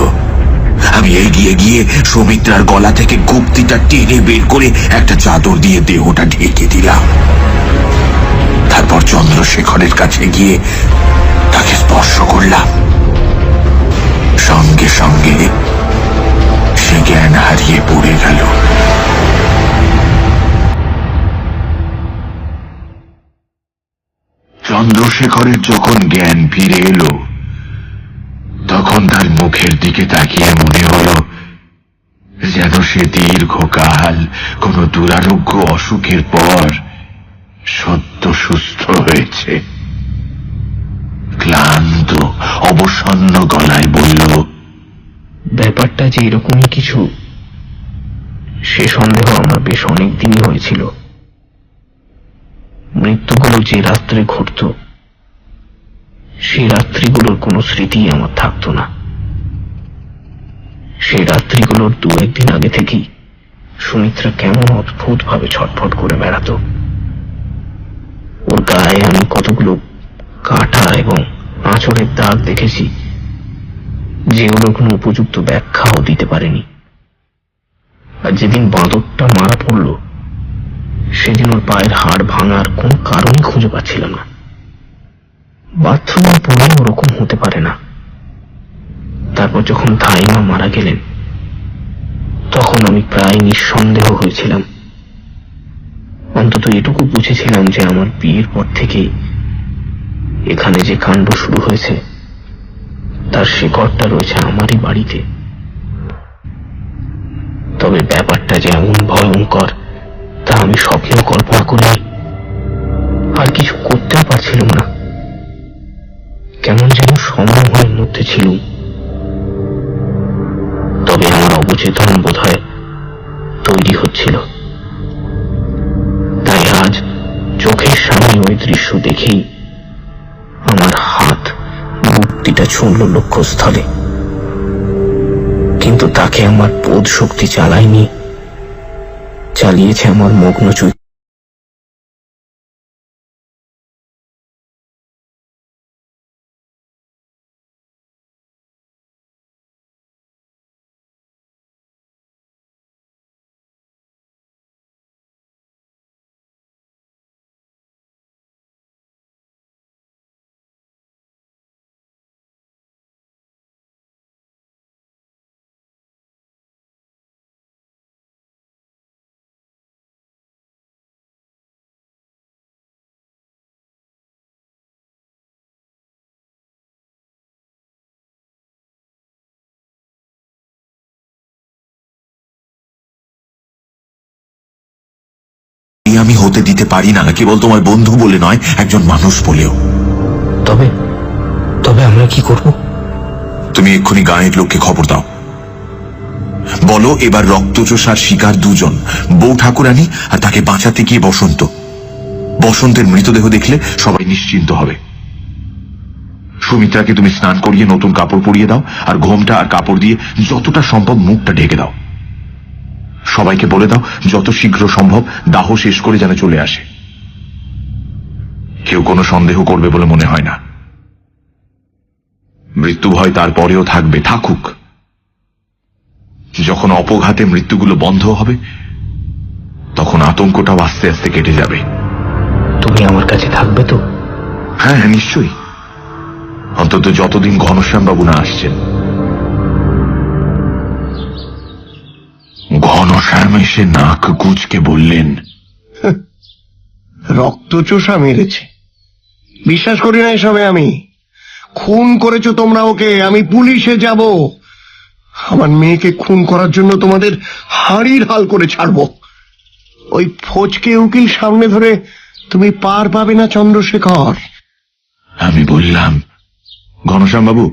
আমি এগিয়ে গিয়ে সুমিত্রার গলা থেকে গুপ্তিটা টেনে বের করে একটা চাদর দিয়ে দেহটা ঢেকে দিলাম। তারপর চন্দ্রশেখরের কাছে গিয়ে তাকে স্পর্শ করলাম। সঙ্গে সঙ্গে সে জ্ঞান হারিয়ে পড়ে গেল। চন্দ্রশেখরের যখন জ্ঞান ফিরে এলো, তখন তার মুখের দিকে তাকিয়ে মনে হলো যেন সে দীর্ঘকাল কোন দুরারোগ্য অসুখের পর সদ্য সুস্থ হয়েছে। ক্লান্ত অবসন্ন গলায় বলল, ব্যাপারটা যে এরকমই কিছু, সে সন্দেহ আমার বেশ অনেক দিনই হয়েছিল। মৃত্যুগুলো যে রাত্রে ঘটত, সেই রাত্রিগুলোর কোনো স্মৃতি আমার থাকতো না। সেই রাত্রিগুলোর দু একদিন আগে থেকেই সুমিত্রা কেমন অদ্ভুত ভাবে ছটফট করে বেড়াতো। ওর গায়ে আমি কতগুলো কাটা এবং আঁচড়ের দাগ দেখেছি, যেগুলোর কোনো উপযুক্ত ব্যাখ্যাও দিতে পারেনি। আর যেদিন বাঁদরটা মারা পড়ল, সেদিন ওর পায়ের হাড় ভাঙার কোনো কারণই খুঁজে পাচ্ছিলাম না। বাথরুমে পড়ে ওরকম হতে পারে না। তারপর যখন ধাইমা মারা গেলেন, তখন আমি প্রায় নিঃসন্দেহ হয়েছিলাম। অন্তত এটুকু বুঝেছিলাম যে আমার বিয়ের পর থেকে এখানে যে কাণ্ড শুরু হয়েছে, তার শিকড়টা রয়েছে আমারই বাড়িতে। তবে ব্যাপারটা যে এমন ভয়ঙ্কর তা আমি স্বপ্নেও কল্পনা করিনি। আর কিছু করতেও পারছিলাম না, কেমন যেন সময়ের মধ্যে ছিল। তবে আমার অবচেতন বোধহয় তৈরি হচ্ছিল। তাই আজ চোখের সামনে ওই দৃশ্য দেখেই আমার হাত বুদ্ধিটা ছুঁড়ল লক্ষ্যস্থলে। কিন্তু তাকে আমার বোধ শক্তি চালায়নি, চালিয়েছে আমার মগ্ন চৈতন্য। আমি হতে দিতে পারি না, কেবল তোমার বন্ধু বলে নয়, একজন মানুষ বলেও। তবে তবে আমরা কি করব? তুমি এক্ষুনি গাঁয়ের লোককে খবর দাও, বলো এবার রক্তচোষার শিকার দুজন, বউ ঠাকুরানী আর তাকে বাঁচাতে গিয়ে বসন্ত। বসন্তের মৃতদেহ দেখলে সবাই নিশ্চিন্ত হবে। সুমিত্রাকে তুমি স্নান করিয়ে নতুন কাপড় পরিয়ে দাও, আর ঘোমটা আর কাপড় দিয়ে যতটা সম্ভব মুখটা ঢেকে দাও। সবাইকে বলে দাও যত শীঘ্র সম্ভব দাহ শেষ করে যেন চলে আসে। কেউ কোনো সন্দেহ করবে বলে মনে হয় না। মৃত্যু ভয় তারপরেও থাকবে, থাকুক। যখন অপঘাতে মৃত্যুগুলো বন্ধ হবে, তখন আতঙ্কটাও আস্তে আস্তে কেটে যাবে। তুমি আমার কাছে থাকবে তো? হ্যাঁ হ্যাঁ, নিশ্চয়ই। অন্তত যতদিন ঘনশ্যামবাবু না আসছেন। ঘনশ্যাম এসে নাক কুঁচকে বললেন, রক্তচোষা মেরেছে। বিশ্বাস করি না এসবে আমি। খুন করেছো তোমরা ওকে, আমি পুলিশে যাব। আমার মেয়েকে খুন করার জন্য তোমাদের হাড়ির হাল করে ছাড়বো। ওই ফোচকে উকিল সামনে ধরে তুমি পার পাবে না চন্দ্রশেখর। আমি বললাম, ঘনশ্যামবাবু,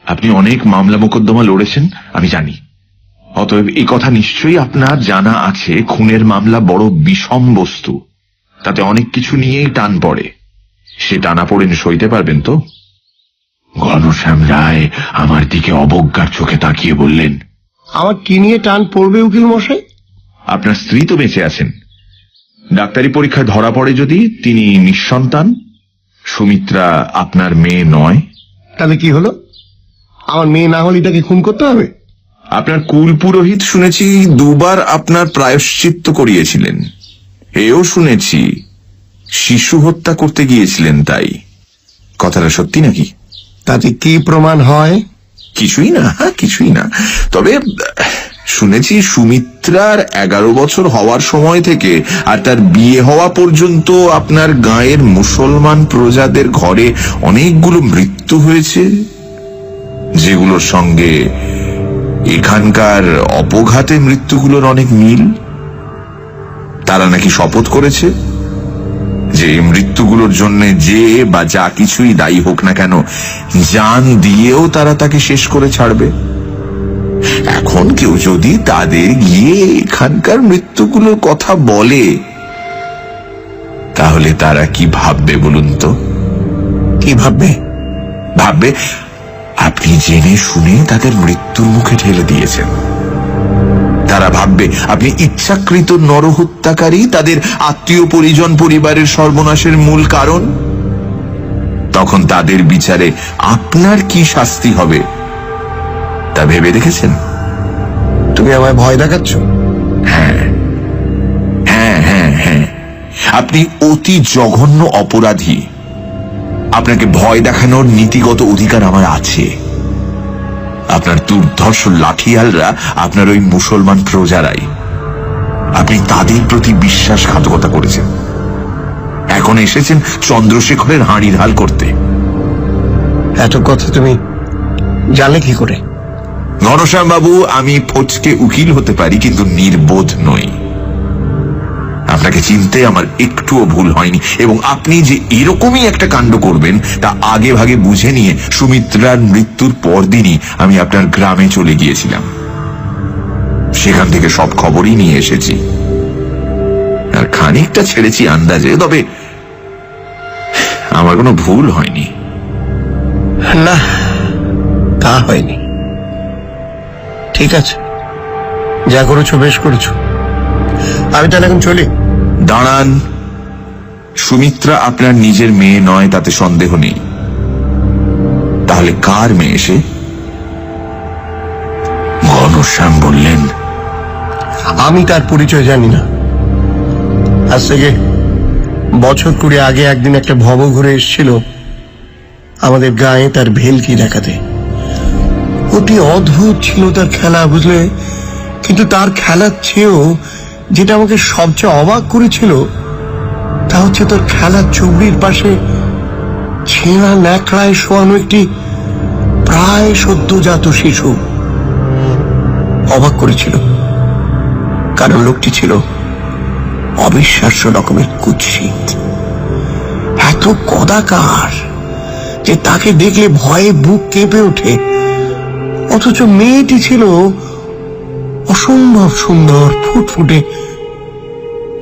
আপনি অনেক মামলা মোকদ্দমা লড়েছেন, আমি জানি। অতএব এই কথা নিশ্চয়ই আপনার জানা আছে, খুনের মামলা বড় বিষম বস্তু, তাতে অনেক কিছু নিয়েই টান পড়ে। সে টানা পড়েন সইতে পারবেন তো? ঘনশ্যাম রায় আমার দিকে অবজ্ঞার চোখে তাকিয়ে বললেন, আমার কি নিয়ে টান পড়বে উকিল মশাই? আপনার স্ত্রী তো বেঁচে আছেন। ডাক্তারি পরীক্ষায় ধরা পড়ে যদি তিনি নিঃসন্তান, সুমিত্রা আপনার মেয়ে নয়। তাহলে কি হলো? আমার মেয়ে না হলে তাকে খুন করতে হবে? আপনার কুল পুরোহিত শুনেছি দুবার আপনার প্রায়শ্চিত্ত করিয়েছিলেন। এও শুনেছি শিশু হত্যা করতে গিয়েছিলেন, তাই কথাটা সত্যি নাকি? তাতে কি প্রমাণ হয়? কিছুই না, তবে শুনেছি সুমিত্রার 11 বছর হওয়ার সময় থেকে আর তার বিয়ে হওয়া পর্যন্ত আপনার গাঁয়ের মুসলমান প্রজাদের ঘরে অনেকগুলো মৃত্যু হয়েছে, যেগুলোর সঙ্গে এখানকার অপঘাতে মৃত্যুগুলোর অনেক মিল। তারা নাকি শপথ করেছে যে এই মৃত্যুগুলোর জন্য যে বা যা কিছুই দায়ী হোক না কেন, জান দিয়েও তারা তাকে শেষ করে ছাড়বে। এখন কেউ যদি তাদের গিয়ে এখানকার মৃত্যুগুলোর কথা বলে, তাহলে তারা কি ভাববে বলুন তো? কি ভাববে? ভাববে আপনি জেনে শুনে তাদের মৃত্যুর মুখে ঠেলে দিয়েছেন। তারা ভাববে আপনি ইচ্ছাকৃত নরহত্যাকারী, তাদের আত্মীয় পরিজন পরিবারের সর্বনাশের মূল কারণ। তখন তাদের বিচারে আপনার কি শাস্তি হবে তা ভেবে দেখেছেন? তুমি আমায় ভয় দেখাচ্ছ? হ্যাঁ, আপনি অতি জঘন্য অপরাধী। আপনাকে ভয় দেখানোর নীতিগত অধিকার আমার আছে। আপনার দুর্ধর্ষ লাঠিয়ালরা আপনার ওই মুসলমান প্রজারাই। আপনি তাদের প্রতি বিশ্বাসঘাতকতা করেছেন, এখন এসেছেন চন্দ্রশেখরের হাঁড়ির হাল করতে। এত কথা তুমি জানলে কি করে? ঘনশ্যাম বাবু, আমি ফচকে উকিল হতে পারি, কিন্তু নির্বোধ নই। আপনাকে চিনতে আমার একটুও ভুল হয়নি, এবং আপনি যে এরকমই একটা কাণ্ড করবেন তা আগে ভাগে বুঝে নিয়ে সুমিত্রার মৃত্যুর পরদিনই আমি আপনার গ্রামে চলে গিয়েছিলাম। সেখান থেকে সব খবরই নিয়ে এসেছি, আর খানিকটা ছেড়েছি আন্দাজে, তবে আমার কোনো ভুল হয়নি। না, তা হয়নি। ঠিক আছে, যা করেছো বেশ করেছো। আমি তাহলে এখন চলি। দাঁড়ান, সুমিত্রা আপনার নিজের মেয়ে নয় তাতে সন্দেহ নেই। তাহলে কার মেয়ে সে? ঘনশ্যাম বললেন, আমি তার পরিচয় জানি না। আজ থেকে বছর 20 আগে একদিন একটা ভব ঘুরে এসেছিল আমাদের গায়ে তার ভেলকি দেখাতে। অতি অদ্ভুত ছিল তার খেলা, বুঝলে? কিন্তু তার খেলার চেয়েও যেটা আমাকে সবচেয়ে অবাক করেছিল তা হচ্ছে তোর খেলার চুবড়ির পাশে ছেঁড়া ন্যাকড়ায় শোয়ানো একটি প্রায় সদ্যজাত শিশু। অবাক করেছিল কারণ লোকটি ছিল অবিশ্বাস্য রকমের কুৎসিত, এত কদাকার যে তাকে দেখলে ভয়ে বুক কেঁপে ওঠে। অথচ মেয়েটি ছিল অসম্ভব সুন্দর, ফুটফুটে।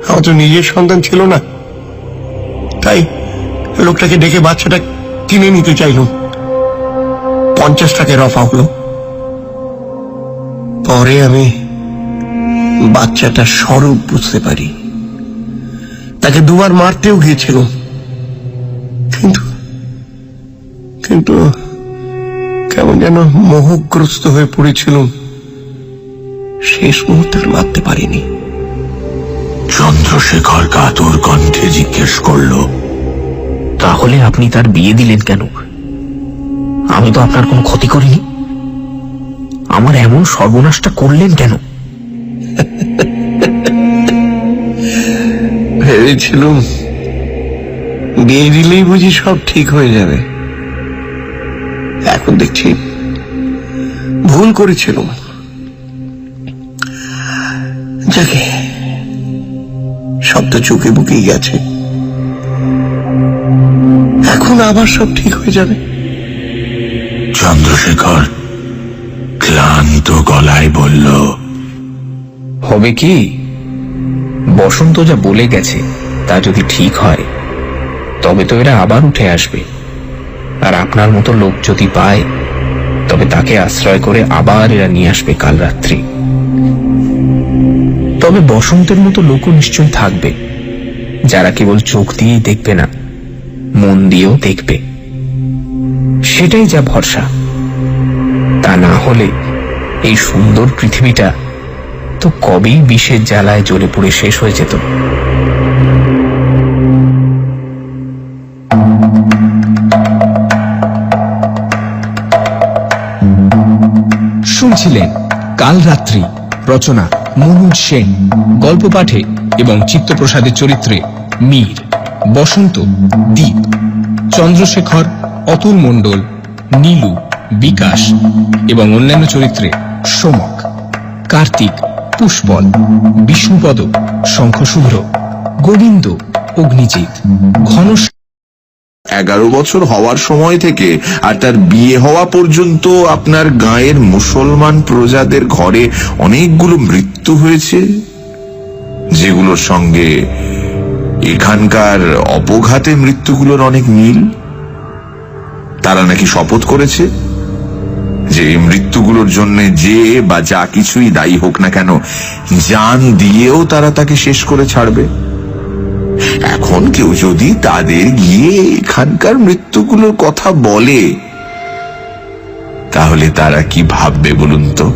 আমার তো নিজের সন্তান ছিল না, তাই লোকটাকে ডেকে বাচ্চাটা কিনে নিতে চাইলাম। 50 টাকায় রফা হলো। পরে আমি বাচ্চাটার স্বরূপ বুঝতে পারি। তাকে দুবার মারতেও গিয়েছিল, কিন্তু কিন্তু কেমন যেন মোহগ্রস্ত হয়ে পড়েছিল। শেষ মুহূর্তে মারতে পারিনি। চন্দ্রশেখর কাতর কণ্ঠে জিজ্ঞেস করল, তাহলে আপনি তার বিয়ে দিলেন কেন? আমি তো আপনার কোনো ক্ষতি করিনি, আমার এমন সর্বনাশটা করলেন কেন? ভেবেছিলুম বিয়ে দিলেই বুঝি সব ঠিক হয়ে যাবে। এখন দেখছি ভুল করেছিলাম। যাকে সব তো চোখে বুকেই গেছে, এখন আবার সব ঠিক হয়ে যাবে। চন্দ্রশেখর ক্লান্ত গলায় বলল, হবে কি, বসন্ত যা বলে গেছে তা যদি ঠিক হয় তবে তো এরা আবার উঠে আসবে, আর আপনার মতো লোক যদি পায় তবে তাকে আশ্রয় করে আবার এরা নিয়ে আসবে কাল রাত্রি। তবে বসন্তের মতো লোকও নিশ্চয়ই থাকবে যারা কেবল চোখ দিয়েই দেখবে না, মন দিয়েও দেখবে। সেটাই যা ভরসা। তা না হলে এই সুন্দর পৃথিবীটা তো কবেই বিষের জ্বালায় জ্বলে পুড়ে শেষ হয়ে যেত। ছিলেন কালরাত্রি, রচনা মনোজ সেন, গল্প পাঠে এবং চিত্তপ্রসাদের চরিত্রে মীর, বসন্ত দীপ, চন্দ্রশেখর অতুল মণ্ডল, নীলু, বিকাশ এবং অন্যান্য চরিত্রে সোমক, কার্তিক, পুষ্পল, বিষ্ণুপদ, শঙ্খশুভ্র, গোবিন্দ, অগ্নিজিৎ, ঘন 11 বছর হওয়ার সময় থেকে আর তার বিয়ে হওয়া পর্যন্ত আপনার গাঁয়ের মুসলমান প্রজাদের ঘরে অনেকগুলো মৃত্যু হয়েছে, যেগুলোর সঙ্গে এখানকার অপঘাতে মৃত্যুগুলোর অনেক মিল। তারা নাকি শপথ করেছে যে এই মৃত্যুগুলোর জন্য যে বা যা কিছুই দায়ী হোক না কেন, জান দিয়েও তারা তাকে শেষ করে ছাড়বে। এখন কেউ যদি তাদের গিয়ে এখানকার মৃত্যুগুলোর কথা বলে, তাহলে তারা কি ভাববে বলুন তো?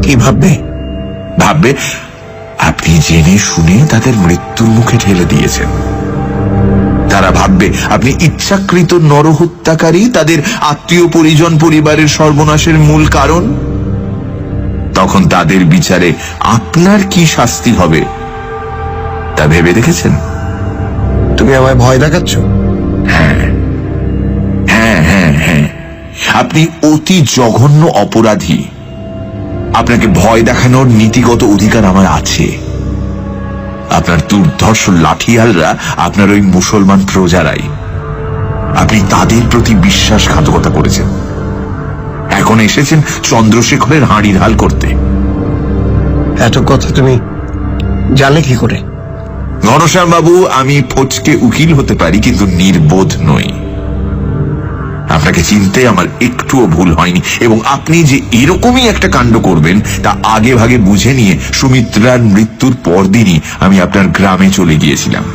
কি ভাববে? ভাববে আপনি জেনে শুনে তাদের মৃত্যুর মুখে ঠেলে দিয়েছেন। তারা ভাববে আপনি ইচ্ছাকৃত নরহত্যাকারী, তাদের আত্মীয় পরিজন পরিবারের সর্বনাশের মূল কারণ। তখন তাদের বিচারে আপনার কি শাস্তি হবে তা ভেবে দেখেছেন? তুমি আমায় ভয় দেখাচ্ছ? হ্যাঁ হ্যাঁ হ্যাঁ হ্যাঁ, আপনি অতি জঘন্য অপরাধী। আপনাকে ভয় দেখানোর নীতিগত অধিকার আমার আছে। আপনার দুর্ধর্ষ লাঠিয়ালরা আপনার ওই মুসলমান প্রজারাই। আপনি তাদের প্রতি বিশ্বাসঘাতকতা করেছেন, এখন এসেছেন চন্দ্রশেখরের হাঁড়ির হাল করতে। এত কথা তুমি জানলে কি করে? ঘনশ্যাম বাবু, আমি ফচকে উকিল হতে পারি, কিন্তু নির্বোধ নই। আপনাকে চিনতে আমার একটুও ভুল হয়নি, এবং আপনি যে এরকমই একটা কাণ্ড করবেন তা আগে ভাগে বুঝে নিয়ে সুমিত্রার মৃত্যুর পরদিনই আমি আপনার গ্রামে চলে গিয়েছিলাম।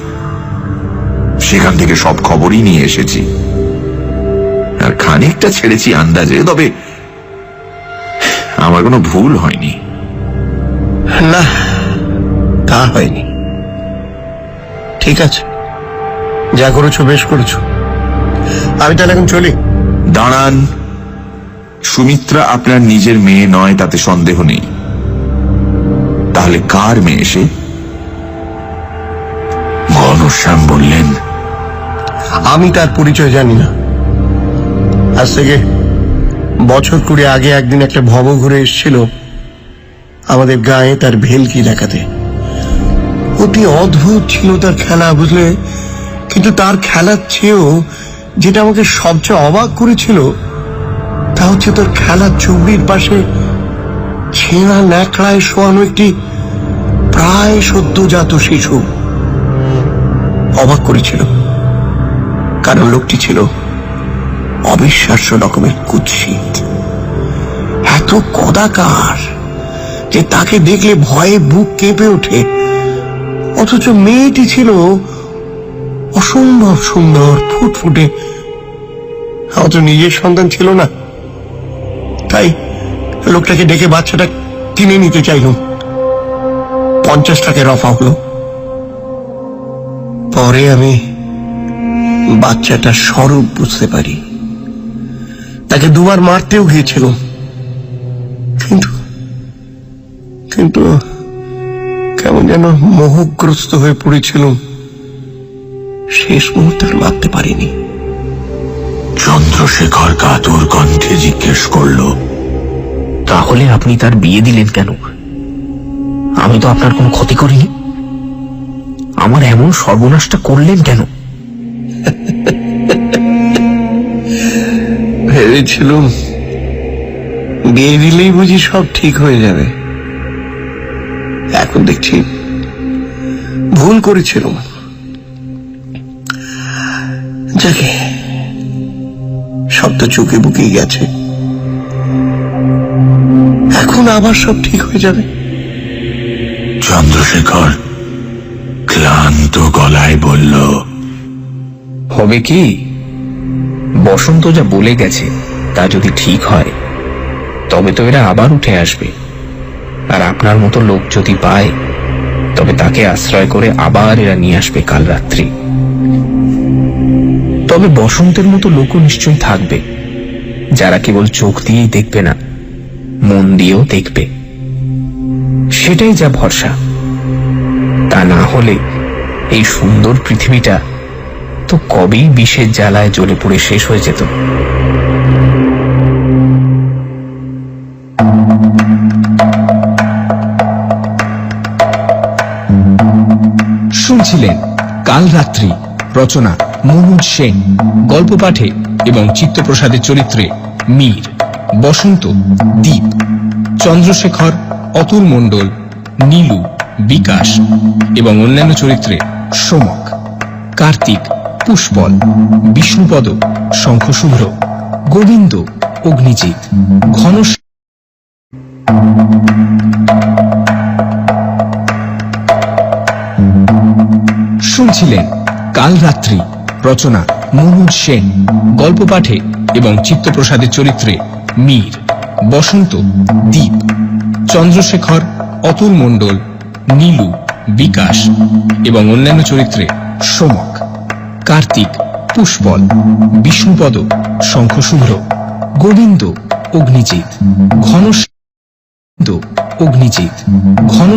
সেখান থেকে সব খবরই নিয়ে এসেছি, আর খানিকটা ছেড়েছি আন্দাজে, তবে আমার কোনো ভুল হয়নি। না, তা হয়নি। ঠিক আছে, যা করেছো বেশ করেছো। আমি তাহলে এখন চলি। দাঁড়ান, সুমিত্রা আপনার নিজের মেয়ে নয় তাতে সন্দেহ নেই। তাহলে কার মেয়ে সে? ঘনশ্যাম বললেন, আমি তার পরিচয় জানি না। আজ থেকে বছর 20 আগে একদিন একটা ভব ঘুরে এসেছিল আমাদের গায়ে তার ভেলকি দেখাতে। অতি অদ্ভুত ছিল তার খেলা, বুঝলে? কিন্তু তার খেলার চেয়েও যেটা আমাকে সবচেয়ে অবাক করেছিল তা হচ্ছে তার খেলার চুবড়ির পাশে ছেঁড়া ন্যাকড়ায় শোয়ানো একটি প্রায় সদ্যজাত শিশু। অবাক করেছিল, কারণ লোকটি ছিল অবিশ্বাস্য রকমের কুৎসিত, এত কদাকার যে তাকে দেখলে ভয়ে বুক কেঁপে ওঠে। অথচ মেয়েটি ছিল অসম্ভব সুন্দর, ফুটফুটে। আমার তো নিজের সন্তান ছিল না, তাই লোকটাকে ডেকে বাচ্চাটা কিনে নিতে চাইলাম। 50 টাকায় রফা হলো। পরে আমি বাচ্চাটার স্বরূপ বুঝতে পারি। তাকে দুবার মারতেও গিয়েছিলাম, কিন্তু কিন্তু কেমন যেন মোহগ্রস্ত হয়ে পড়েছিলাম। শেষ মুহূর্তে মারতে পারিনি। চন্দ্রশেখর কাতর কণ্ঠে জিজ্ঞেস করল, তাহলে আপনি তার বিয়ে দিলেন কেন? আমি তো আপনার কোনো ক্ষতি করিনি, আমার এমন সর্বনাশটা করলেন কেন? ভেবেছিলাম বিয়ে দিলেই বুঝি সব ঠিক হয়ে যাবে। এখন দেখছি ভুল করেছিলাম। যাকে সব তো চোখে বুকেই গেছে, এখন আবার সব ঠিক হয়ে যাবে। চন্দ্রশেখর ক্লান্ত গলায় বলল, হবে কি, বসন্ত যা বলে গেছে তা যদি ঠিক হয় তবে তো এরা আবার উঠে আসবে, আর আপনার মতো লোক যদি পায় তবে তাকে আশ্রয় করে আবার এরা নিয়ে আসবে কাল রাত্রি। তবে বসন্তের মতো লোকও নিশ্চয়ই থাকবে যারা কেবল চোখ দিয়েই দেখবে না, মন দিয়েও দেখবে। সেটাই যা ভরসা। তা না হলে এই সুন্দর পৃথিবীটা তো কবেই বিষের জ্বালায় জ্বলে পড়ে শেষ হয়ে যেত। শুনছিলেন কাল রাত্রি, রচনা মনোজ সেন, গল্প পাঠে এবং চিত্তপ্রসাদের চরিত্রে মীর, বসন্ত, দীপ, চন্দ্রশেখর, অতুল মণ্ডল, নীলু, বিকাশ এবং অন্যান্য চরিত্রে সোমক, কার্তিক, পুষ্পল, বিষ্ণুপদ, শঙ্খশুভ্র, গোবিন্দ, অগ্নিজিৎ, ঘন। শুনছিলেন কাল রাত্রি, রচনা মনোজ সেন, গল্প পাঠে এবং চিত্তপ্রসাদের চরিত্রে মীর, বসন্ত, দীপ, চন্দ্রশেখর, অতুল মণ্ডল, নীলু, বিকাশ এবং অন্যান্য চরিত্রে সোমক, কার্তিক, পুষ্পল, বিষ্ণুপদ, শঙ্খশুভ্র, গোবিন্দ, অগ্নিজিৎ, ঘন, অগ্নিজিৎ, ঘন।